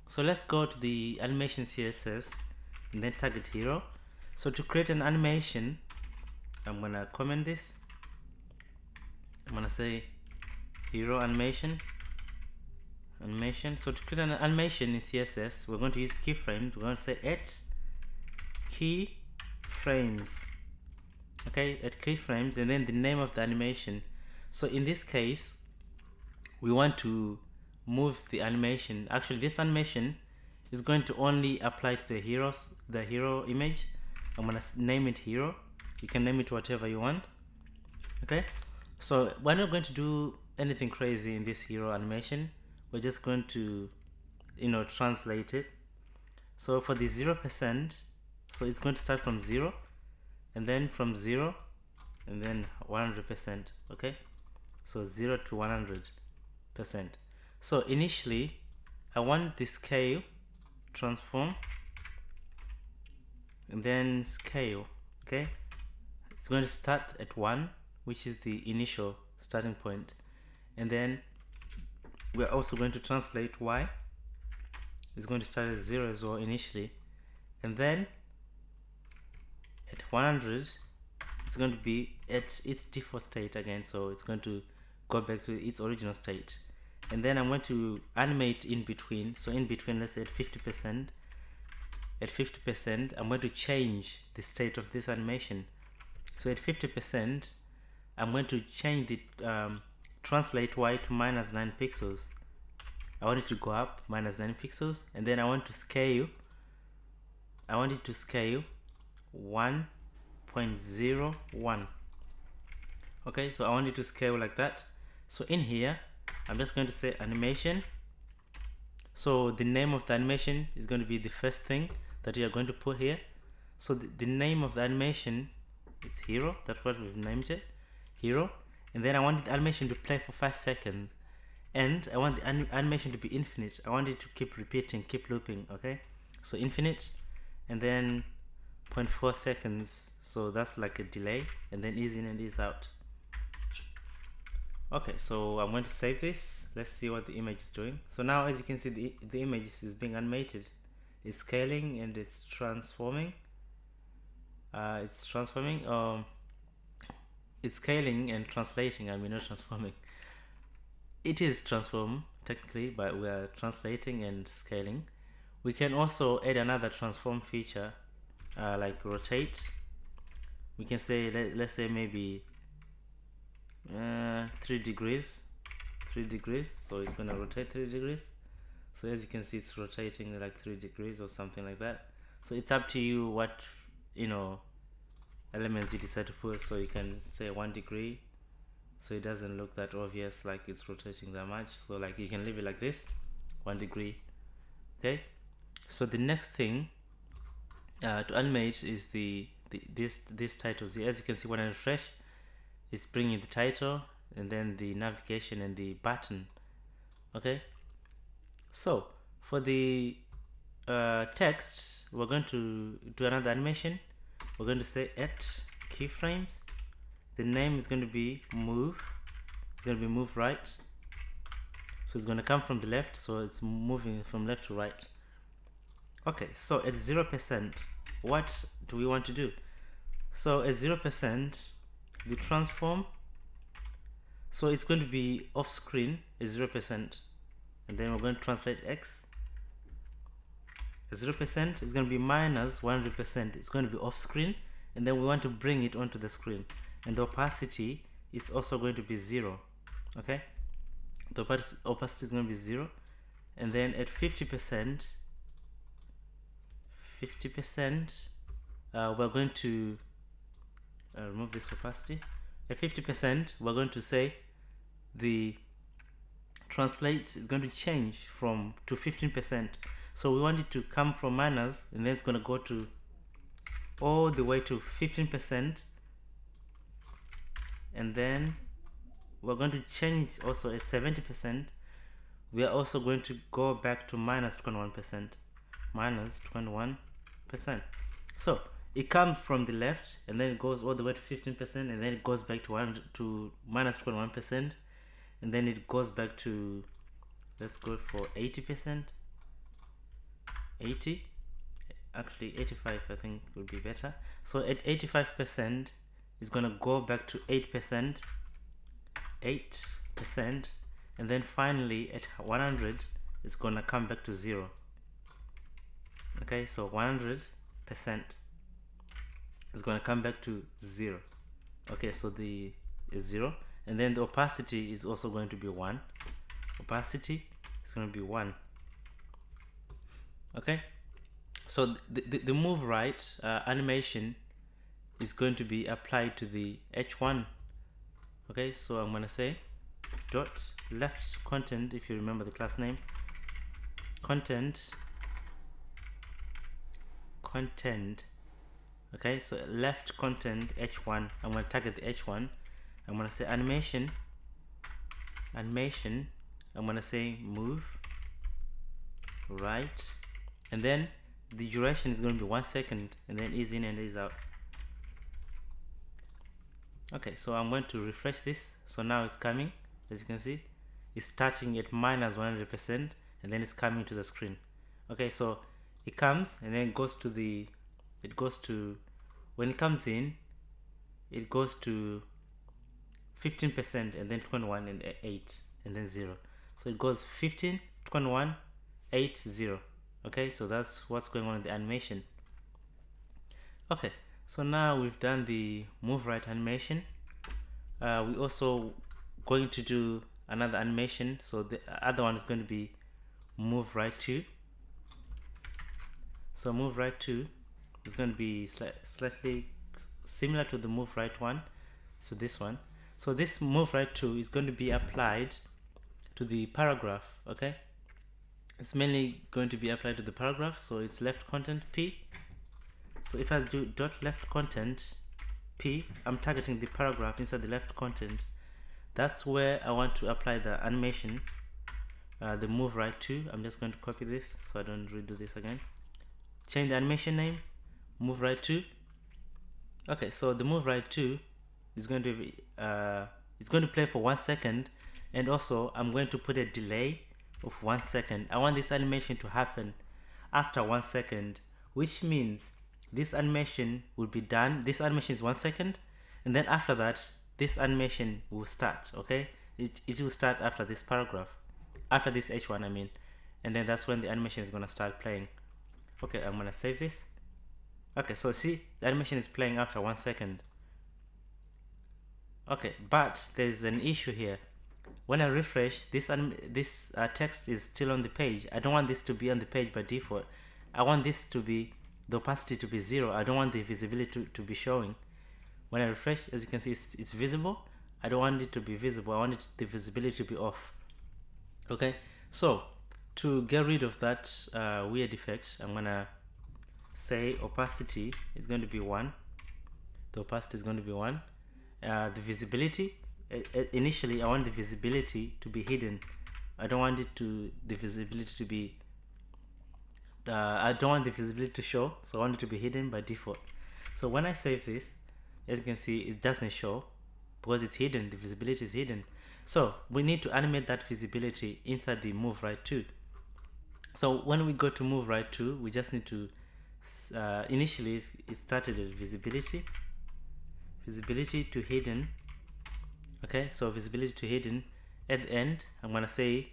So let's go to the animation CSS and then target hero. So to create an animation, I'm gonna comment this. I'm gonna say hero animation. So to create an animation in CSS, we're going to use keyframes. We're going to say at keyframes. Okay, at keyframes, and then the name of the animation. So in this case, we want to move the animation. Actually, this animation is going to only apply to the hero image. I'm gonna name it hero. You can name it whatever you want. Okay, so we're not going to do anything crazy in this hero animation. We're just going to, translate it. So for the 0%, so it's going to start from 0, and then from 0, and then 100%. Okay, so 0 to 100%. So initially, I want the scale transform, and then scale. Okay, it's going to start at 1, which is the initial starting point, and then we're also going to translate y. It's going to start at 0 as well initially, and then at 100 it's going to be at its default state again, so it's going to go back to its original state. And then I'm going to animate in between. So in between, let's say at 50%. At 50%, I'm going to change the state of this animation. So at 50%, I'm going to change the translate y to -9 pixels. I want it to go up -9 pixels, and then I want to scale. I want it to scale 1.01. Okay, so I want it to scale like that. So in here, I'm just going to say animation. So the name of the animation is going to be the first thing that you are going to put here. So the name of the animation, it's hero. That's what we've named it, hero. And then I want the animation to play for 5 seconds, and I want the animation to be infinite. I want it to keep repeating, keep looping. Okay, so infinite, and then 0.4 seconds, so that's like a delay, and then ease in and ease out. Okay, so I'm going to save this. Let's see what the image is doing. So now, as you can see, the image is being animated. It's scaling and it's transforming. It's scaling and translating. I mean, not transforming. It is transform technically, but we are translating and scaling. We can also add another transform feature, like rotate. We can say, let's say maybe 3 degrees. So it's gonna rotate 3 degrees. So as you can see, it's rotating like 3 degrees or something like that. So it's up to you what, you know, elements you decide to put. So you can say 1 degree, so it doesn't look that obvious like it's rotating that much. So like you can leave it like this, 1 degree. Okay, so the next thing to animate is this titles here. As you can see, when I refresh, it's bringing the title and then the navigation and the button. Okay, so for the text, we're going to do another animation. We're going to say at keyframes. The name is going to be move. It's going to be move right. So it's going to come from the left, so it's moving from left to right. Okay, so at 0%, what do we want to do? So at 0%, the transform, so it's going to be off screen at 0%, and then we're going to translate X. At 0%, it's going to be minus 100%. It's going to be off screen, and then we want to bring it onto the screen. And the opacity is also going to be 0. Okay, the opacity is going to be 0, and then at 50%, we're going to remove this opacity. At 50%, we're going to say the translate is going to change to 15%. So we want it to come from minus, and then it's going to go to all the way to 15%, and then we're going to change also at 70%. We are also going to go back to minus 21%. So it comes from the left, and then it goes all the way to 15%, and then it goes back to minus 21%, and then it goes back to, let's go for 80%. 80, actually 85 I think would be better. So at 85%, it's gonna go back to 8%, and then finally at 100, it's gonna come back to 0. Okay, so 100% is gonna come back to 0. Okay, so the is 0, and then the opacity is also going to be 1. Opacity is going to be 1. Okay, so the move right animation is going to be applied to the H1. Okay, so I'm going to say dot left content, if you remember the class name, content. Okay, so left content H1. I'm going to target the H1. I'm going to say animation. I'm going to say move right, and then the duration is going to be 1 second, and then ease in and ease out. Okay, so I'm going to refresh this. So now it's coming. As you can see, it's starting at minus 100%, and then it's coming to the screen. Okay, so it comes and then it goes to when it comes in, it goes to 15%, and then 21 and 8, and then 0. So it goes 15, 21, 8, 0. Okay, so that's what's going on in the animation. Okay, so now we've done the move right animation. We also going to do another animation. So the other one is going to be move right to. So move right to is going to be slightly similar to the move right one. So this one. So this move right to is going to be applied to the paragraph. Okay, it's mainly going to be applied to the paragraph. So it's left content P. So if I do dot left content P, I'm targeting the paragraph inside the left content. That's where I want to apply the animation, the move right to. I'm just going to copy this so I don't redo this again. Change the animation name, move right to. Okay, so the move right to is going to be it's going to play for 1 second, and also I'm going to put a delay of 1 second. I want this animation to happen after 1 second, which means this animation will be done. This animation is 1 second, and then after that this animation will start. Okay, it will start after this paragraph, after this H1 I mean, and then that's when the animation is going to start playing. Okay, I'm going to save this. Okay, so see, the animation is playing after 1 second. Okay, but there's an issue here. When I refresh, this text is still on the page. I don't want this to be on the page by default. I want this to be, the opacity to be 0. I don't want the visibility to be showing. When I refresh, as you can see, it's visible. I don't want it to be visible. I want the visibility to be off. Okay, so to get rid of that weird effect, I'm gonna say opacity is going to be 1. The opacity is going to be 1. The visibility, initially I want the visibility to be hidden. I don't want the visibility to be I don't want the visibility to show, so I want it to be hidden by default. So when I save this, as you can see, it doesn't show because it's hidden. The visibility is hidden. So we need to animate that visibility inside the move right to. So when we go to move right to, we just need to initially it started at visibility to hidden. Okay, so visibility to hidden. At the end, I'm gonna say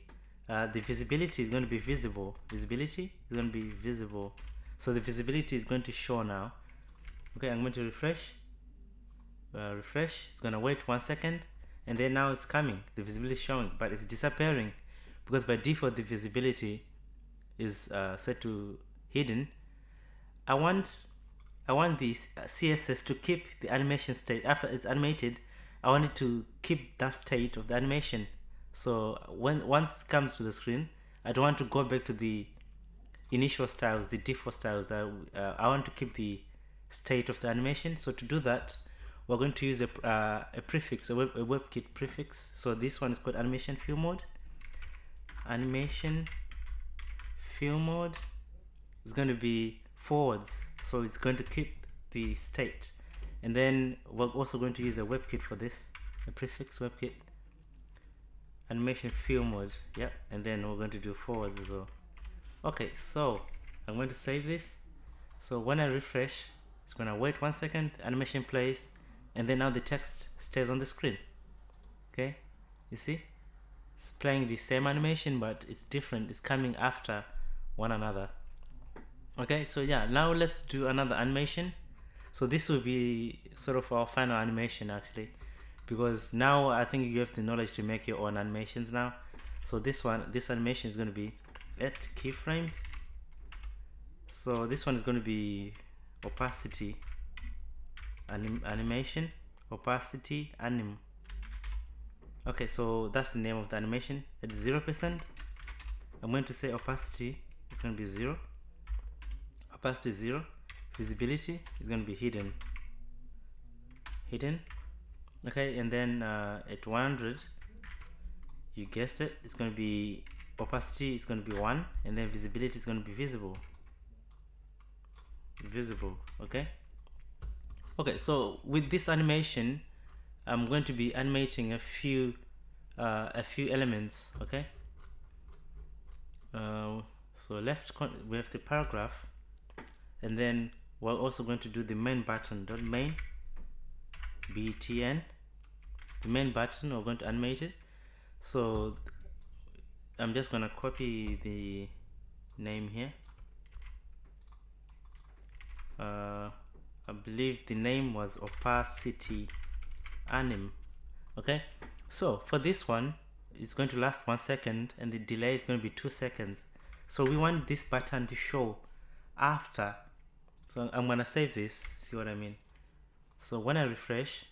the visibility is going to be visible. Visibility is going to be visible. So the visibility is going to show now. Okay, I'm going to refresh. It's going to wait 1 second, and then now it's coming. The visibility is showing, but it's disappearing because by default the visibility is set to hidden. I want the CSS to keep the animation state after it's animated. I want it to keep that state of the animation. So once it comes to the screen, I don't want to go back to the initial styles, the default styles. That I want to keep the state of the animation. So to do that, we're going to use a prefix, a WebKit prefix. So this one is called animation fill mode. Animation fill mode is going to be forwards, so it's going to keep the state. And then we're also going to use a WebKit for this, a prefix WebKit. Animation fill mode, yeah, and then we're going to do forwards as well. Okay, so I'm going to save this. So when I refresh, it's going to wait 1 second, animation plays, and then now the text stays on the screen. Okay, you see, it's playing the same animation, but it's different. It's coming after one another. Okay, so yeah, now let's do another animation. So this will be sort of our final animation actually, because now I think you have the knowledge to make your own animations now. So this animation is going to be at keyframes. So this one is going to be opacity animation, opacity anim. Okay, so that's the name of the animation. At 0%, I'm going to say opacity is going to be 0. Opacity is 0. Visibility is going to be hidden. Okay, and then at 100, you guessed it, it's going to be opacity is going to be 1, and then visibility is going to be visible. Okay, so with this animation, I'm going to be animating a few elements. Okay, so left we have the paragraph, and then we're also going to do the main button. .main btn, the main button. We're going to animate it. So I'm just going to copy the name here. I believe the name was opacity anim. Okay, so for this one, it's going to last 1 second, and the delay is going to be 2 seconds. So we want this button to show after. So I'm gonna save this. See what I mean? So when I refresh,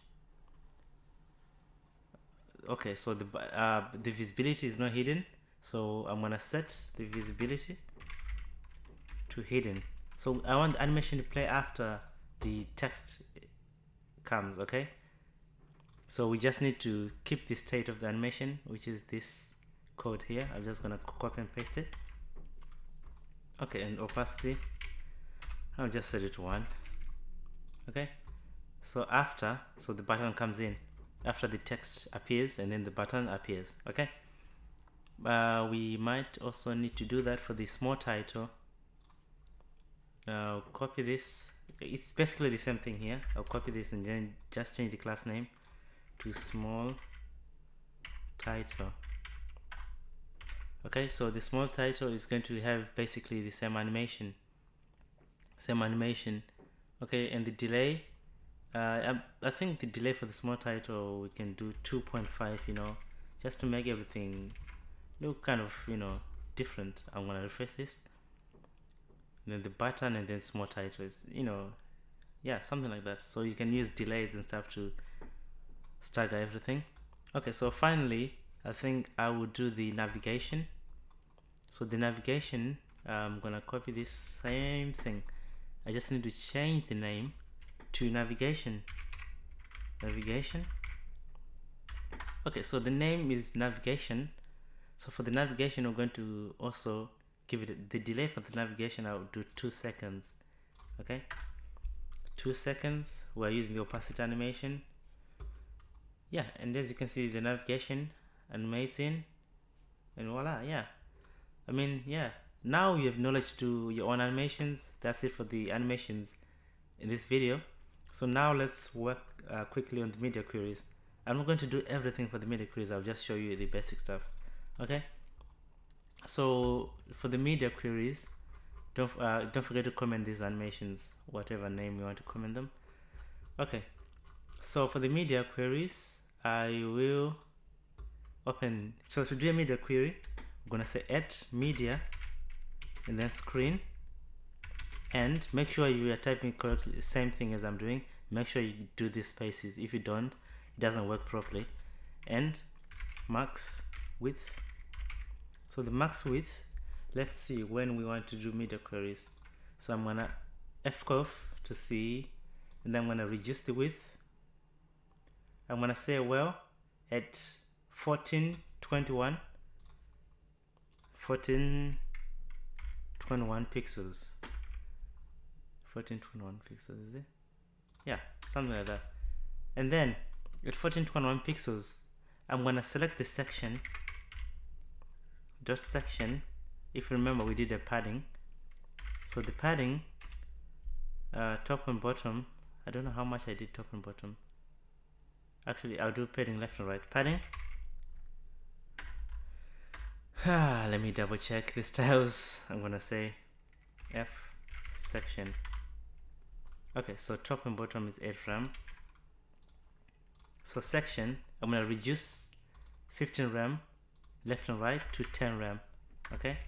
okay, so the visibility is not hidden. So I'm gonna set the visibility to hidden. So I want the animation to play after the text comes. Okay, so we just need to keep the state of the animation, which is this code here. I'm just gonna copy and paste it. Okay, and opacity, I'll just set it to 1. Okay, so after, so the button comes in after the text appears, and then the button appears. Okay, we might also need to do that for the small title. I'll copy this. It's basically the same thing here. I'll copy this and then just change the class name to small title. Okay, so the small title is going to have basically the same animation. Okay, and the delay, I think the delay for the small title we can do 2.5, you know, just to make everything look kind of, you know, different. I'm gonna refresh this, and then the button, and then small titles, you know, yeah, something like that. So you can use delays and stuff to stagger everything. Okay, so finally I think I will do the navigation. So the navigation, I'm gonna copy this same thing. I just need to change the name to navigation. Okay, so the name is navigation. So for the navigation, we're going to also give it the delay for the navigation. I'll do 2 seconds. Okay, 2 seconds. We're using the opacity animation. Yeah, and as you can see, the navigation animation, and voila. Yeah, I mean, yeah, now you have knowledge to your own animations. That's it for the animations in this video. So now let's work quickly on the media queries. I'm not going to do everything for the media queries. I'll just show you the basic stuff. Okay, so for the media queries, don't forget to comment these animations, whatever name you want to comment them. Okay, so for the media queries, I will open. So to do a media query, I'm gonna say add media and then screen, and make sure you are typing correctly, same thing as I'm doing. Make sure you do these spaces. If you don't, it doesn't work properly. And max width. So the max width, let's see when we want to do media queries. So I'm gonna fcof to see, and then I'm gonna reduce the width. I'm gonna say, well, at 1421 pixels. 1421 pixels, is it? Yeah, something like that. And then at 1421 pixels, I'm gonna select the section, dot section. If you remember, we did a padding. So the padding, top and bottom, I don't know how much I did top and bottom. Actually, I'll do padding left and right. Padding. Let me double check the styles. I'm gonna say F section. Okay, so top and bottom is 8 RAM. So section, I'm gonna reduce 15 RAM left and right to 10 RAM. Okay,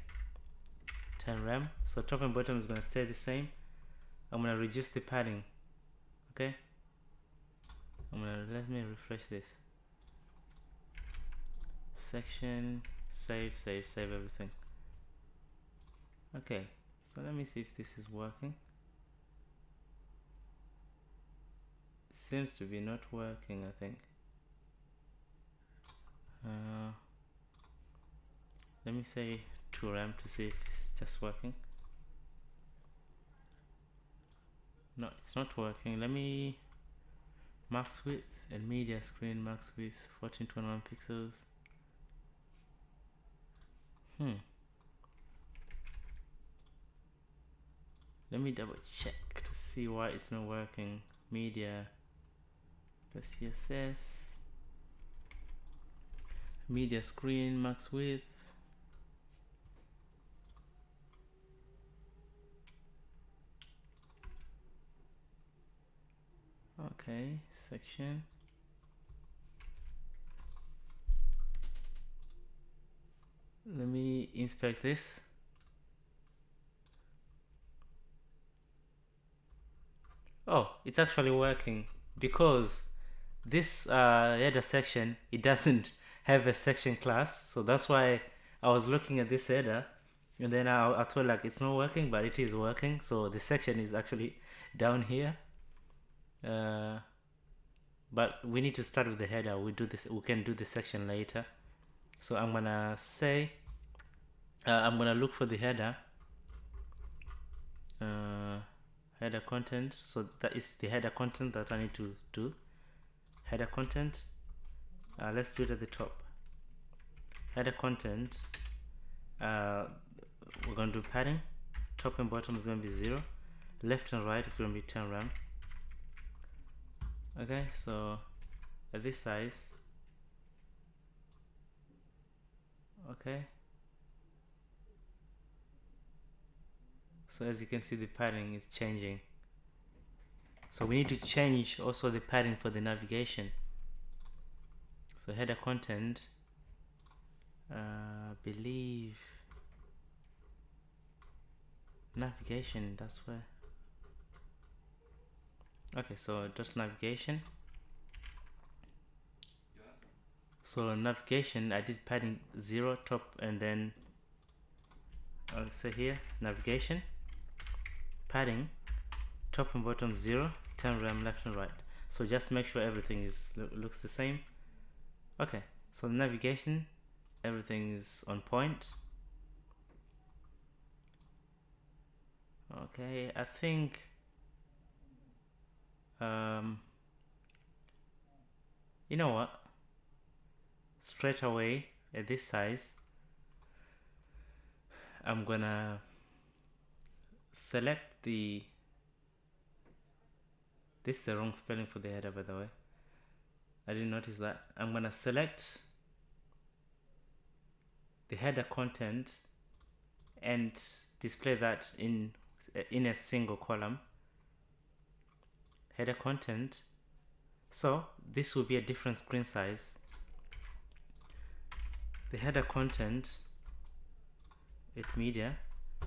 10 RAM. So top and bottom is gonna stay the same. I'm gonna reduce the padding. Okay, let me refresh this. Section, save everything. Okay, so let me see if this is working. Seems to be not working, I think. Let me say 2 RAM to see if it's just working. No, it's not working. Let me max width and media screen max width 1421 pixels. Let me double check to see why it's not working. Media CSS, media screen max width. Okay, section. Let me inspect this. Oh, it's actually working, because this header section, it doesn't have a section class. So that's why I was looking at this header, and then I thought like it's not working, but it is working. So the section is actually down here. But we need to start with the header. We can do the section later. So I'm gonna say I'm gonna look for the header, header content. So that is the header content that I need to do. Header content, let's do it at the top. Header content, we're going to do padding. Top and bottom is going to be 0. Left and right is going to be 10 RAM. Okay, so at this size, okay, So as you can see, the padding is changing. So we need to change also the padding for the navigation. So header content, believe navigation, that's where. Okay, so just navigation. So navigation, I did padding 0 top, and then I'll say here navigation padding top and bottom 0, turn rem left and right. So just make sure everything is looks the same. Okay, so the navigation, everything is on point. Okay, I think you know what, straight away at this size I'm gonna select the, this is the wrong spelling for the header, by the way, I didn't notice that. I'm gonna select the header content and display that in a single column, header content. So this will be a different screen size. The header content at media,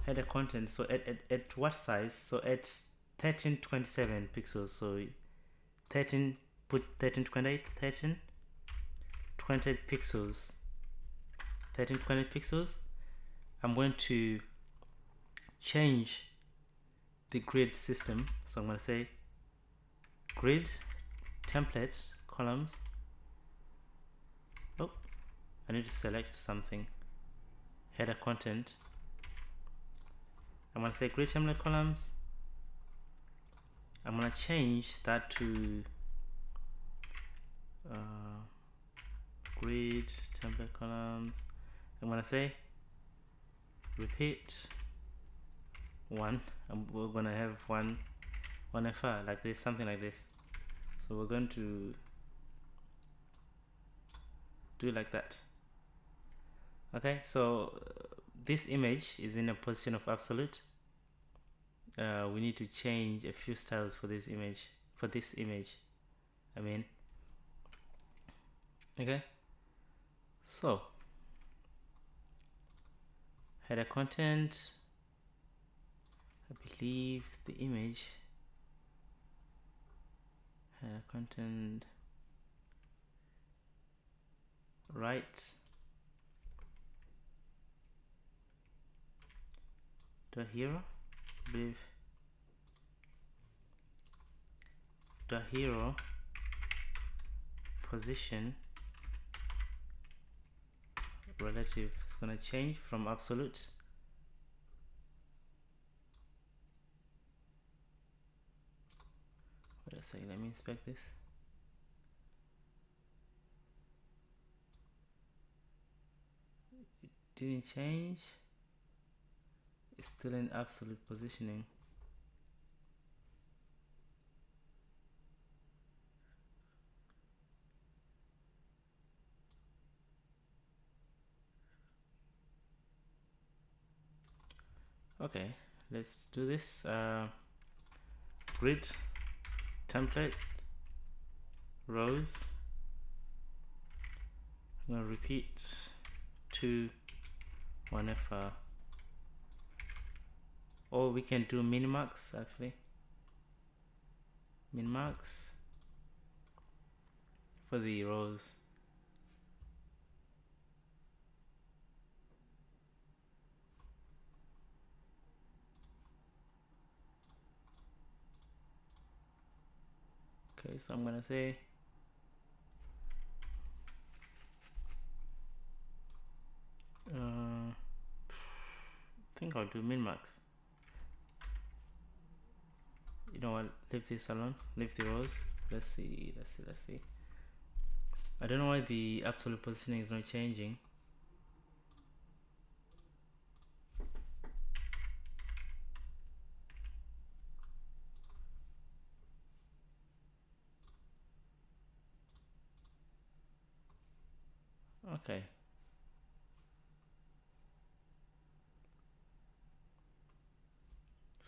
header content, so at what size? So at 1327 pixels. So 13, put 1328, 1328 pixels, 1328 pixels. I'm going to change the grid system. So I'm going to say grid template columns. Oh, I need to select something. Header content. I'm going to say grid template columns. I'm going to change that to grid template columns. I'm going to say repeat 1. We're going to have one FR like this, something like this. So we're going to do it like that. Okay, so this image is in a position of absolute. We need to change a few styles for this image, I mean. Okay, so header content, I believe the image, header content right, the hero, I believe the hero position relative is going to change from absolute. Wait a second, let me inspect this. It didn't change, it's still in absolute positioning. Okay, let's do this. Grid template rows. I'm gonna repeat 2 1 FR, or we can do min-max actually. Min-max for the rows. Okay, so I'm gonna say I think I'll do min-max. You know what, leave this alone, leave the rows. Let's see. I don't know why the absolute positioning is not changing. Okay,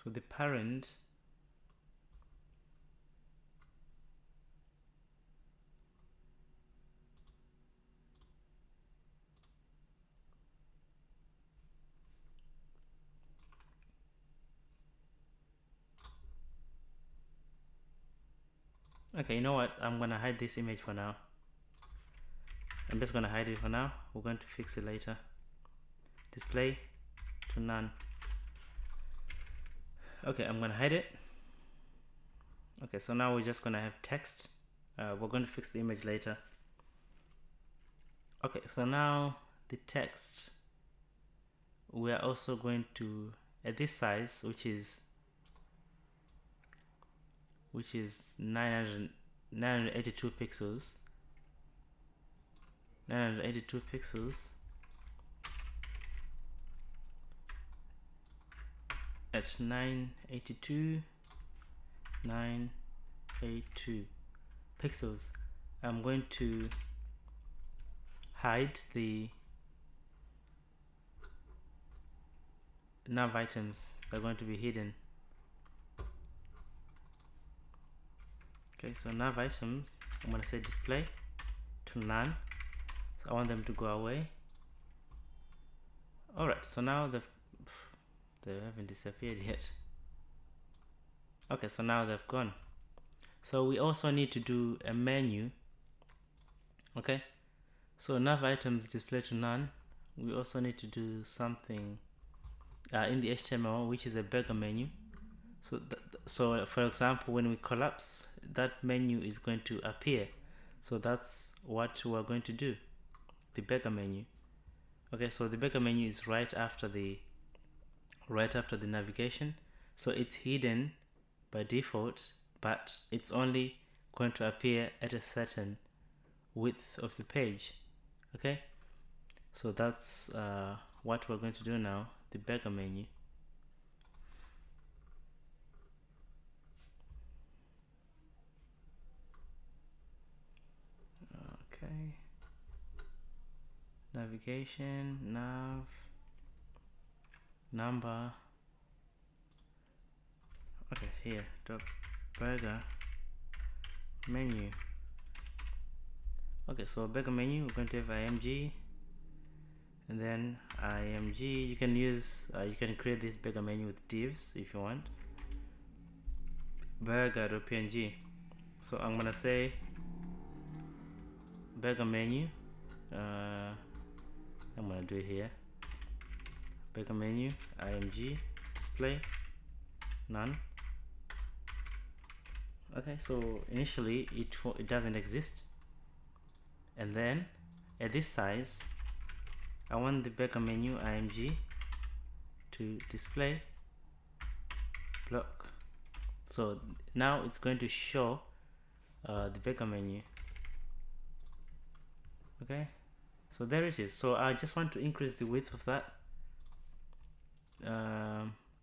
So the parent okay, you know what, I'm gonna hide this image for now. I'm just gonna hide it for now. We're going to fix it later. Display to none. Okay, I'm gonna hide it. Okay, so now we're just gonna have text. We're going to fix the image later. Okay, so now the text, we are also going to, at this size, which is 982 pixels. 982 pixels at 982 pixels. I'm going to hide the nav items. They're going to be hidden. Okay, so nav items, I'm going to say display to none. So I want them to go away. Alright, so now they haven't disappeared yet. Okay, so now they've gone. So we also need to do a menu. Okay, so nav items display to none. We also need to do something in the HTML, which is a beggar menu. So for example, when we collapse, that menu is going to appear. So that's what we're going to do, the beggar menu. Okay, so the beggar menu is right after the navigation. So it's hidden by default, but it's only going to appear at a certain width of the page. Okay, so that's what we're going to do now, the beggar menu. Okay, navigation, nav, number. Okay, here, dot beggar menu. Okay, so beggar menu, we're going to have img, and then img. You can use you can create this beggar menu with divs if you want. Beggar.png. So I'm gonna say beggar menu. I'm gonna do it here. Beggar menu img display none. Okay, so initially it doesn't exist, and then at this size I want the beggar menu img to display block. So now it's going to show the beggar menu. Okay, so there it is. So I just want to increase the width of that.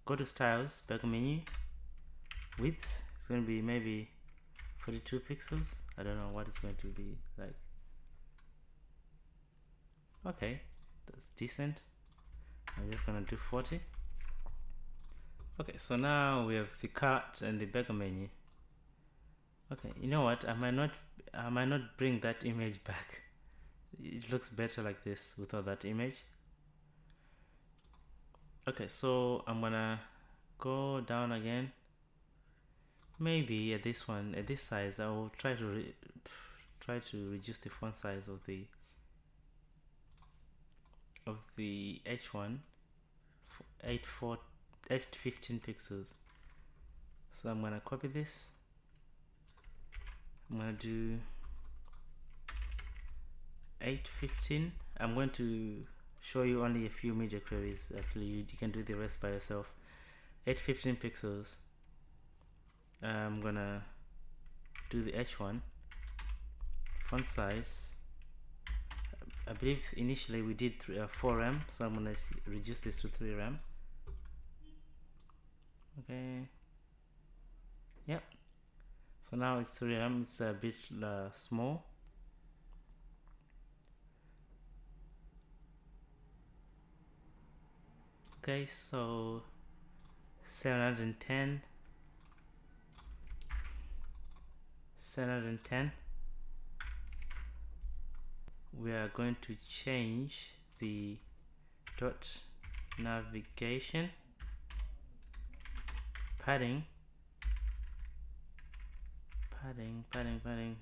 Go to styles, beggar menu, width. It's going to be maybe 42 pixels. I don't know what it's going to be like. Okay, that's decent. I'm just gonna do 40. Okay, so now we have the cart and the beggar menu. Okay, you know what? I might not bring that image back. It looks better like this without that image. Okay, so I'm gonna go down again. Maybe at this one, at this size, I will try to reduce the font size of the H1 815 pixels. So I'm gonna copy this. I'm gonna do 815. I'm going to show you only a few media queries. Actually, you can do the rest by yourself. 815 pixels. I'm gonna do the H1 font size. I believe initially we did 4 rem, so I'm gonna reduce this to 3 rem. Okay. Yep. So now it's 3 rem. It's a bit small. Okay, so 710, 710. We are going to change the dot navigation padding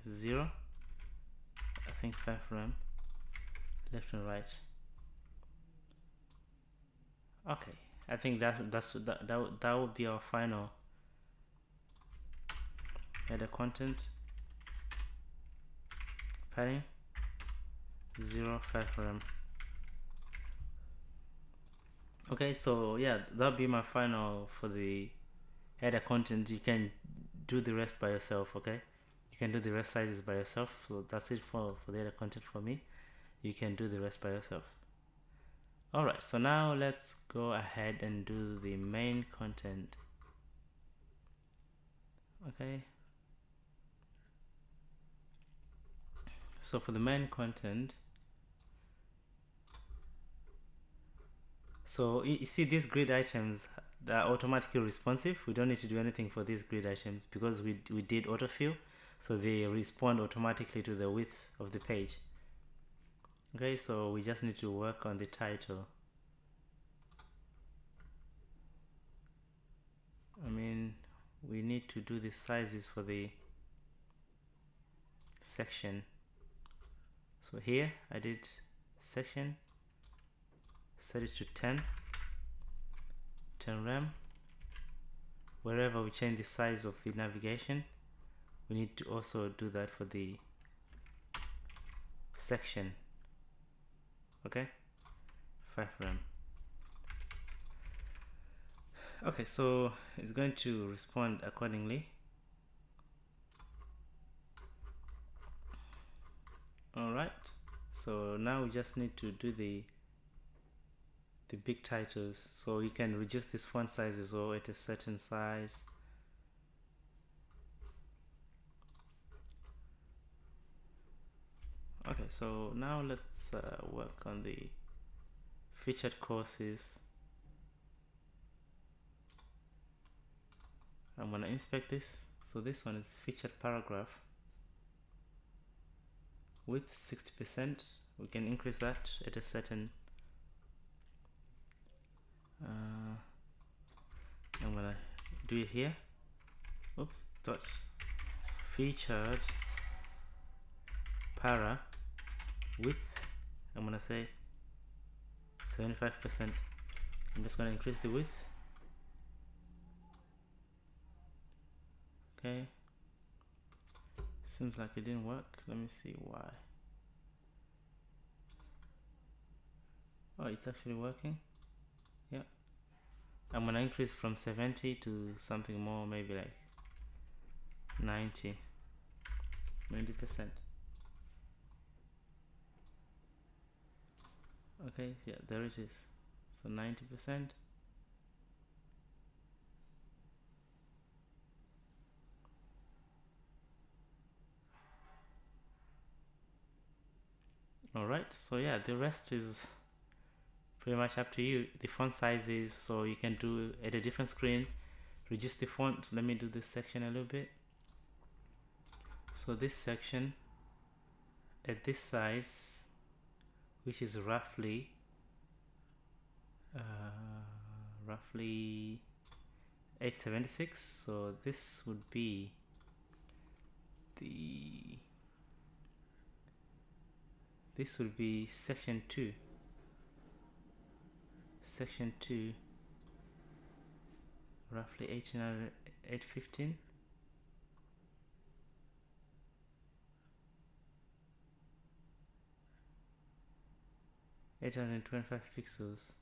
0, I think 5 rem, left and right. Okay, I think that would be our final header content. Padding 0, 5 rem. Okay, so yeah, that'll be my final for the header content. You can do the rest by yourself. Okay, you can do the rest sizes by yourself. So that's it for the header content for me. You can do the rest by yourself. Alright, so now let's go ahead and do the main content. Okay, so for the main content, so you see these grid items are automatically responsive. We don't need to do anything for these grid items because we did autofill, so they respond automatically to the width of the page. Okay, so we just need to work on the title. I mean, we need to do the sizes for the section. So here I did section, set it to 10 rem. Wherever we change the size of the navigation, we need to also do that for the section. Okay, 5 rem. Okay, so it's going to respond accordingly. Alright, so now we just need to do the big titles. So you can reduce this font size as well at a certain size. Okay, so now let's work on the featured courses. I'm gonna inspect this. So this one is featured paragraph with 60%. We can increase that at a certain I'm gonna do it here. Oops, dot featured para width, I'm gonna say 75%. I'm just gonna increase the width. Okay, seems like it didn't work. Let me see why. Oh, it's actually working. Yeah, I'm gonna increase from 70 to something more, maybe like 90%. Okay, yeah, there it is. So 90%. Alright, so yeah, the rest is pretty much up to you. The font sizes, so you can do at a different screen, reduce the font. Let me do this section a little bit. So this section at this size, which is roughly 876, so this would be section 2, roughly 815. (825 pixels).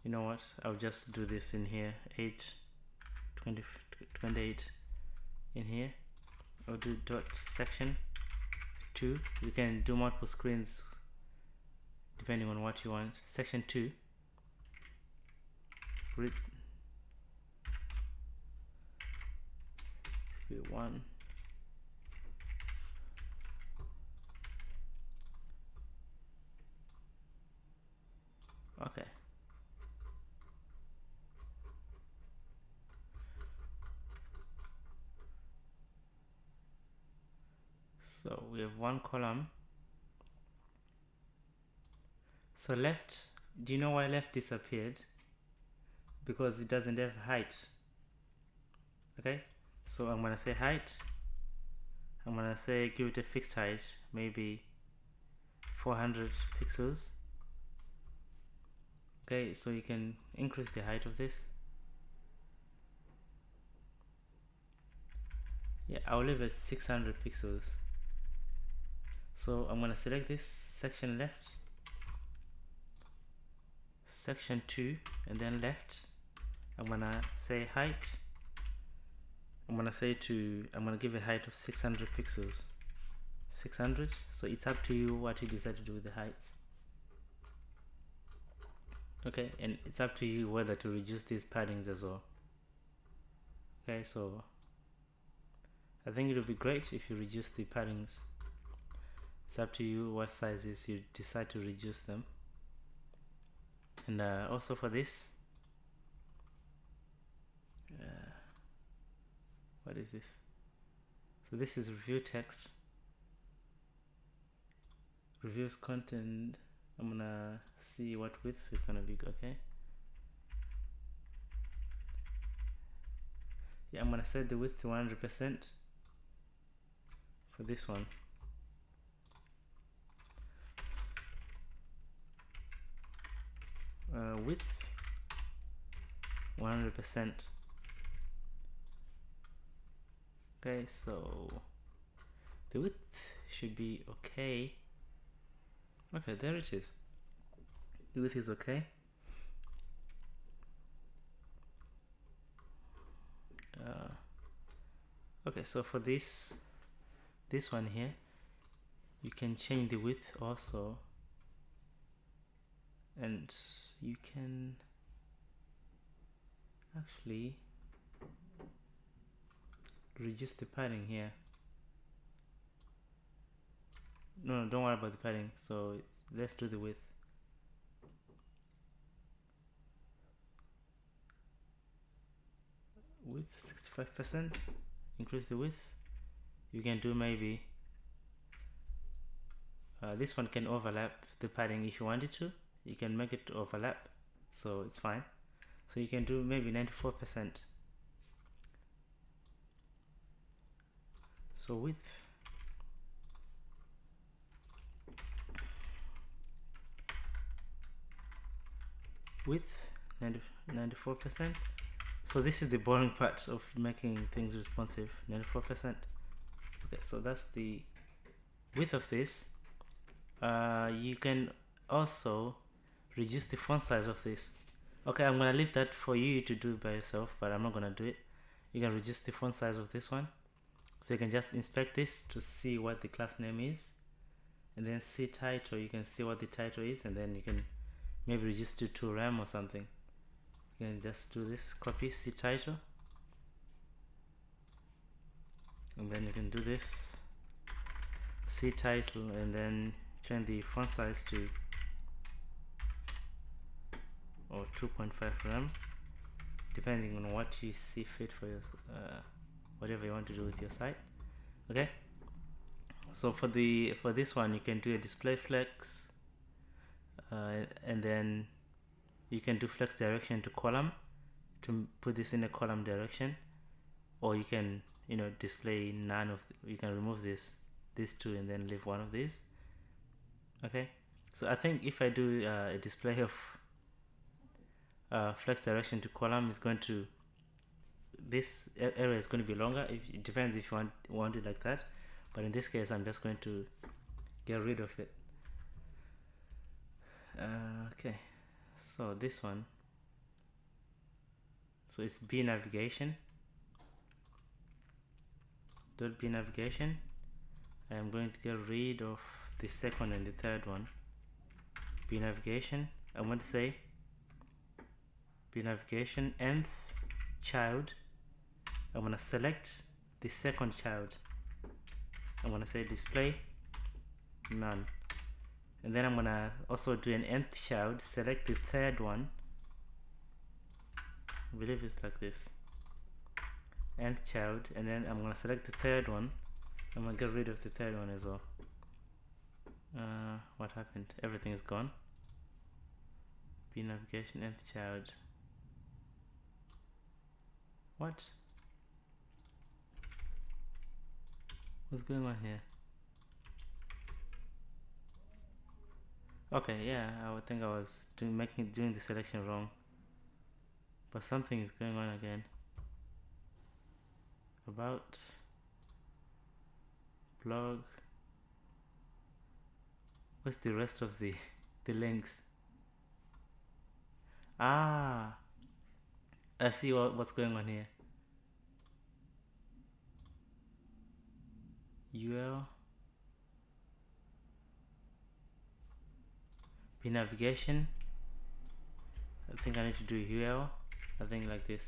You know what? I'll just do this in here. 828 in here. I'll do dot section 2. You can do multiple screens depending on what you want. Section 2. Grid 1. So we have one column. So left, do you know why left disappeared? Because it doesn't have height. Okay, so I'm gonna say height. I'm gonna say give it a fixed height, maybe 400 pixels. Okay, so you can increase the height of this. Yeah, I'll leave it 600 pixels. So I'm gonna select this section left, section 2, and then left. I'm gonna say height. I'm gonna give a height of 600 pixels. 600. So it's up to you what you decide to do with the heights. Okay, and it's up to you whether to reduce these paddings as well. Okay, so I think it would be great if you reduce the paddings. It's up to you what sizes you decide to reduce them. And also for this, what is this? So this is review text, reviews content. I'm gonna see what width is gonna be. Okay, yeah, I'm gonna set the width to 100% for this one. Width 100%. Okay, so the width should be okay. Okay, there it is. The width is okay. Okay, so for this one here, you can change the width also, and you can actually reduce the padding here. No, don't worry about the padding. So let's do the width. Width 65%. Increase the width. You can do maybe this one can overlap the padding if you wanted to. You can make it overlap, so it's fine. So you can do maybe 94%. So width 94%. So this is the boring part of making things responsive. 94%. Okay, so that's the width of this. You can also reduce the font size of this. Okay, I'm gonna leave that for you to do by yourself, but I'm not gonna do it. You can reduce the font size of this one. So you can just inspect this to see what the class name is, and then see title. You can see what the title is, and then you can maybe reduce to 2 rem or something. You can just do this, copy, see title, and then you can do this, see title, and then change the font size to 2.5 rem, depending on what you see fit for your whatever you want to do with your site. Okay, so for this one, you can do a display flex, and then you can do flex direction to column to put this in a column direction, or you can display none of you can remove these two and then leave one of these. Okay, so I think if I do a display of flex direction to column, is going to, this area is going to be longer. It depends if you want it like that, but in this case I'm just going to get rid of it. Okay, so this one, so it's B navigation, .b navigation. I'm going to get rid of the second and the third one. B navigation, I want to say B navigation nth child. I'm going to select the second child. I'm going to say display none, and then I'm going to also do an nth child, select the third one. I believe it's like this, nth child, and then I'm going to select the third one, I'm gonna get rid of the third one as well. What happened? Everything is gone. P navigation, nth child. What? What's going on here? Okay, yeah, I would think I was doing the selection wrong, but something is going on again. About, blog. What's the rest of the links? Ah, I see what's going on here. UL, P navigation. I think I need to do UL. I think like this.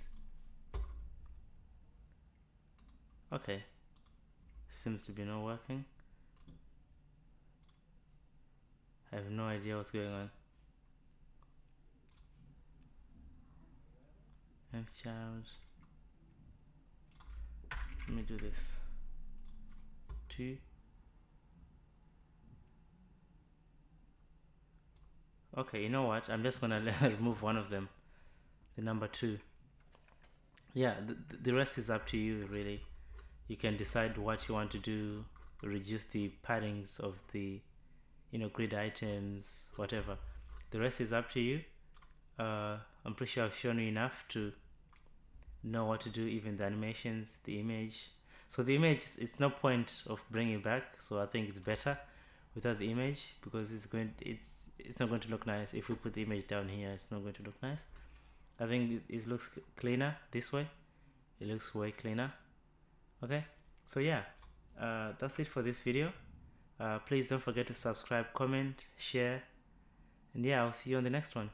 Okay, seems to be not working. I have no idea what's going on. Nth child. Let me do this. 2. Okay, you know what? I'm just gonna remove one of them, the number 2. Yeah, the rest is up to you, really. You can decide what you want to do, reduce the paddings of the, grid items, whatever. The rest is up to you. I'm pretty sure I've shown you enough to know what to do, even the animations, the image. So the image, it's no point of bringing it back, so I think it's better without the image, because it's not going to look nice. If we put the image down here, it's not going to look nice. I think it looks cleaner this way. It looks way cleaner. Okay, so yeah, that's it for this video. Please don't forget to subscribe, comment, share, and yeah, I'll see you on the next one.